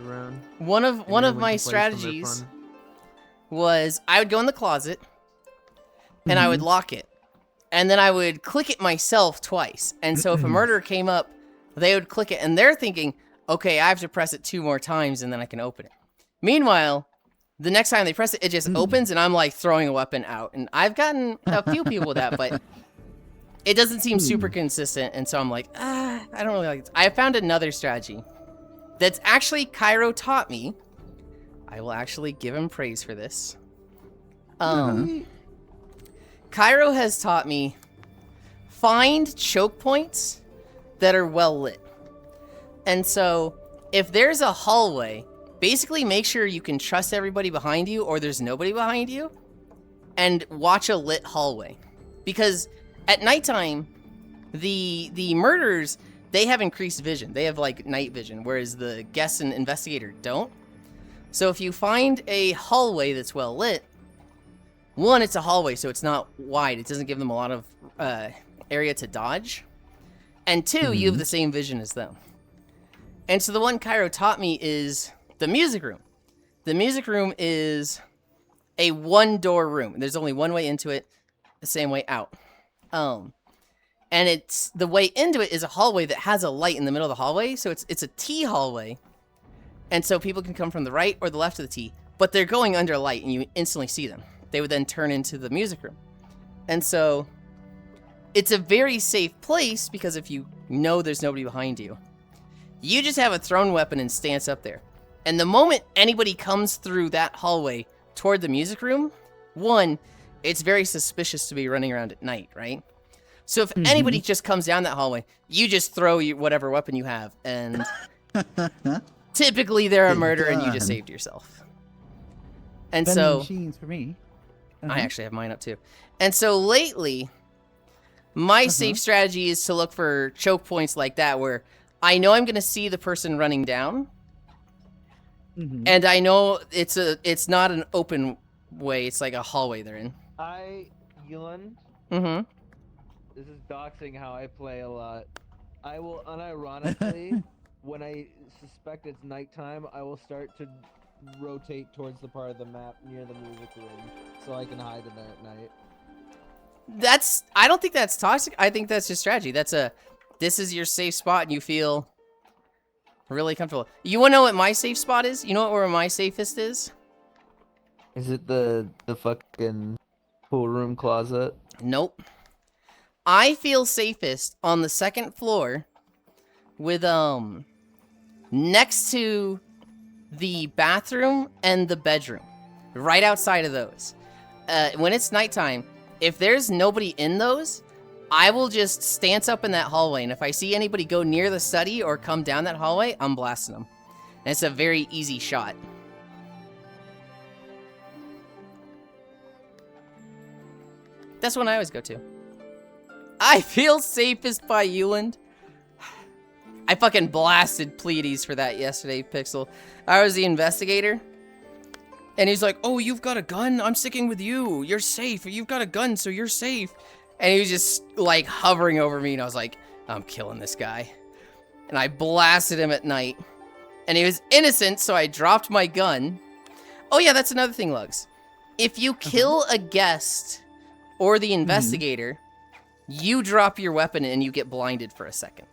round.
One of my strategies was I would go in the closet and I would lock it. and then I would click it myself twice. And so if a murderer came up, they would click it, and they're thinking, okay, I have to press it 2 more times, and then I can open it. Meanwhile, the next time they press it, it just opens, and I'm like throwing a weapon out. And I've gotten a few people with that, but it doesn't seem super consistent. And so I'm like, I don't really like it. I found another strategy that's actually Cairo taught me. I will actually give him praise for this. Cairo has taught me find choke points that are well lit. And so if there's a hallway, basically make sure you can trust everybody behind you or there's nobody behind you and watch a lit hallway. Because at nighttime, the murderers, they have increased vision. They have like night vision, whereas the guest and investigator don't. So if you find a hallway that's well lit, one, it's a hallway, so it's not wide. It doesn't give them a lot of area to dodge. And two, you have the same vision as them. And so the one Cairo taught me is the music room. The music room is a 1-door room. There's only one way into it, the same way out. And it's the way into it is a hallway that has a light in the middle of the hallway, so it's a T hallway. And so people can come from the right or the left of the T, but they're going under a light and you instantly see them. They would then turn into the music room. And so it's a very safe place because if you know there's nobody behind you, you just have a thrown weapon and stance up there. And the moment anybody comes through that hallway toward the music room, one, it's very suspicious to be running around at night, right? So if anybody just comes down that hallway, you just throw whatever weapon you have, and typically they're a murderer and you just saved yourself. And
Vending
so
machines for me.
I actually have mine up too. And so lately, my safe strategy is to look for choke points like that where I know I'm going to see the person running down. And I know it's not an open way. It's like a hallway they're in.
Yulind, this is doxing how I play a lot. I will unironically, when I suspect it's nighttime, I will start to rotate towards the part of the map near the music room so I can hide in there at night.
I don't think that's toxic. I think that's just strategy. This is your safe spot and you feel really comfortable. You want to know what my safe spot is? You know where my safest is?
Is it the fucking pool room closet?
Nope. I feel safest on the 2nd floor with, next to the bathroom and the bedroom. Right outside of those. When it's nighttime, if there's nobody in those, I will just stance up in that hallway, and if I see anybody go near the study or come down that hallway, I'm blasting them. And it's a very easy shot. That's one I always go to. I feel safest by Yulind. I fucking blasted Pleiades for that yesterday, Pixel. I was the investigator. And he's like, oh, you've got a gun? I'm sticking with you. You're safe. You've got a gun, so you're safe. And he was just, like, hovering over me. And I was like, I'm killing this guy. And I blasted him at night. And he was innocent, so I dropped my gun. Oh, yeah, that's another thing, Lugs. If you kill a guest or the investigator, you drop your weapon and you get blinded for a second.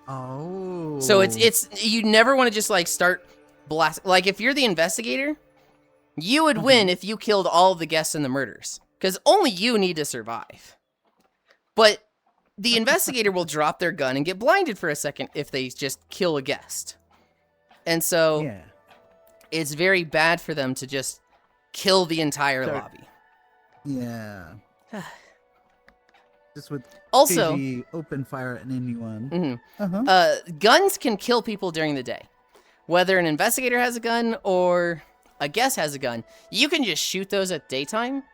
Oh.
So it's you never want to just like start blast. Like if you're the investigator, you would win if you killed all of the guests and the murders, because only you need to survive. But the investigator will drop their gun and get blinded for a second if they just kill a guest. And so it's very bad for them to just kill the entire lobby.
Yeah. Just with
also
crazy open fire at anyone.
Guns can kill people during the day. Whether an investigator has a gun or a guest has a gun, you can just shoot those at daytime,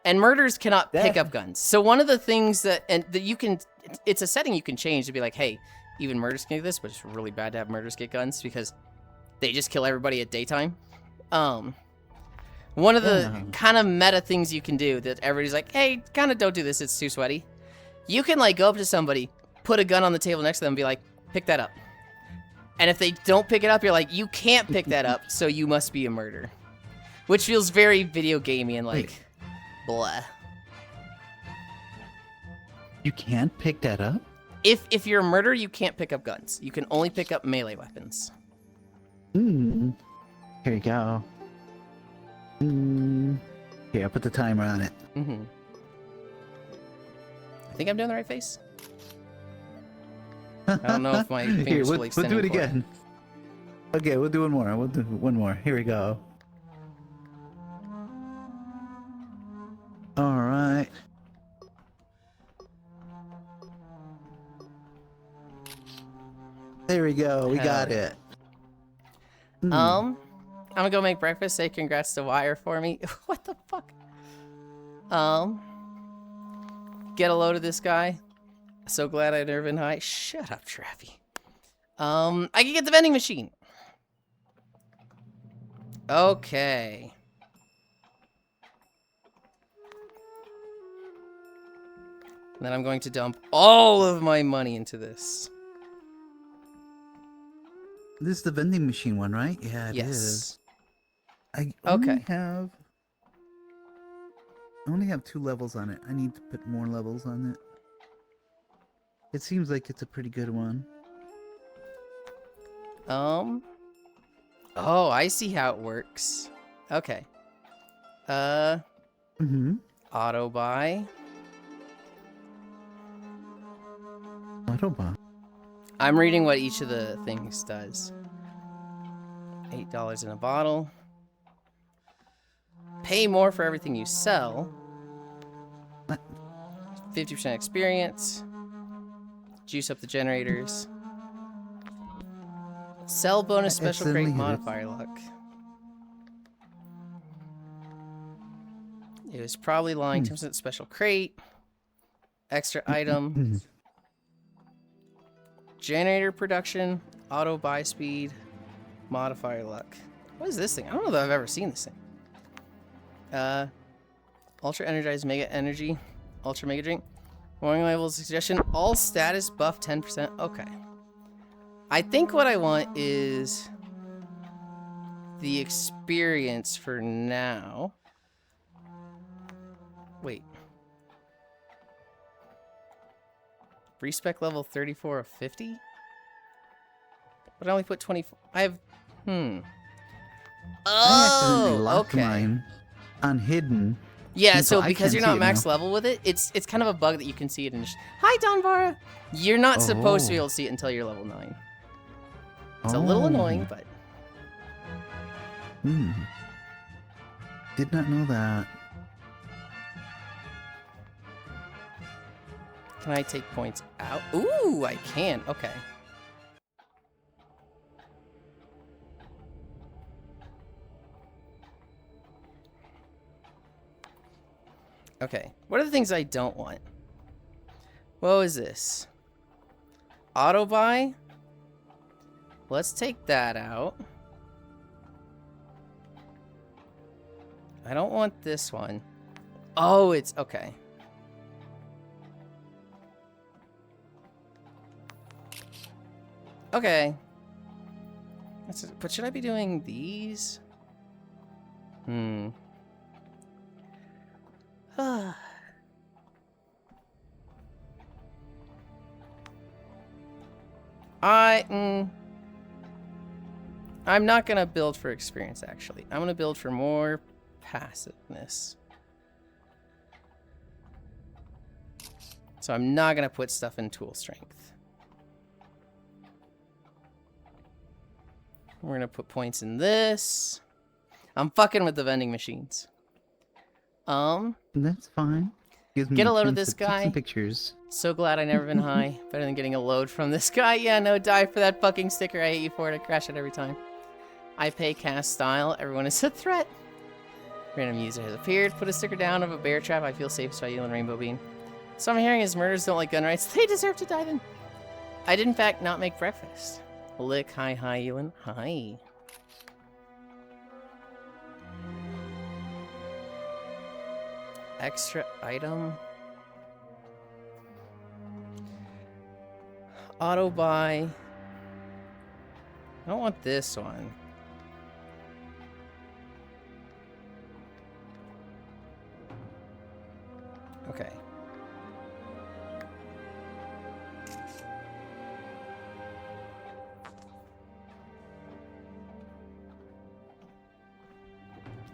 and murderers cannot pick up guns. So one of the things that you can, it's a setting you can change to be like, hey, even murderers can do this, but it's really bad to have murderers get guns because they just kill everybody at daytime. One of the kind of meta things you can do that everybody's like, hey, kind of don't do this, it's too sweaty. You can like go up to somebody, put a gun on the table next to them and be like, pick that up. And if they don't pick it up, you're like, you can't pick that up, so you must be a murderer. Which feels very video gamey and like, blah.
You can't pick that up?
If you're a murderer, you can't pick up guns. You can only pick up melee weapons.
Hmm. Here you go. Here, I'll put the timer on it.
Mm-hmm. I think I'm doing the right face. I don't know if my fingers
Here,
will
we'll
extend.
do it again. Okay, we'll do one more. We'll do one more. Here we go. All right. There we go. We got
yeah.
it.
I'm gonna go make breakfast. Say congrats to Wire for me. What the fuck? Get a load of this guy. So glad I've never been high. Shut up, Trappy. I can get the vending machine. Okay. And then I'm going to dump all of my money into this.
This is the vending machine one, right? Yeah, it is.
Yes.
I only have 2 levels on it. I need to put more levels on it. It seems like it's a pretty good one.
Oh, I see how it works. Okay. Auto buy.
Auto buy.
I'm reading what each of the things does. $8 in a bottle. Pay more for everything you sell. 50% experience. Juice up the generators. Sell bonus special crate modifier luck. It was probably lying. 10% special crate. Extra item. Generator production. Auto buy speed. Modifier luck. What is this thing? I don't know that I've ever seen this thing. Ultra energized mega energy. Ultra mega drink. Warning labels suggestion. All status buff 10%. Okay. I think what I want is the experience for now. Wait. Respec level 34 of 50? But I only put 24. I have.
I accidentally locked
okay.
mine on hidden.
Yeah,
and
so
I
because
can't
you're not
see it
max
now.
level with it, it's kind of a bug that you can see it in. Hi, Donvara. You're not supposed to be able to see it until you're level 9. It's a little annoying, but.
Did not know that.
Can I take points out? Ooh, I can. Okay. Okay. What are the things I don't want? What was this? Auto buy? Let's take that out. I don't want this one. Oh, it's okay. Okay. But should I be doing these? I'm not gonna build for experience, actually. I'm gonna build for more passiveness. So I'm not gonna put stuff in tool strength. We're gonna put points in this. I'm fucking with the vending machines.
That's fine. Gives me
Get a load of
chance
this
to take some
guy.
pictures.
So glad I never been high. Better than getting a load from this guy. Yeah, no, die for that fucking sticker. I hate you for it. I crash it every time. I pay cast style. Everyone is a threat. Random user has appeared. Put a sticker down of a bear trap. I feel safe by Yulind Rainbow Bean. So I'm hearing is murders don't like gun rights. They deserve to die then. I did in fact not make breakfast. Lick, hi, Yulind. Hi. Extra item. Auto buy. I don't want this one. Okay.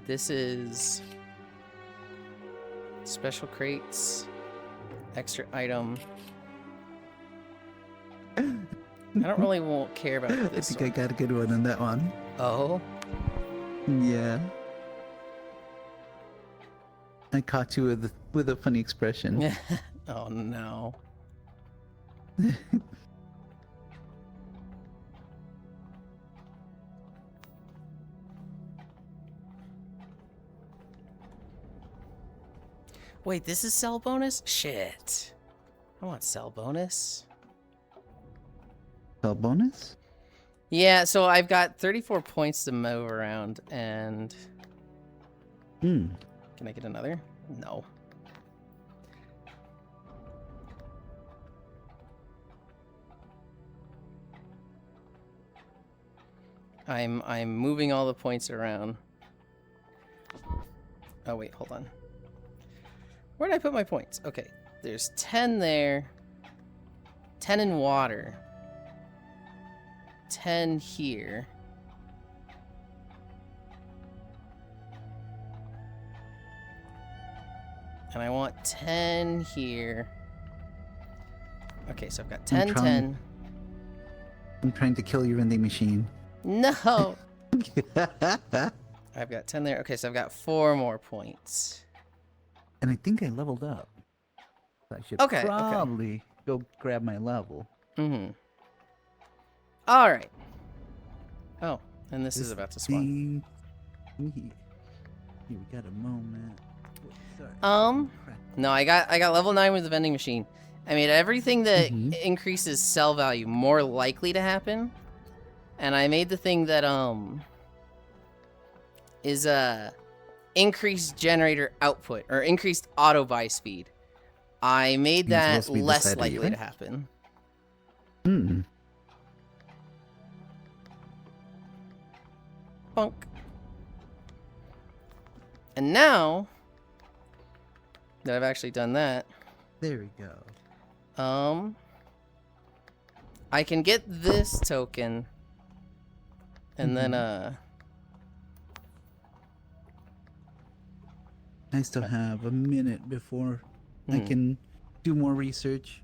This is special crates, extra item. I don't really won't care about
I
this
think
one.
I got a good one on that one.
Oh.
Yeah. I caught you with a funny expression.
Oh no. Wait, this is sell bonus? Shit. I want sell bonus.
Spell bonus?
Yeah, so I've got 34 points to move around, and... Can I get another? No. I'm moving all the points around. Oh wait, hold on. Where did I put my points? Okay, there's 10 there. 10 in water. 10 here. And I want 10 here. Okay, so I've got 10, 10.
I'm trying to kill your vending machine.
No! I've got 10 there. Okay, so I've got 4 more points.
And I think I leveled up. So I should probably go grab my level.
Mm-hmm. Alright. Oh, and this is about to spawn.
Here, we got a moment. Sorry.
No, I got level 9 with the vending machine. I made everything that increases sell value more likely to happen. And I made the thing that is increased generator output or increased auto buy speed. I made that less likely to happen. Bunk. And now that I've actually done that,
there we go.
I can get this token, and then
I still have a minute before I can do more research.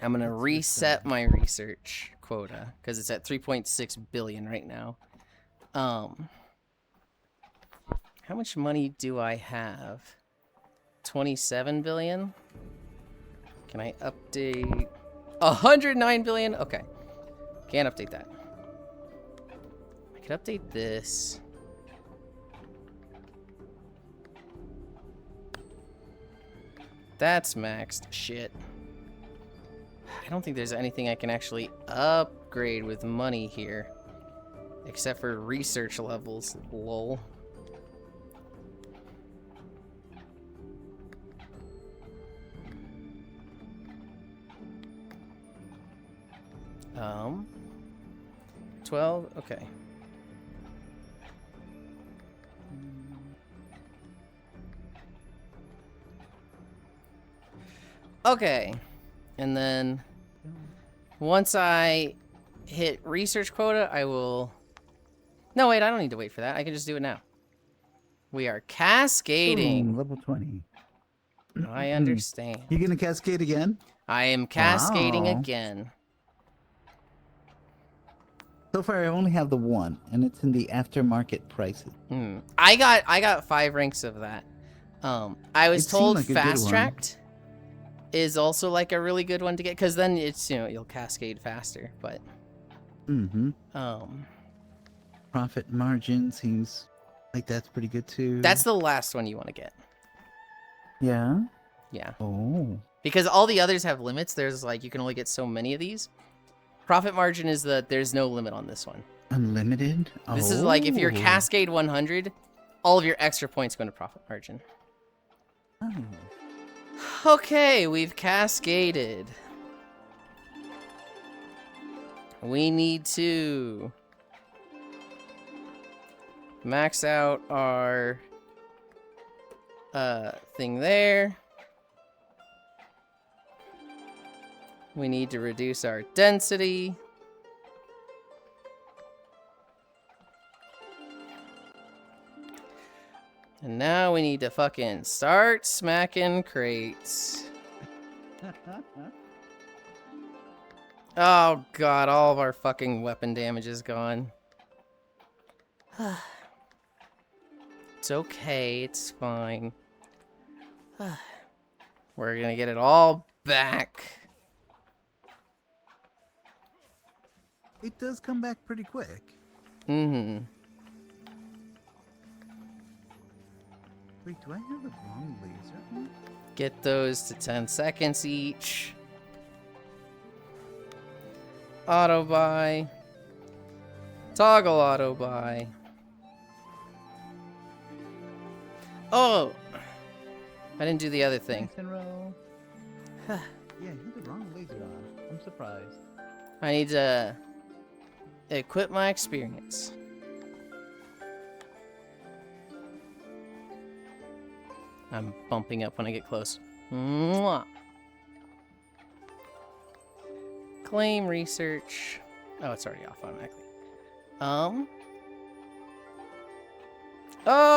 I'm gonna reset my research quota because it's at 3.6 billion right now. How much money do I have? 27 billion. Can I update? 109 billion. Okay, can't update that. I could update this. That's maxed. Shit. I don't think there's anything I can actually upgrade with money here. Except for research levels. Lol. Um. 12? Okay. Okay. And then once I hit research quota, I will... No, wait, I don't need to wait for that. I can just do it now. We are cascading.
Boom, level 20.
I understand.
You gonna cascade again?
I am cascading
Wow.
again.
So far, I only have the one, and it's in the aftermarket prices.
I got 5 ranks of that. I was
It seemed
told
like a good
fast
one.
tracked is also like a really good one to get because then it's you'll cascade faster. But
profit margin seems like that's pretty good too.
that's the last one you want to get.
Yeah.
Yeah.
Oh.
Because all the others have limits. There's like you can only get so many of these. Profit margin is there's no limit on this one.
Unlimited.
This is like if you're
Oh.
cascade 100, all of your extra points go into profit margin.
Oh.
Okay, we've cascaded. We need to max out our thing there. We need to reduce our density. now we need to fucking start smacking crates. Oh god, all of our fucking weapon damage is gone. It's okay, it's fine. We're gonna get it all back.
It does come back pretty quick.
Mm-hmm.
Wait, do I have the wrong laser?
Get those to 10 seconds each. Auto buy. Toggle auto buy. Oh! I didn't do the other thing.
Thanks, Enro. Yeah, you had the wrong laser on. I'm surprised.
I need to equip my experience. I'm bumping up when I get close. Mwah. Claim research. Oh, it's already off automatically. Oh,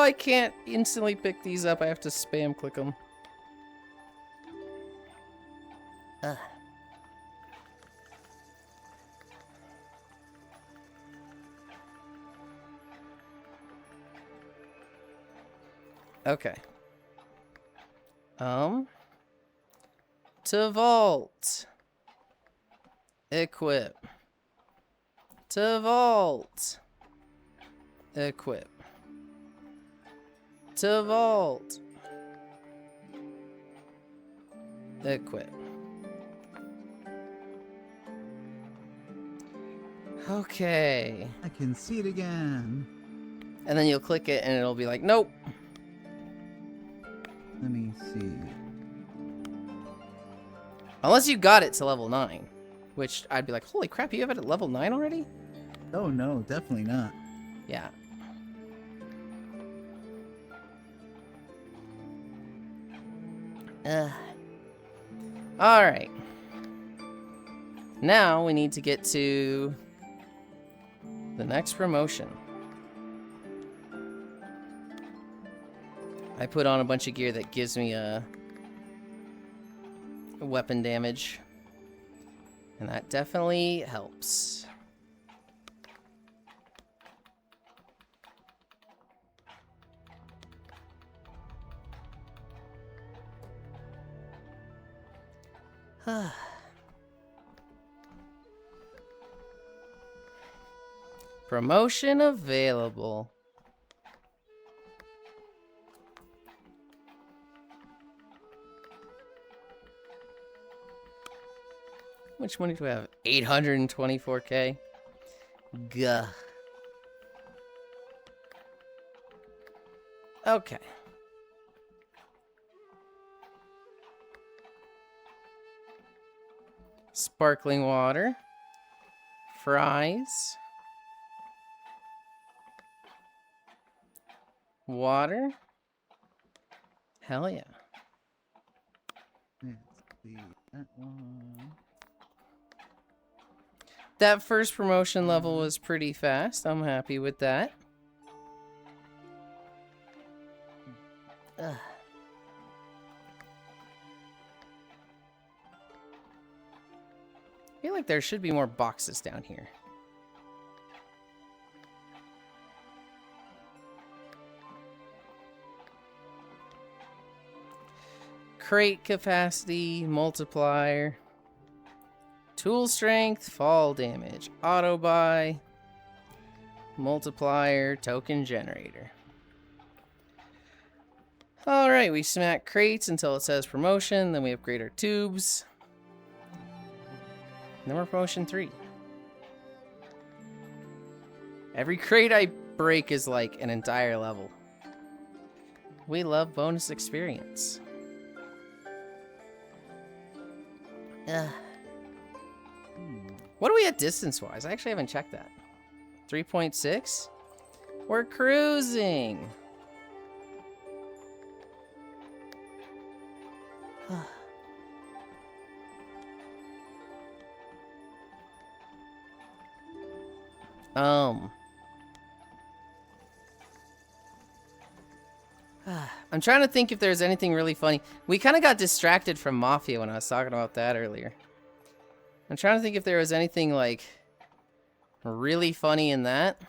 I can't instantly pick these up. I have to spam click them. Okay. To vault. Equip. To vault. Equip. To vault. Equip. Okay.
I can see it again.
And then you'll click it and it'll be like, nope.
Let me see.
Unless you got it to level 9. Which I'd be like, holy crap, you have it at level 9 already?
Oh no, definitely not.
Yeah. Alright. Now we need to get to the next promotion. I put on a bunch of gear that gives me a weapon damage. And that definitely helps. Promotion available. How much money do I have? 824k. Gah. Okay. Sparkling water. Fries. Water. Hell yeah.
Let's see that one.
That first promotion level was pretty fast. I'm happy with that. Ugh. I feel like there should be more boxes down here. Crate capacity, multiplier. Tool strength, fall damage, auto buy, multiplier, token generator. Alright, we smack crates until it says promotion, then we upgrade our tubes. And then we're promotion 3. Every crate I break is like an entire level. We love bonus experience. What are we at distance-wise? I actually haven't checked that. 3.6? We're cruising! I'm trying to think if there's anything really funny. We kind of got distracted from Mafia when I was talking about that earlier. I'm trying to think if there was anything, like, really funny in that.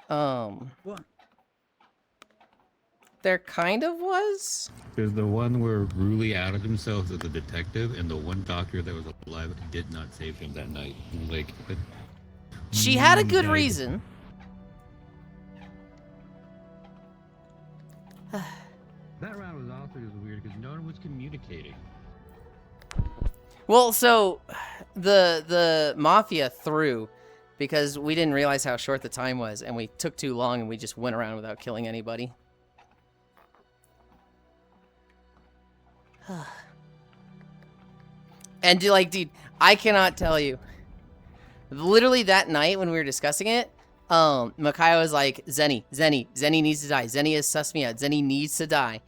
What?
There kind of was.
There's the one where Ruli outed himself as a detective, and the one doctor that was alive did not save him that night. Like, but
She had a good
guys-
reason.
That round was also just weird because no one was communicating.
Well, so the Mafia threw because we didn't realize how short the time was, and we took too long, and we just went around without killing anybody. And dude, I cannot tell you. Literally that night when we were discussing it, Micaiah was like, Zenny needs to die. Zenny has sussed me out. Zenny needs to die.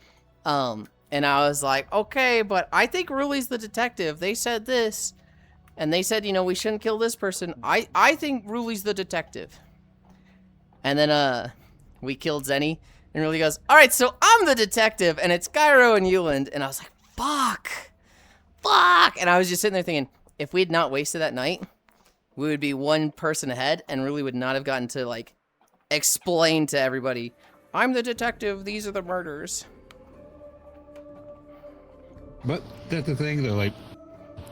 And I was like, okay, but I think Ruli's the detective. They said this. And they said, we shouldn't kill this person. I think Ruli's the detective. And then, we killed Zenny. And Ruli goes, all right, so I'm the detective. And it's Gyro and Yulind. And I was like, fuck. And I was just sitting there thinking, if we had not wasted that night, we would be one person ahead. And Ruli would not have gotten to, like, explain to everybody, I'm the detective. These are the murders.
But that's the thing, though. Like,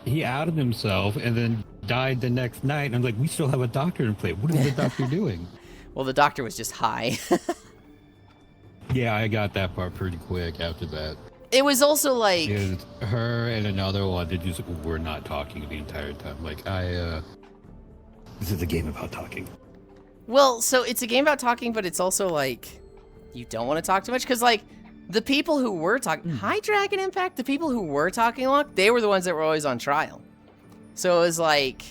he outed himself and then died the next night. And I'm like, we still have a doctor in play. What is the doctor doing?
Well, the doctor was just high.
Yeah, I got that part pretty quick after that.
It was also like...
Because her and another one, they just were not talking the entire time. Like, this is a game about talking.
Well, so it's a game about talking, but it's also like, you don't want to talk too much. Because, like, the people who were talking... Hi, Dragon Impact. The people who were talking a lot, they were the ones that were always on trial. So it was like...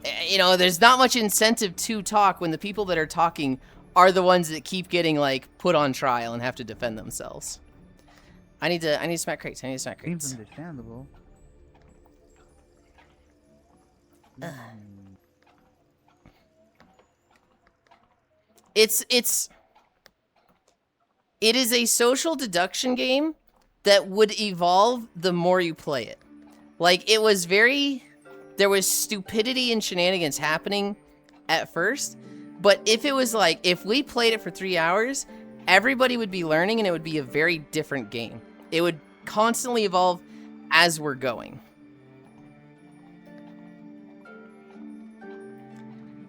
there's not much incentive to talk when the people that are talking are the ones that keep getting, like, put on trial and have to defend themselves. I need to smack crates.
Seems understandable.
It is a social deduction game that would evolve the more you play it. Like, there was stupidity and shenanigans happening at first, but if it was like, if we played it for 3 hours, everybody would be learning and it would be a very different game. It would constantly evolve as we're going.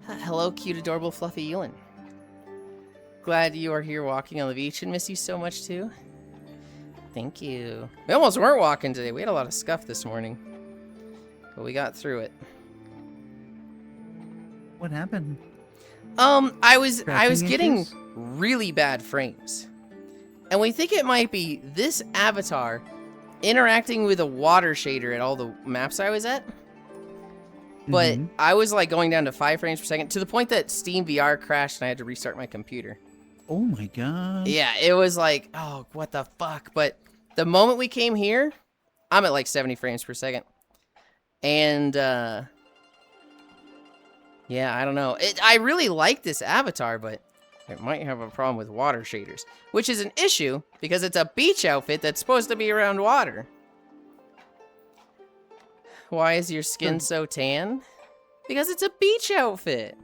Hello, cute, adorable, fluffy Yulind. Glad you are here walking on the beach and miss you so much too. Thank you. We almost weren't walking today. We had a lot of scuff this morning, but we got through it.
What happened?
I was
Crafting
getting
issues?
really bad frames. And we think it might be this avatar interacting with a water shader at all the maps I was at. But I was like going down to 5 frames per second to the point that Steam VR crashed and I had to restart my computer.
Oh my god.
Yeah, it was like, oh, what the fuck? But the moment we came here, I'm at like 70 frames per second. And, yeah, I don't know. I really like this avatar, but it might have a problem with water shaders, which is an issue because it's a beach outfit that's supposed to be around water. Why is your skin so tan? Because it's a beach outfit.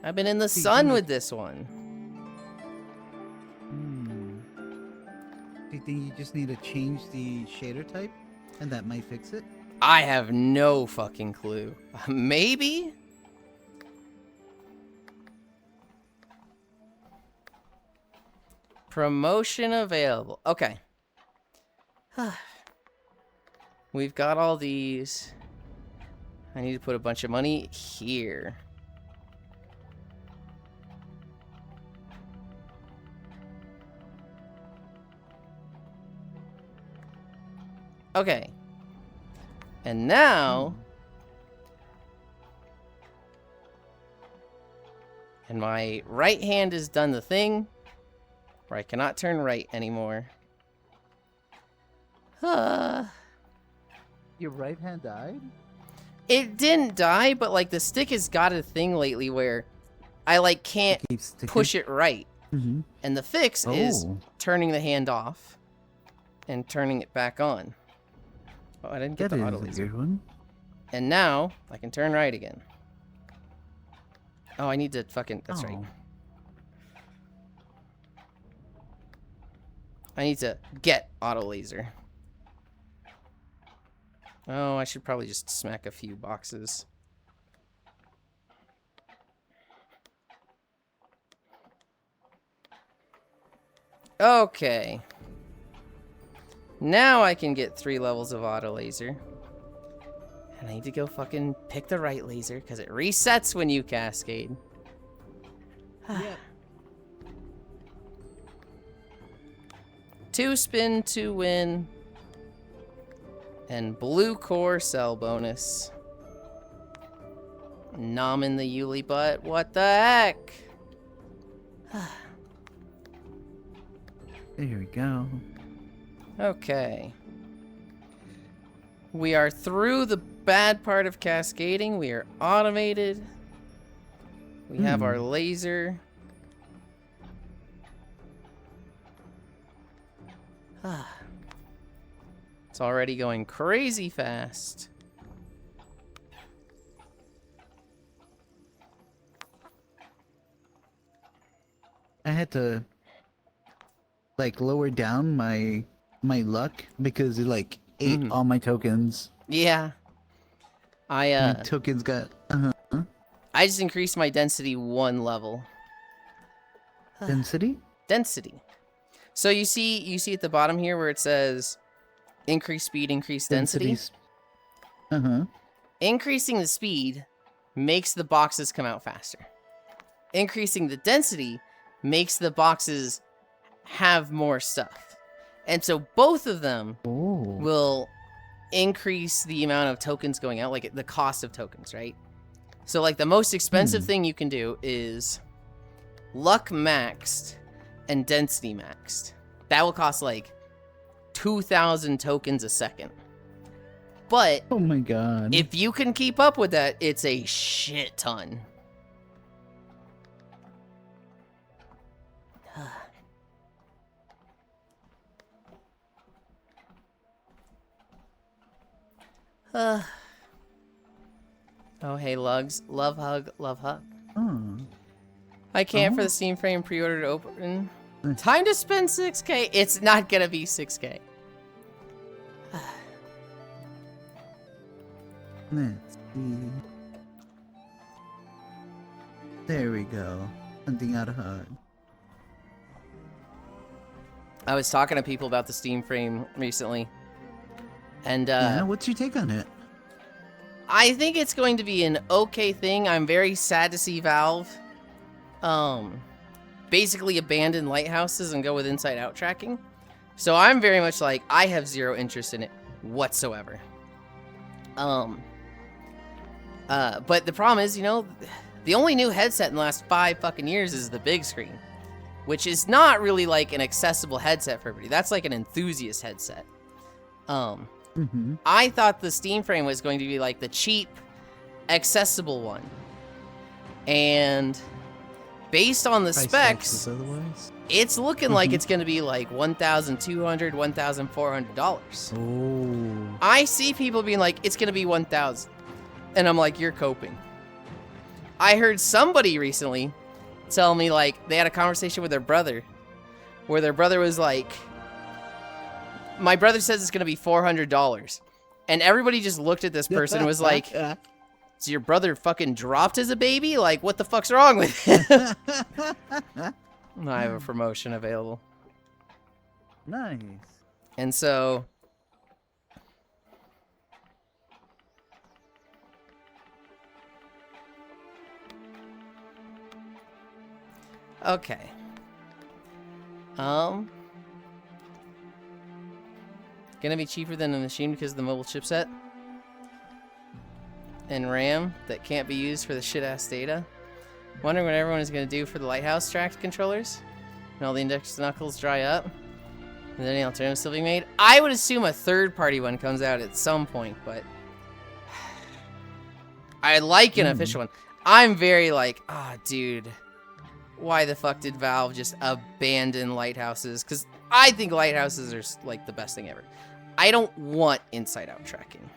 I've been in the sun with this one.
Do you think you just need to change the shader type and that might fix it?
I have no fucking clue. Maybe? Promotion available. Okay. We've got all these. I need to put a bunch of money here. Okay. And now... And my right hand has done the thing where I cannot turn right anymore.
Your right hand died?
It didn't die, but like the stick has got a thing lately where I like can't push it right.
Mm-hmm.
And the fix is
Oh.
turning the hand off and turning it back on. Oh, I didn't get
That
the
is
auto
a
laser.
good one.
And now I can turn right again. Oh, I need to fucking. That's right.
Oh.
I need to get auto laser. Oh, I should probably just smack a few boxes. Okay. Now I can get 3 levels of auto laser. And I need to go fucking pick the right laser because it resets when you cascade.
Yep.
2 spin, 2 win. And blue core cell bonus. Nom in the Yuli butt. What the heck?
There we go.
Okay. We are through the bad part of cascading. We are automated. We have our laser. It's already going crazy fast.
I had to like lower down my luck because it like ate all my tokens.
Yeah.
My tokens got
I just increased my density 1 level.
density.
Density. So you see at the bottom here where it says increase speed, increase density.
Densities. Uh-huh.
Increasing the speed makes the boxes come out faster. Increasing the density makes the boxes have more stuff. And so both of them
Oh.
will increase the amount of tokens going out, like the cost of tokens, right? So like the most expensive thing you can do is luck maxed and density maxed. That will cost like 2,000 tokens a second. But
Oh my god.
if you can keep up with that, it's a shit ton. Oh, hey, Lugs. Love hug, love hug.
Oh.
I can't for
Oh.
the Steam frame pre-order to open.
Nice.
Time to spend 6K. It's not gonna be 6K.
Let's see. There we go. Hunting out a hug.
I was talking to people about the Steam frame recently. And
Yeah, what's your take on it?
I think it's going to be an okay thing. I'm very sad to see Valve basically abandon lighthouses and go with inside-out tracking. So I'm very much like, I have zero interest in it whatsoever. But the problem is, you know, the only new headset in the last 5 fucking years is the big screen, which is not really like an accessible headset for everybody. That's like an enthusiast headset. I thought the Steam frame was going to be like the cheap, accessible one. And based on the
Price
specs,
taxes otherwise?
it's looking like it's going to be like $1,200, $1,400.
Oh.
I see people being like, it's going to be 1,000. And I'm like, you're coping. I heard somebody recently tell me like they had a conversation with their brother where their brother was like, my brother says it's going to be $400. And everybody just looked at this person and was like, so your brother fucking dropped as a baby? Like, what the fuck's wrong with him? I have a promotion available.
Nice.
And so... Okay. Gonna be cheaper than a machine because of the mobile chipset and RAM that can't be used for the shit-ass data. Wondering what everyone is gonna do for the Lighthouse tracked controllers when all the index knuckles dry up. And then any alternative still being made? I would assume a third-party one comes out at some point, but I'd like an official one. I'm very like, dude. why the fuck did Valve just abandon lighthouses? Because I think lighthouses are like the best thing ever. I don't want inside-out tracking.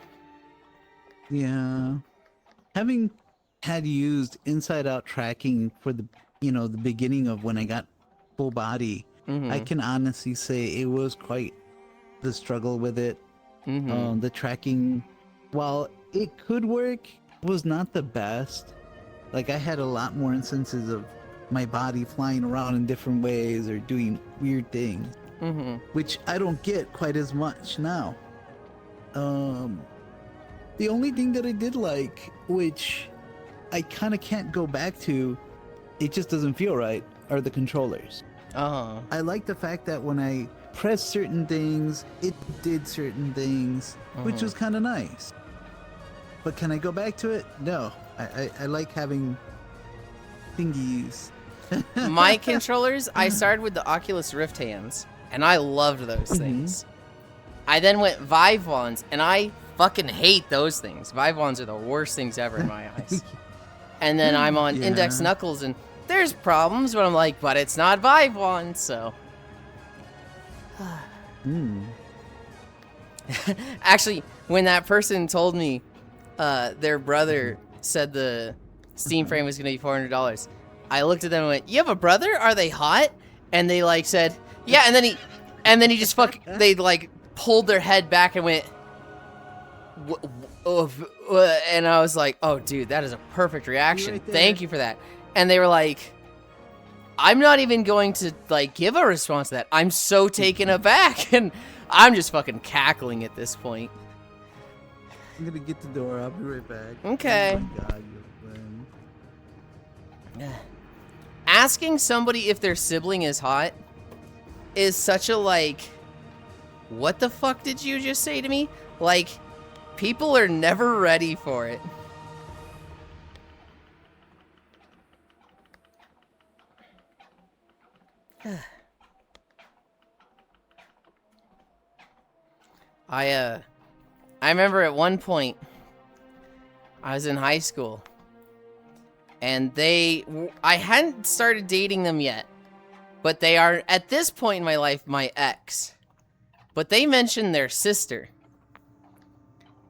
Yeah. Having had used inside-out tracking for the, you know, the beginning of when I got full body, I can honestly say it was quite the struggle with it. The tracking, while it could work, was not the best. Like, I had a lot more instances of my body flying around in different ways or doing weird things, which I don't get quite as much now. The only thing that I did like, which I kind of can't go back to, it just doesn't feel right, are the controllers. I like the fact that when I pressed certain things, it did certain things, which was kind of nice. But can I go back to it? No. I like having thingies.
My controllers, I started with the Oculus Rift hands, and I loved those things. I then went Vive wands, and I fucking hate those things. Vive wands are the worst things ever in my eyes. And then I'm on Index Knuckles, and there's problems, but I'm like, but it's not Vive wands, so. Actually, when that person told me their brother said the Steam frame was going to be $400, I looked at them and went, "You have a brother? Are they hot?" And they like said, "Yeah." And then he just they like pulled their head back and went, and I was like, "Oh, dude, that is a perfect reaction.
Right there.
Thank you for that." And they were like, "I'm not even going to like give a response to that. I'm so taken aback," and I'm just fucking cackling at this point.
I'm gonna get the door. I'll be right back.
Okay.
Oh my God, you're fun.
Asking somebody if their sibling is hot is such a like, what the fuck did you just say to me? Like, people are never ready for it. I remember at one point I was in high school and I hadn't started dating them yet, but they are at this point in my life my ex. But they mentioned their sister.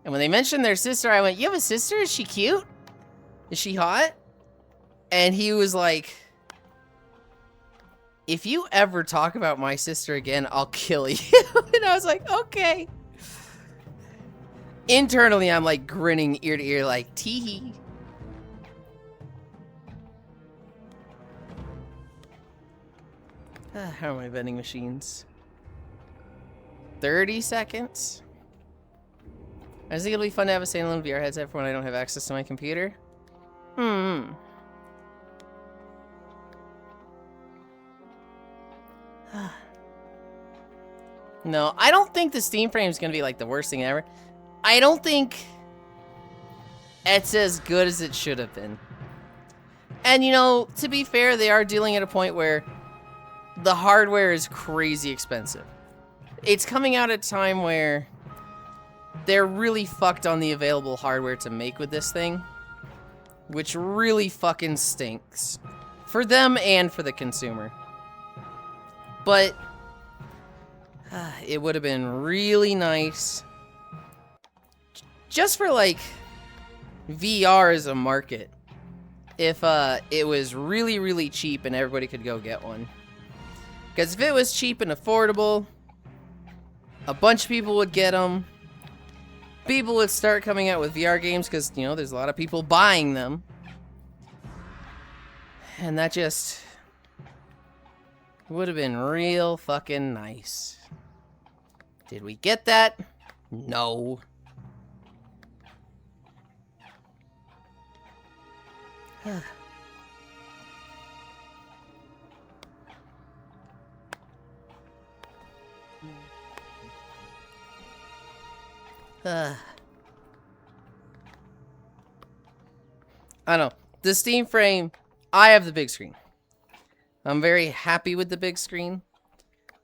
And when they mentioned their sister, I went, "You have a sister? Is she cute? Is she hot?" And he was like, "If you ever talk about my sister again, I'll kill you." And I was like, "Okay." Internally, I'm like grinning ear to ear, like, tee-hee. How are my vending machines? 30 seconds? I just think it'll be fun to have a standalone VR headset for when I don't have access to my computer. No, I don't think the Steam frame is going to be like the worst thing ever. I don't think it's as good as it should have been. And you know, to be fair, they are dealing at a point where the hardware is crazy expensive. It's coming out at a time where they're really fucked on the available hardware to make with this thing, which really fucking stinks for them and for the consumer. But it would have been really nice just for like VR as a market if it was really, really cheap and everybody could go get one. Because if it was cheap and affordable, a bunch of people would get them. People would start coming out with VR games because, you know, there's a lot of people buying them. And that just would have been real fucking nice. Did we get that? No. I don't know. The Steam frame, I have the big screen. I'm very happy with the big screen.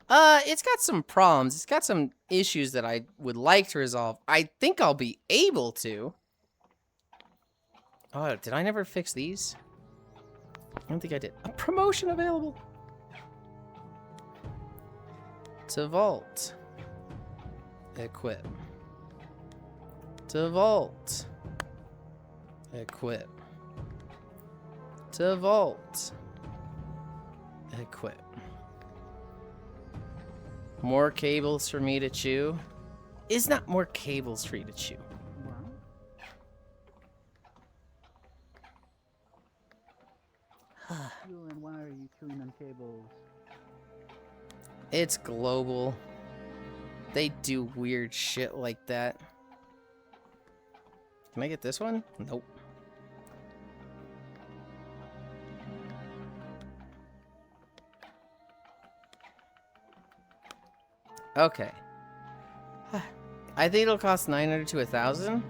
It's got some problems. It's got some issues that I would like to resolve. I think I'll be able to. Oh, did I never fix these? I don't think I did. A promotion available. To vault. Equip. To vault. Equip. To vault. Equip. More cables for me to chew. Is not more cables for you to chew.
Yulind, why are you chewing on cables?
It's global. They do weird shit like that. Can I get this one? Nope. Okay. I think it'll cost 900 to 1,000.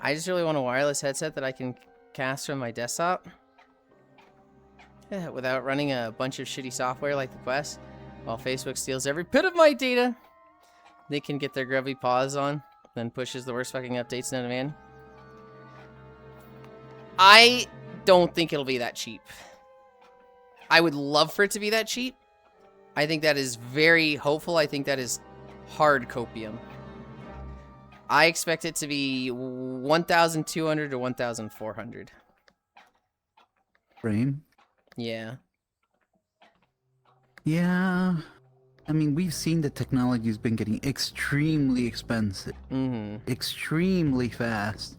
I just really want a wireless headset that I can cast from my desktop. Yeah, without running a bunch of shitty software like the Quest. While Facebook steals every bit of my data, they can get their grubby paws on, then pushes the worst fucking updates known to man. I don't think it'll be that cheap. I would love for it to be that cheap. I think that is very hopeful. I think that is hard copium. I expect it to be 1,200 to 1,400.
Frame?
Yeah.
Yeah. I mean, we've seen the technology's been getting extremely expensive.
Mm-hmm.
Extremely fast.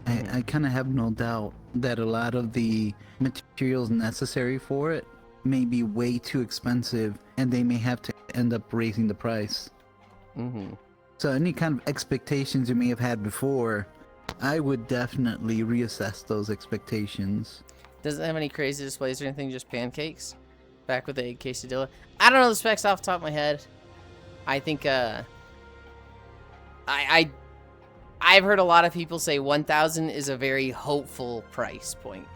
I kind of have no doubt that a lot of the materials necessary for it may be way too expensive, and they may have to end up raising the price.
Mm-hmm.
So any kind of expectations you may have had before, I would definitely reassess those expectations.
Doesn't have any crazy displays or anything, just pancakes. Back with the egg quesadilla. I don't know the specs off the top of my head. I think, I've heard a lot of people say 1,000 is a very hopeful price point.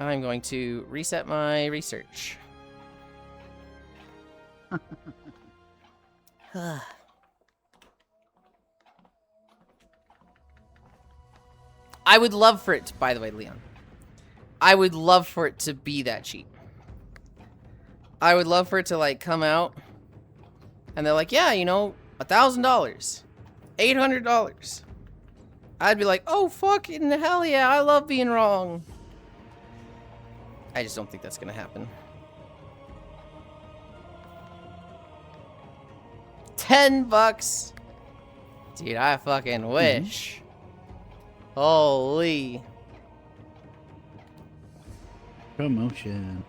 I'm going to reset my research. I would love for it to, by the way, Leon. I would love for it to be that cheap. I would love for it to, like, come out and they're like, yeah, you know, $1,000, $800. I'd be like, oh, fucking hell yeah, I love being wrong. I just don't think that's gonna happen. $10. Dude, I fucking wish. Holy.
Promotion.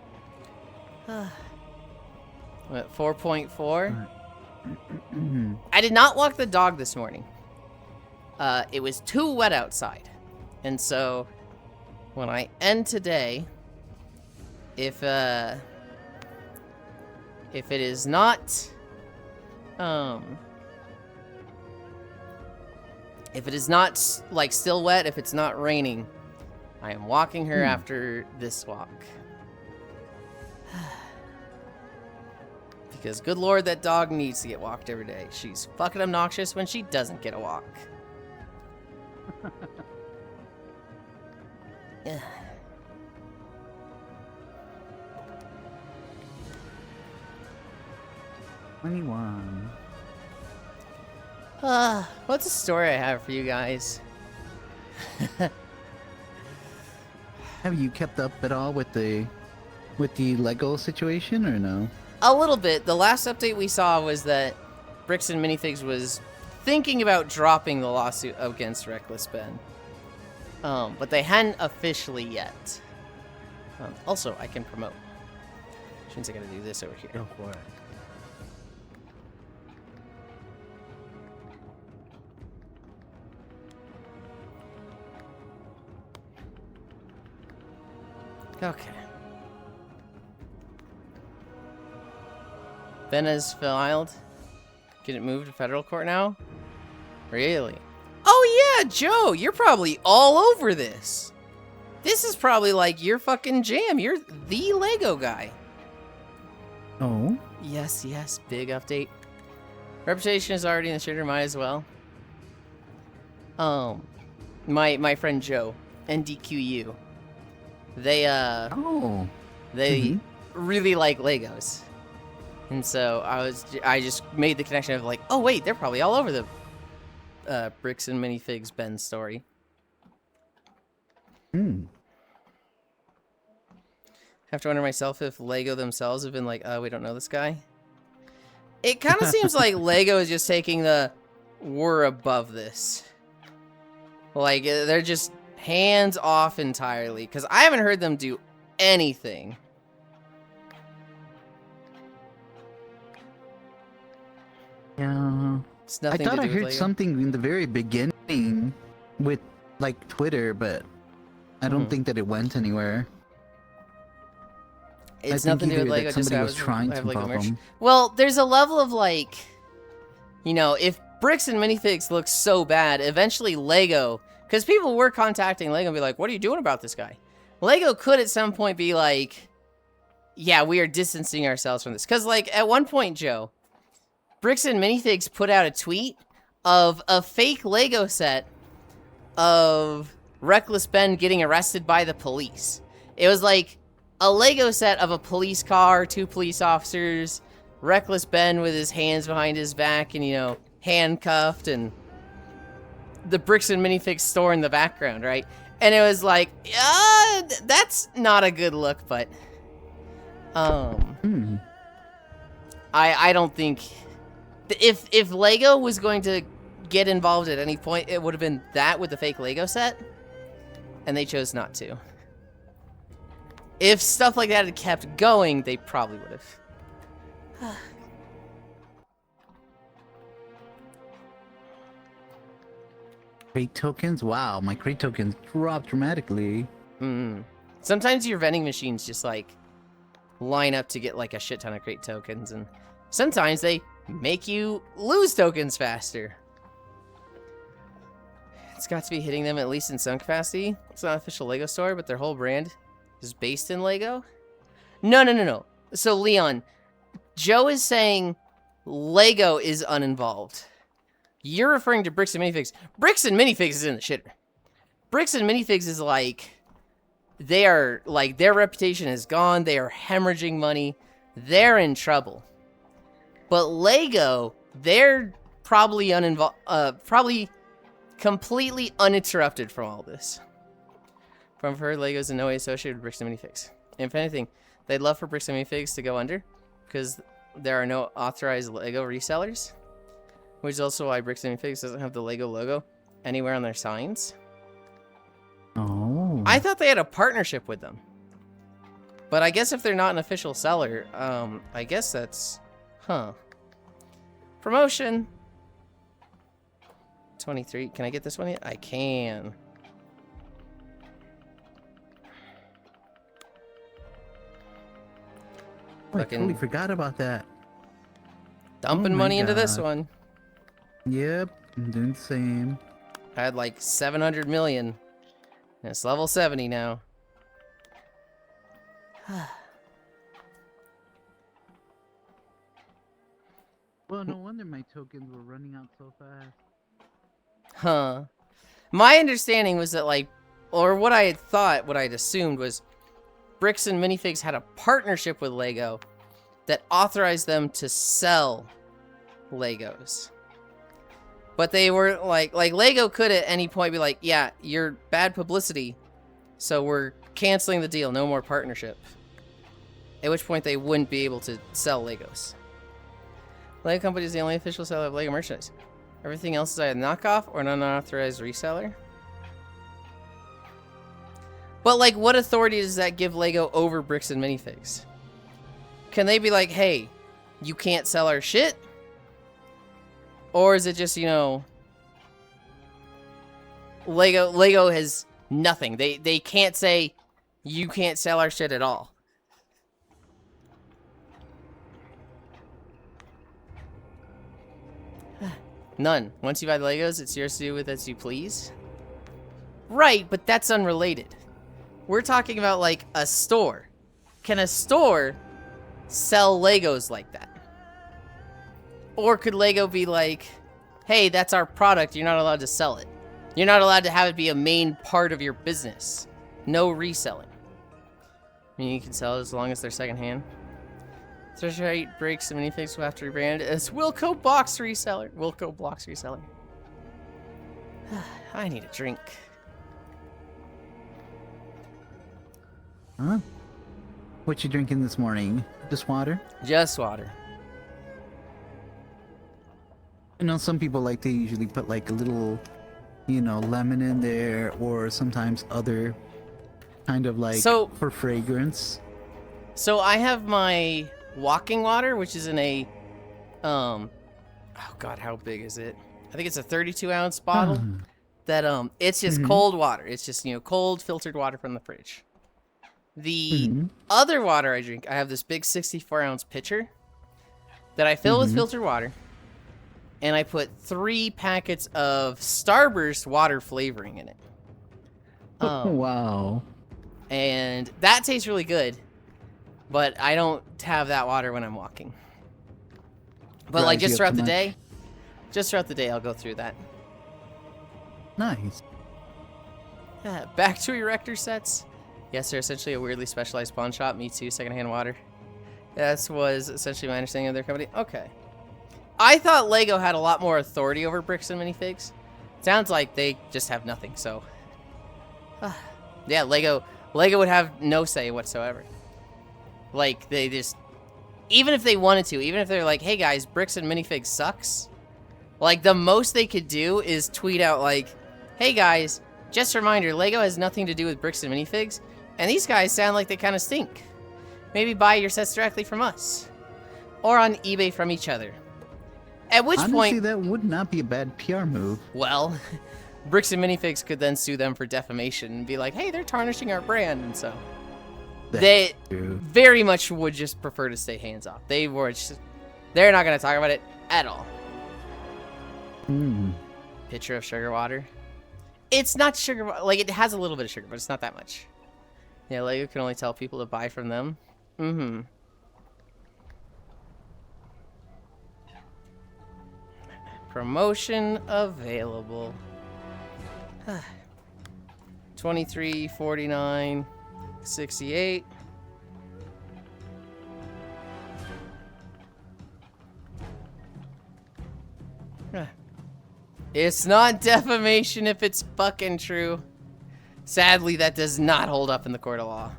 What, 4.4? I did not walk the dog this morning. It was too wet outside. And so, when I end today, if it is not, if it is not, like, still wet, if it's not raining, I am walking her after this walk. Because, good lord, that dog needs to get walked every day. She's fucking obnoxious when she doesn't get a walk. Yeah. What's a story I have for you guys?
Have you kept up at all with the Lego situation or no?
A little bit. The last update we saw was that Bricks and Minifigs was thinking about dropping the lawsuit against Reckless Ben. But they hadn't officially yet. Also, I can promote. Which means I gotta do this over here.
Go for it.
Okay. Ben has filed. Get it moved to federal court now? Really? Oh yeah, Joe, you're probably all over this. This is probably like your fucking jam. You're the Lego guy.
Oh?
yes, yes. Big update. Reputation is already in the shitter. Might as well. My friend Joe, NDQU. They
Oh.
they really like Legos, and so I just made the connection of like, oh wait, they're probably all over the Bricks and Minifigs Ben story. Have to wonder myself if Lego themselves have been like, oh, we don't know this guy. It kind of seems like Lego is just taking the we're above this. Like, they're just hands off entirely. Because I haven't heard them do anything.
Yeah.
It's
I
nothing
thought
to
I
do with
heard
Lego.
something in the very beginning with like Twitter, but I don't think that it went anywhere.
It's
I think
nothing to do with
either
Lego.
that
Just
somebody
have
was trying to
Lego
pop
merch.
them.
Well, there's a level of like, you know, if Bricks and Minifigs look so bad, eventually Lego, because people were contacting Lego and be like, what are you doing about this guy? Lego could at some point be like, yeah, we are distancing ourselves from this. Because like at one point, Joe, Bricks and Minifigs put out a tweet of a fake Lego set of Reckless Ben getting arrested by the police. It was like a Lego set of a police car, 2 police officers, Reckless Ben with his hands behind his back and, you know, handcuffed, and the Bricks and Minifigs store in the background, right? And it was like, that's not a good look, but I don't think if Lego was going to get involved at any point, it would have been that with the fake Lego set, and they chose not to. If stuff like that had kept going, they probably would have.
Crate tokens? Wow, my crate tokens dropped dramatically.
Sometimes your vending machines just like line up to get like a shit ton of crate tokens, and sometimes they make you lose tokens faster. It's got to be hitting them at least in some capacity. It's not an official Lego store, but their whole brand is based in Lego. No. So Leon, Joe is saying Lego is uninvolved. You're referring to Bricks and Minifigs. Bricks and Minifigs is in the shitter. Bricks and Minifigs is like, they are like, their reputation is gone. They are hemorrhaging money. They're in trouble. But Lego, they're probably probably completely uninterrupted from all this. From her, Lego's in no way associated with Bricks and Minifigs. If anything, they'd love for Bricks and Minifigs to go under, because there are no authorized Lego resellers. Which is also why Bricks and Minifigs doesn't have the Lego logo anywhere on their signs.
Oh.
I thought they had a partnership with them. But I guess if they're not an official seller, I guess that's... Promotion. 23. Can I get this one yet? I can.
I totally forgot about that.
Dumping money into this one.
Yep, I'm doing the same.
I had like 700 million. And it's level 70 now.
Well, no wonder my tokens were running out so fast.
Huh. My understanding was that, like, or what I had thought, what I had assumed was Bricks and Minifigs had a partnership with Lego that authorized them to sell Legos. But they were like Lego could at any point be like, yeah, you're bad publicity, so we're canceling the deal, no more partnership. At which point they wouldn't be able to sell Legos. Lego Company is the only official seller of Lego merchandise. Everything else is either knockoff or an unauthorized reseller. But like, what authority does that give Lego over Bricks and Minifigs? Can they be like, hey, you can't sell our shit? Or is it just, you know, Lego has nothing. They can't say, you can't sell our shit at all. None. Once you buy the Legos, it's yours to do with as you please. Right, but that's unrelated. We're talking about, like, a store. Can a store sell Legos like that? Or could Lego be like, hey, that's our product, you're not allowed to sell it. You're not allowed to have it be a main part of your business. No reselling. I mean, you can sell it as long as they're secondhand. Treasure rate breaks and minifigs will have to rebrand as Wilco Box Reseller. Wilco Blocks Reseller. I need a drink.
Huh? What you drinking this morning? Just water?
Just water.
You know, some people like to usually put like a little, you know, lemon in there, or sometimes other kind of like for fragrance.
So I have my walking water, which is in a, oh God, how big is it? I think it's a 32-ounce bottle. That it's just cold water. It's just, you know, cold filtered water from the fridge. The other water I drink, I have this big 64-ounce pitcher that I fill with filtered water. And I put 3 packets of Starburst water flavoring in it.
Wow.
And that tastes really good. But I don't have that water when I'm walking. But like just throughout the day, I'll go through that.
Nice.
Back to erector sets. Yes, they're essentially a weirdly specialized pawn shop. Me too, secondhand water. That was essentially my understanding of their company. Okay. I thought Lego had a lot more authority over bricks and minifigs. Sounds like they just have nothing, so. Yeah, Lego would have no say whatsoever. Like, they just, even if they wanted to, even if they're like, hey guys, bricks and minifigs sucks. Like, the most they could do is tweet out like, hey guys, just a reminder, Lego has nothing to do with bricks and minifigs. And these guys sound like they kind of stink. Maybe buy your sets directly from us. Or on eBay from each other. At which point,
that would not be a bad PR move.
Well, Bricks and Minifigs could then sue them for defamation and be like, hey, they're tarnishing our brand, and so they very much would just prefer to stay hands off. They're not going to talk about it at all. Pitcher of sugar water. It's not sugar, like it has a little bit of sugar, but it's not that much. Yeah, Lego can only tell people to buy from them. Promotion available. 23, 49, 68. It's not defamation if it's fucking true. Sadly, that does not hold up in the court of law.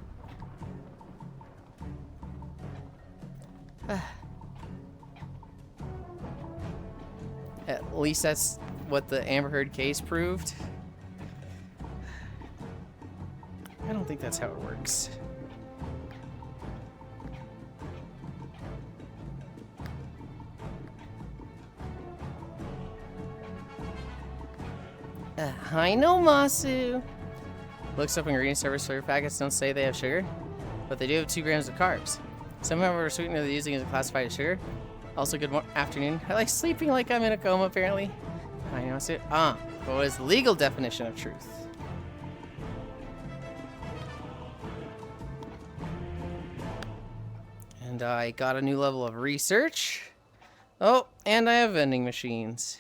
At least that's what the Amber Heard case proved. I don't think that's how it works. I know, Masu. Looks up ingredient service flavor packets don't say they have sugar, but they do have 2 grams of carbs. Some of our sweetener they're using is classified as sugar. Also, good afternoon. I like sleeping like I'm in a coma, apparently. I know, Masu. But what is the legal definition of truth? And I got a new level of research. Oh, and I have vending machines.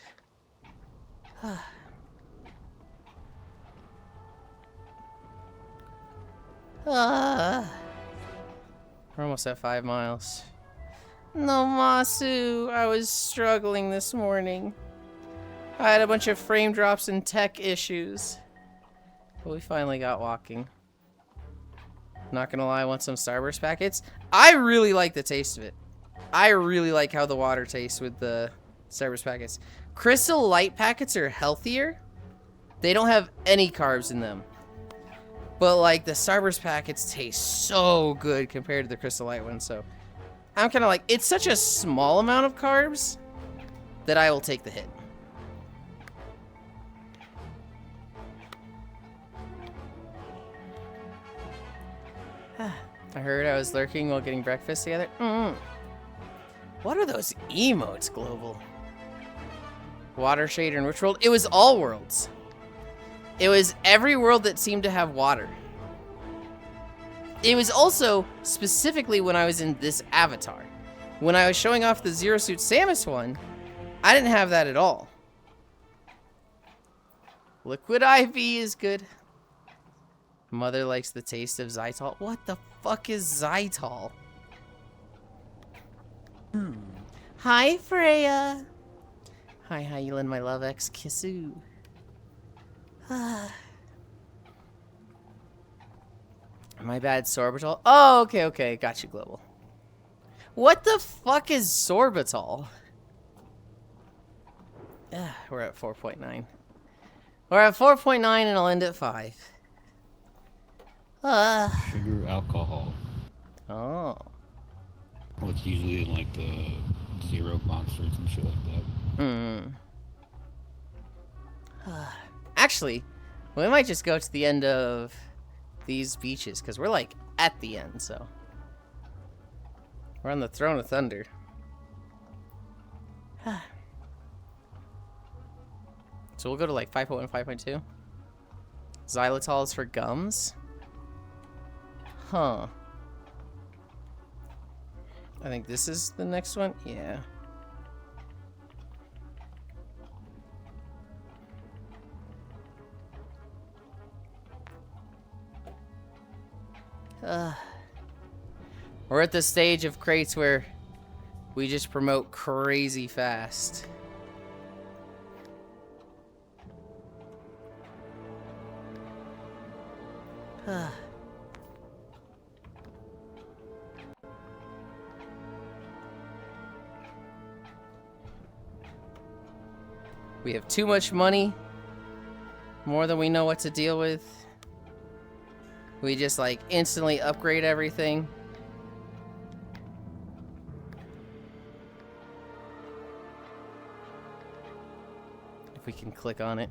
We're almost at 5 miles. No, Masu, I was struggling this morning. I had a bunch of frame drops and tech issues. But we finally got walking. Not gonna lie, I want some Starburst packets. I really like the taste of it. I really like how the water tastes with the Starburst packets. Crystal Light packets are healthier. They don't have any carbs in them. But like the Starburst packets taste so good compared to the Crystal Light ones, so I'm kind of like, it's such a small amount of carbs that I will take the hit. I heard I was lurking while getting breakfast together. What are those emotes, Global? Water Shader and which world? It was all worlds. It was every world that seemed to have water. It was also specifically when I was in this avatar. when I was showing off the Zero Suit Samus one, I didn't have that at all. Liquid IV is good. Mother likes the taste of Zytol. What the fuck is Zytol? Hi, Freya. Hi, Yulind, my love ex Kissu. My bad, sorbitol. Oh, okay. Got you, Global. What the fuck is sorbitol? We're at 4.9. We're at 4.9 and I'll end at 5.
Sugar alcohol.
Oh.
Well, it's usually in like the zero monsters and shit like that.
Actually, we might just go to the end of these beaches because we're like at the end, so we're on the Throne of Thunder. So we'll go to like 5.1, 5.2. Xylitol is for gums. Huh. I think this is the next one. Yeah. We're at the stage of crates where we just promote crazy fast. We have too much money. More than we know what to deal with. We just like instantly upgrade everything. If we can click on it.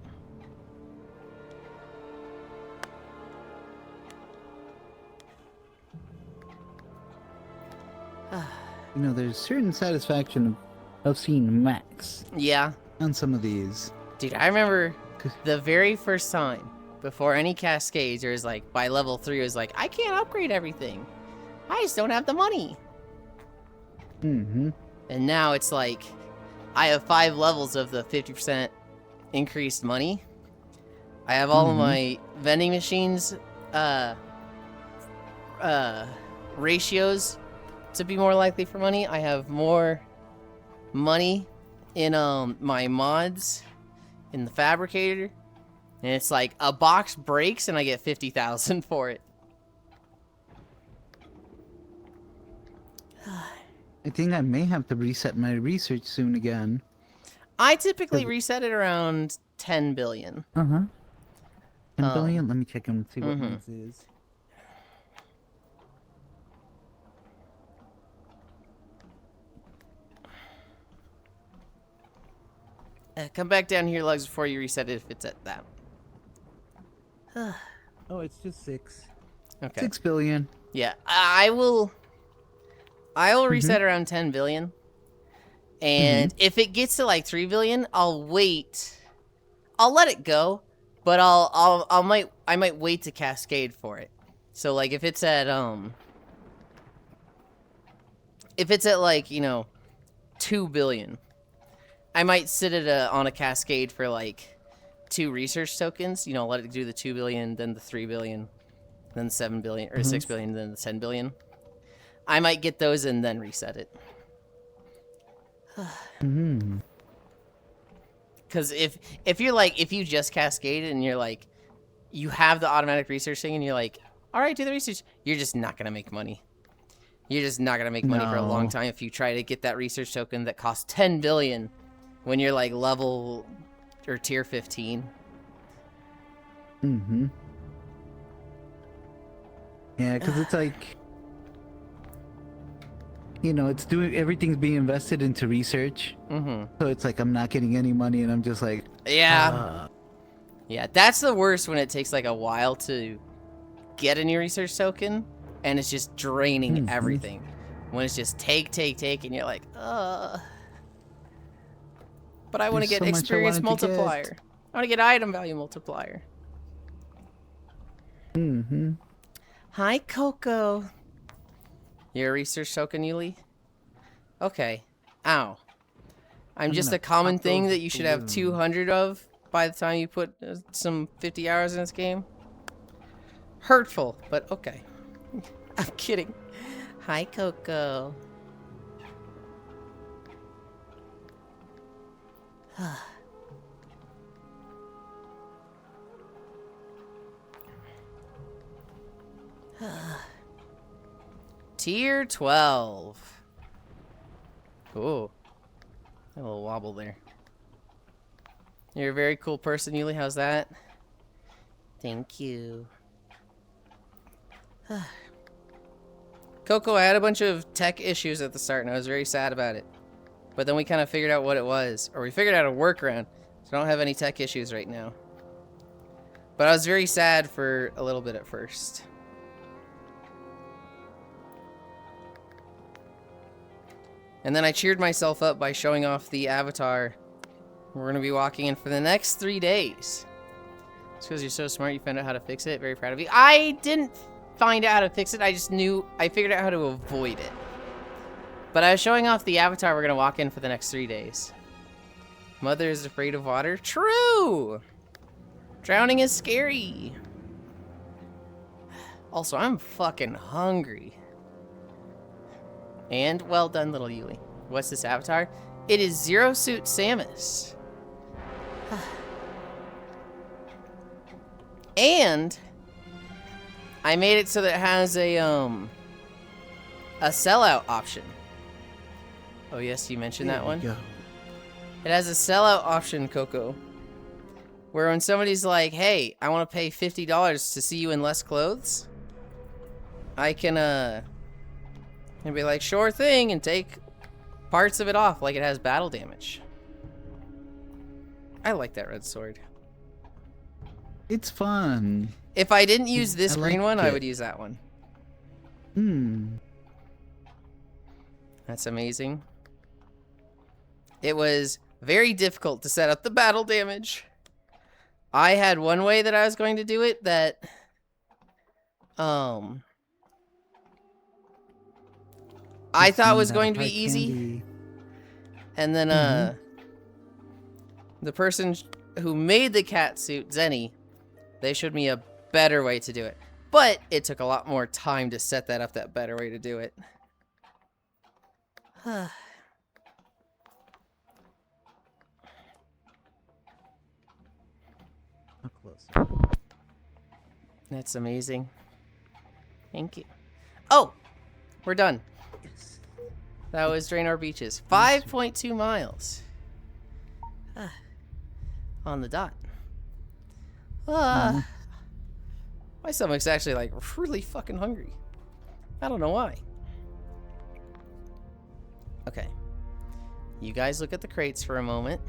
You know, there's certain satisfaction of seeing max
Yeah.
on some of these.
Dude, I remember the very first time, before any cascades, or is like by level 3, it was like, I can't upgrade everything. I just don't have the money.
Mm-hmm.
And now it's like, I have 5 levels of the 50% increased money. I have all of my vending machines ratios to be more likely for money. I have more money in my mods in the fabricator, and it's like a box breaks and I get 50,000 for it.
I think I may have to reset my research soon again.
I typically reset it around 10 billion.
10 billion? Let me check and see what this is.
Come back down here, Lugs, before you reset it if it's at that.
Oh, it's just 6.
Okay.
6 billion.
Yeah, I will reset around 10 billion. And if it gets to like 3 billion, I'll wait. I'll let it go, but I might wait to cascade for it. So like if it's at like, you know, 2 billion, I might sit it on a cascade for like 2 research tokens, you know, let it do the 2 billion, then the 3 billion, then 7 billion, or 6 billion, then the 10 billion. I might get those and then reset it. Because if you're like, if you just cascaded and you're like, you have the automatic research thing and you're like, all right, do the research, you're just not going to make money. You're just not going to make money for a long time if you try to get that research token that costs 10 billion when you're like level or tier 15.
Yeah, because it's like, you know, it's everything's being invested into research. So it's like I'm not getting any money, and I'm just like,
yeah, yeah. That's the worst, when it takes like a while to get a new research token, and it's just draining everything. When it's just take, and you're like, but I want to get
so much I
experience
wanted to
multiplier.
get.
I want to get item value multiplier. Hi, Coco. You're a research token, Yuli? Okay. Ow. I'm just
gonna
a common
pop
thing
those
that you should have
balloons.
200 of by the time you put some 50 hours in this game. Hurtful, but okay. I'm kidding. Hi, Coco. Tier 12. Ooh. A little wobble there. You're a very cool person, Yuli. How's that? Thank you. Coco, I had a bunch of tech issues at the start, and I was very sad about it. But then we kind of figured out what it was. Or we figured out a workaround. So I don't have any tech issues right now. But I was very sad for a little bit at first. And then I cheered myself up by showing off the avatar we're going to be walking in for the next 3 days. It's because you're so smart, you found out how to fix it. Very proud of you. I didn't find out how to fix it. I just knew, I figured out how to avoid it. But I was showing off the avatar we're going to walk in for the next 3 days. Mother is afraid of water. True! Drowning is scary. Also, I'm fucking hungry. And well done, little Yuli. What's this avatar? It is Zero Suit Samus. And I made it so that it has a sellout option. Oh yes, you mentioned that one.
Go.
It has a sellout option, Coco. Where when somebody's like, hey, I want to pay $50 to see you in less clothes, I can and be like, sure thing, and take parts of it off like it has battle damage. I like that red sword.
It's fun.
If I didn't use this
I
green
like
one, I
it.
would use that one. That's amazing. It was very difficult to set up the battle damage. I had one way that I was going to do it that I thought was going to be easy. And then the person who made the cat suit, Zenny, they showed me a better way to do it. But it took a lot more time to set that up, that better way to do it.
How close?
That's amazing. Thank you. Oh! We're done. That was Draenor Beaches. 5.2 miles. On the dot. My stomach's actually like really fucking hungry. I don't know why. Okay. You guys look at the crates for a moment.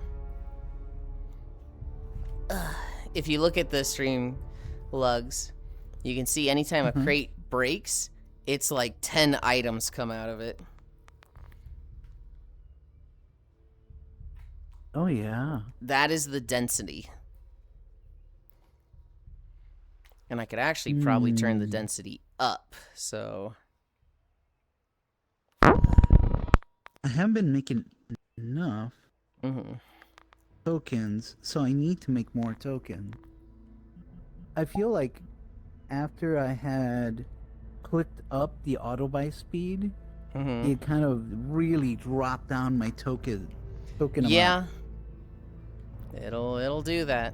If you look at the stream lugs, you can see anytime a crate breaks, it's like 10 items come out of it.
Oh yeah.
That is the density. And I could actually probably turn the density up, so...
I haven't been making enough tokens, so I need to make more tokens. I feel like after I had clicked up the auto buy speed, it kind of really dropped down my token
yeah.
amount.
It'll do that.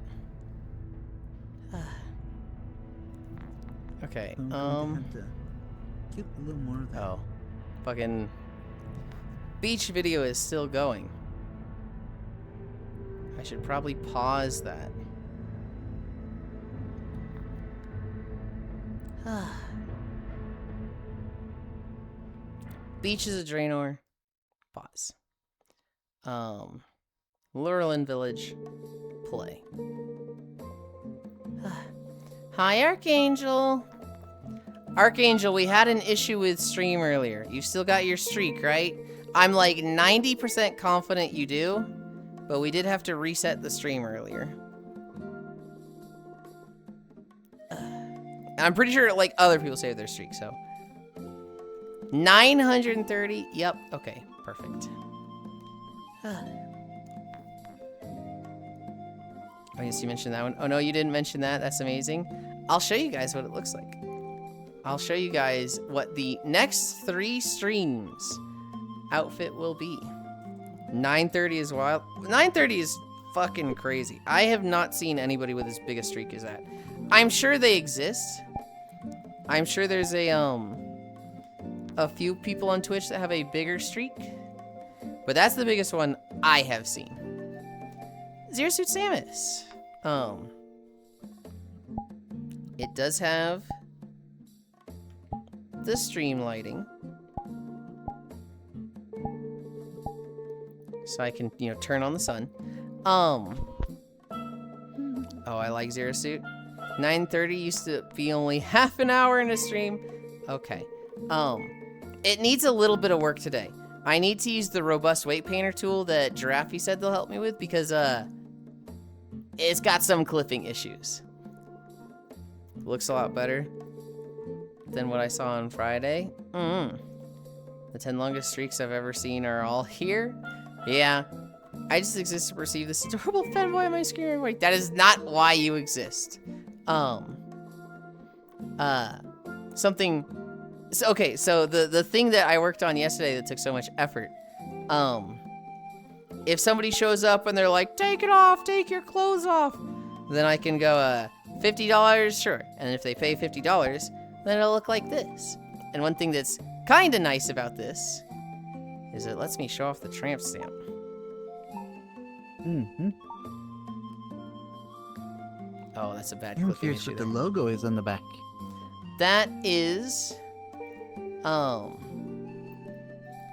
Okay,
So I'm going to have to get a little more of that.
oh. Fucking beach video is still going. I should probably pause that. Beaches of Draenor. Pause. Yulind Village. Play. Hi, Archangel. Archangel, we had an issue with stream earlier. You still got your streak, right? I'm like 90% confident you do, but we did have to reset the stream earlier. And I'm pretty sure like other people saved their streak, so 930. Yep, okay. Perfect. Oh, yes, you mentioned that one. Oh, no, you didn't mention that. That's amazing. I'll show you guys what it looks like. I'll show you guys what the next 3 streams outfit will be. 930 is wild. 930 is fucking crazy. I have not seen anybody with as big a streak as that. I'm sure they exist. I'm sure there's a few people on Twitch that have a bigger streak. But that's the biggest one I have seen. Zero Suit Samus. It does have the stream lighting. So I can, you know, turn on the sun. Oh, I like Zero Suit. 9:30 used to be only half an hour in a stream. Okay. It needs a little bit of work today. I need to use the robust weight painter tool that Giraffe said they'll help me with because, it's got some clipping issues. Looks a lot better than what I saw on Friday. The 10 longest streaks I've ever seen are all here. Yeah. I just exist to perceive this adorable fanboy on my screen. Wait, that is not why you exist. Something... So, okay, so the thing that I worked on yesterday that took so much effort, if somebody shows up and they're like, take it off, take your clothes off, then I can go, $50, sure. And if they pay $50, then it'll look like this. And one thing that's kind of nice about this is it lets me show off the tramp stamp.
Mm-hmm.
Oh, that's a bad
I'm
clipping
curious
issue
what the
there.
logo is on the back.
That is,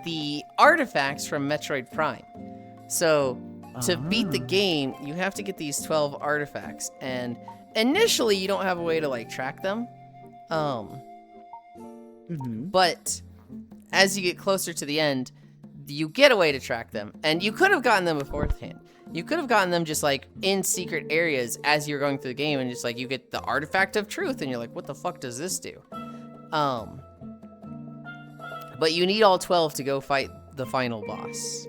the artifacts from Metroid Prime. So, to beat the game, you have to get these 12 artifacts, and initially you don't have a way to, like, track them. But as you get closer to the end, you get a way to track them, and you could have gotten them beforehand. You could have gotten them just, like, in secret areas as you're going through the game, and just, like, you get the artifact of truth, and you're like, what the fuck does this do? But you need all 12 to go fight the final boss.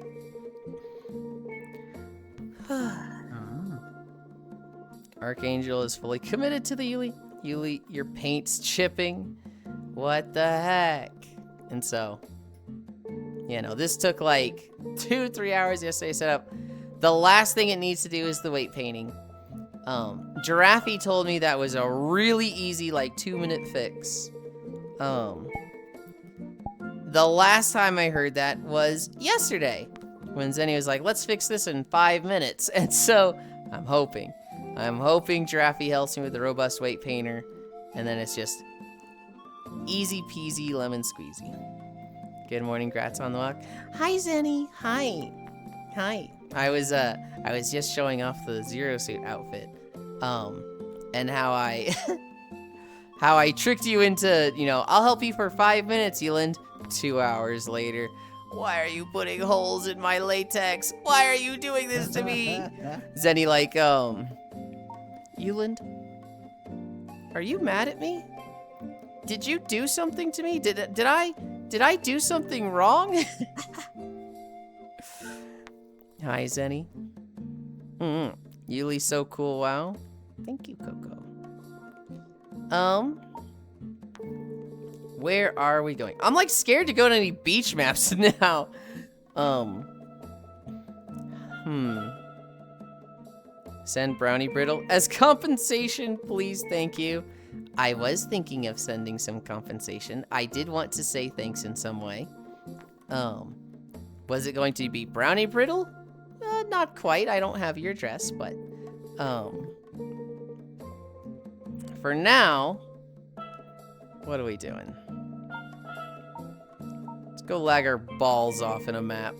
Archangel is fully committed to the Yuli. Yuli, your paint's chipping. What the heck? And so, you know, this took like 2-3 hours yesterday to set up. The last thing it needs to do is the weight painting. Giraffe told me that was a really easy, like, 2-minute fix. The last time I heard that was yesterday, when Zenny was like, let's fix this in 5 minutes. And so, I'm hoping Giraffe helps me with the robust weight painter, and then it's just easy peasy lemon squeezy. Good morning, Grats on the walk. Hi, Zenny. Hi. I was just showing off the Zero Suit outfit, and how I how I tricked you into, you know, I'll help you for 5 minutes, Yulind. 2 hours later, why are you putting holes in my latex? Why are you doing this to me? Zenny like, Yulind, are you mad at me? Did you do something to me? Did I do something wrong? Hi, Zenny. Yuli's so cool, wow. Thank you, Coco. Where are we going? I'm like scared to go to any beach maps now. Send brownie brittle as compensation, please, thank you. I was thinking of sending some compensation. I did want to say thanks in some way. Was it going to be brownie brittle? Not quite. I don't have your address, but for now, what are we doing? Let's go lag our balls off in a map.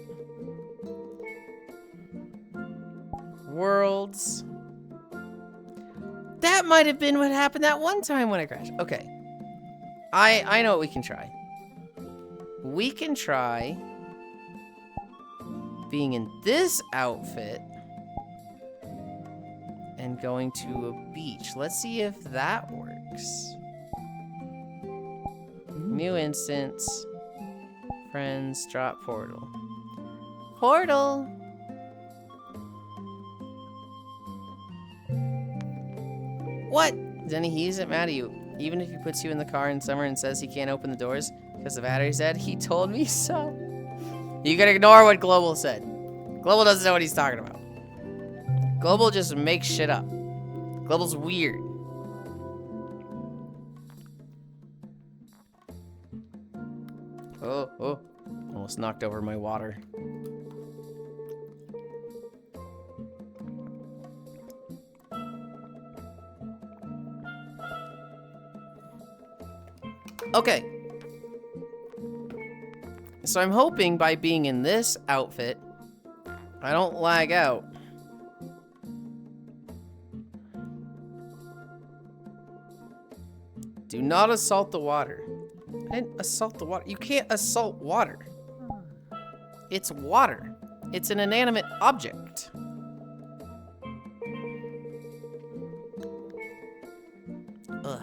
Worlds. That might have been what happened that one time when I crashed. Okay. I know what we can try. We can try being in this outfit and going to a beach. Let's see if that works. New instance. Friends, drop portal. portal. What? Zenny, he isn't mad at you. Even if he puts you in the car in summer and says he can't open the doors because the battery's dead, he told me so. You can ignore what Global said. Global doesn't know what he's talking about. Global just makes shit up. Global's weird. Oh. Almost knocked over my water. Okay. So I'm hoping by being in this outfit, I don't lag out. Do not assault the water. I didn't assault the water. You can't assault water. It's water. It's an inanimate object. Ugh.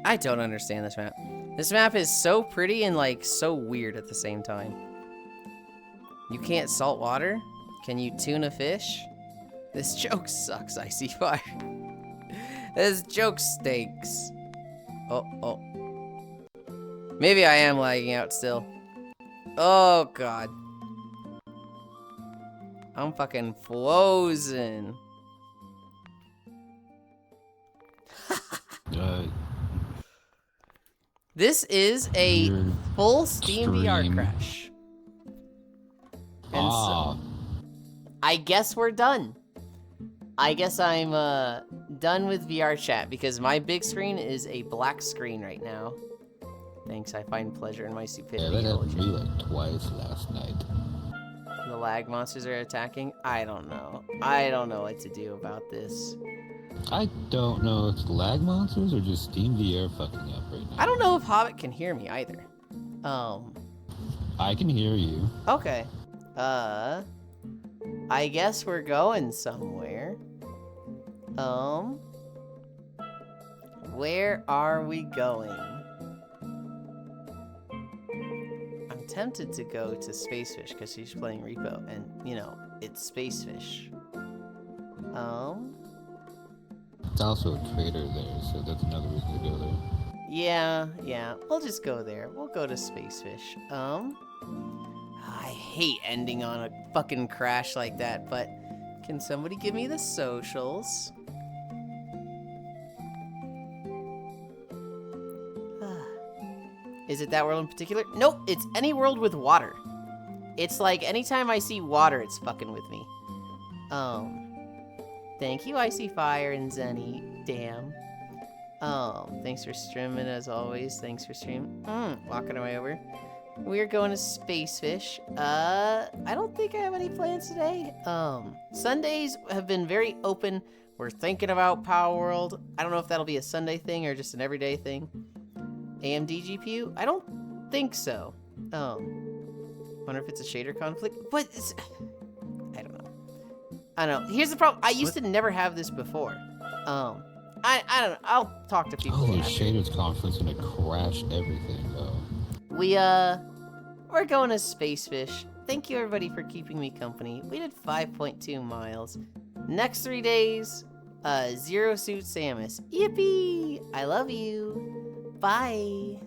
I don't understand this map. This map is so pretty and like so weird at the same time. You can't salt water? Can you tune a fish? This joke sucks, Icy Fire. This joke stinks. Oh. Maybe I am lagging out still. Oh, God. I'm fucking frozen. This is a full Steam VR crash. And so, I guess we're done. I guess I'm done with VR chat because my big screen is a black screen right now. Thanks, I find pleasure in my stupidity.
Yeah, that happened to me like twice last night.
The lag monsters are attacking? I don't know. I don't know what to do about this.
I don't know if it's lag monsters or just Steam VR fucking up right now.
I don't know if Hobbit can hear me either.
I can hear you.
Okay. I guess we're going somewhere. Where are we going? I'm tempted to go to Spacefish because she's playing Repo and, you know, it's Spacefish.
It's also a trader there, so that's another reason to go there.
Yeah, we'll just go there. We'll go to Spacefish. I hate ending on a fucking crash like that, but can somebody give me the socials? Is it that world in particular? Nope, it's any world with water. It's like anytime I see water, it's fucking with me. Thank you, Icy Fire and Zenny. Damn. Thanks for streaming as always. Thanks for streaming. Walking away over. We're going to Spacefish. I don't think I have any plans today. Sundays have been very open. We're thinking about Power World. I don't know if that'll be a Sunday thing or just an everyday thing. AMD GPU? I don't think so. Wonder if it's a shader conflict. But it's... I don't know. I don't know. Here's the problem. I used to never have this before. I don't know. I'll talk to people.
Oh, shaders conflict's gonna crash everything, though.
We're going to Spacefish. Thank you, everybody, for keeping me company. We did 5.2 miles. Next 3 days, Zero Suit Samus. Yippee! I love you. Bye.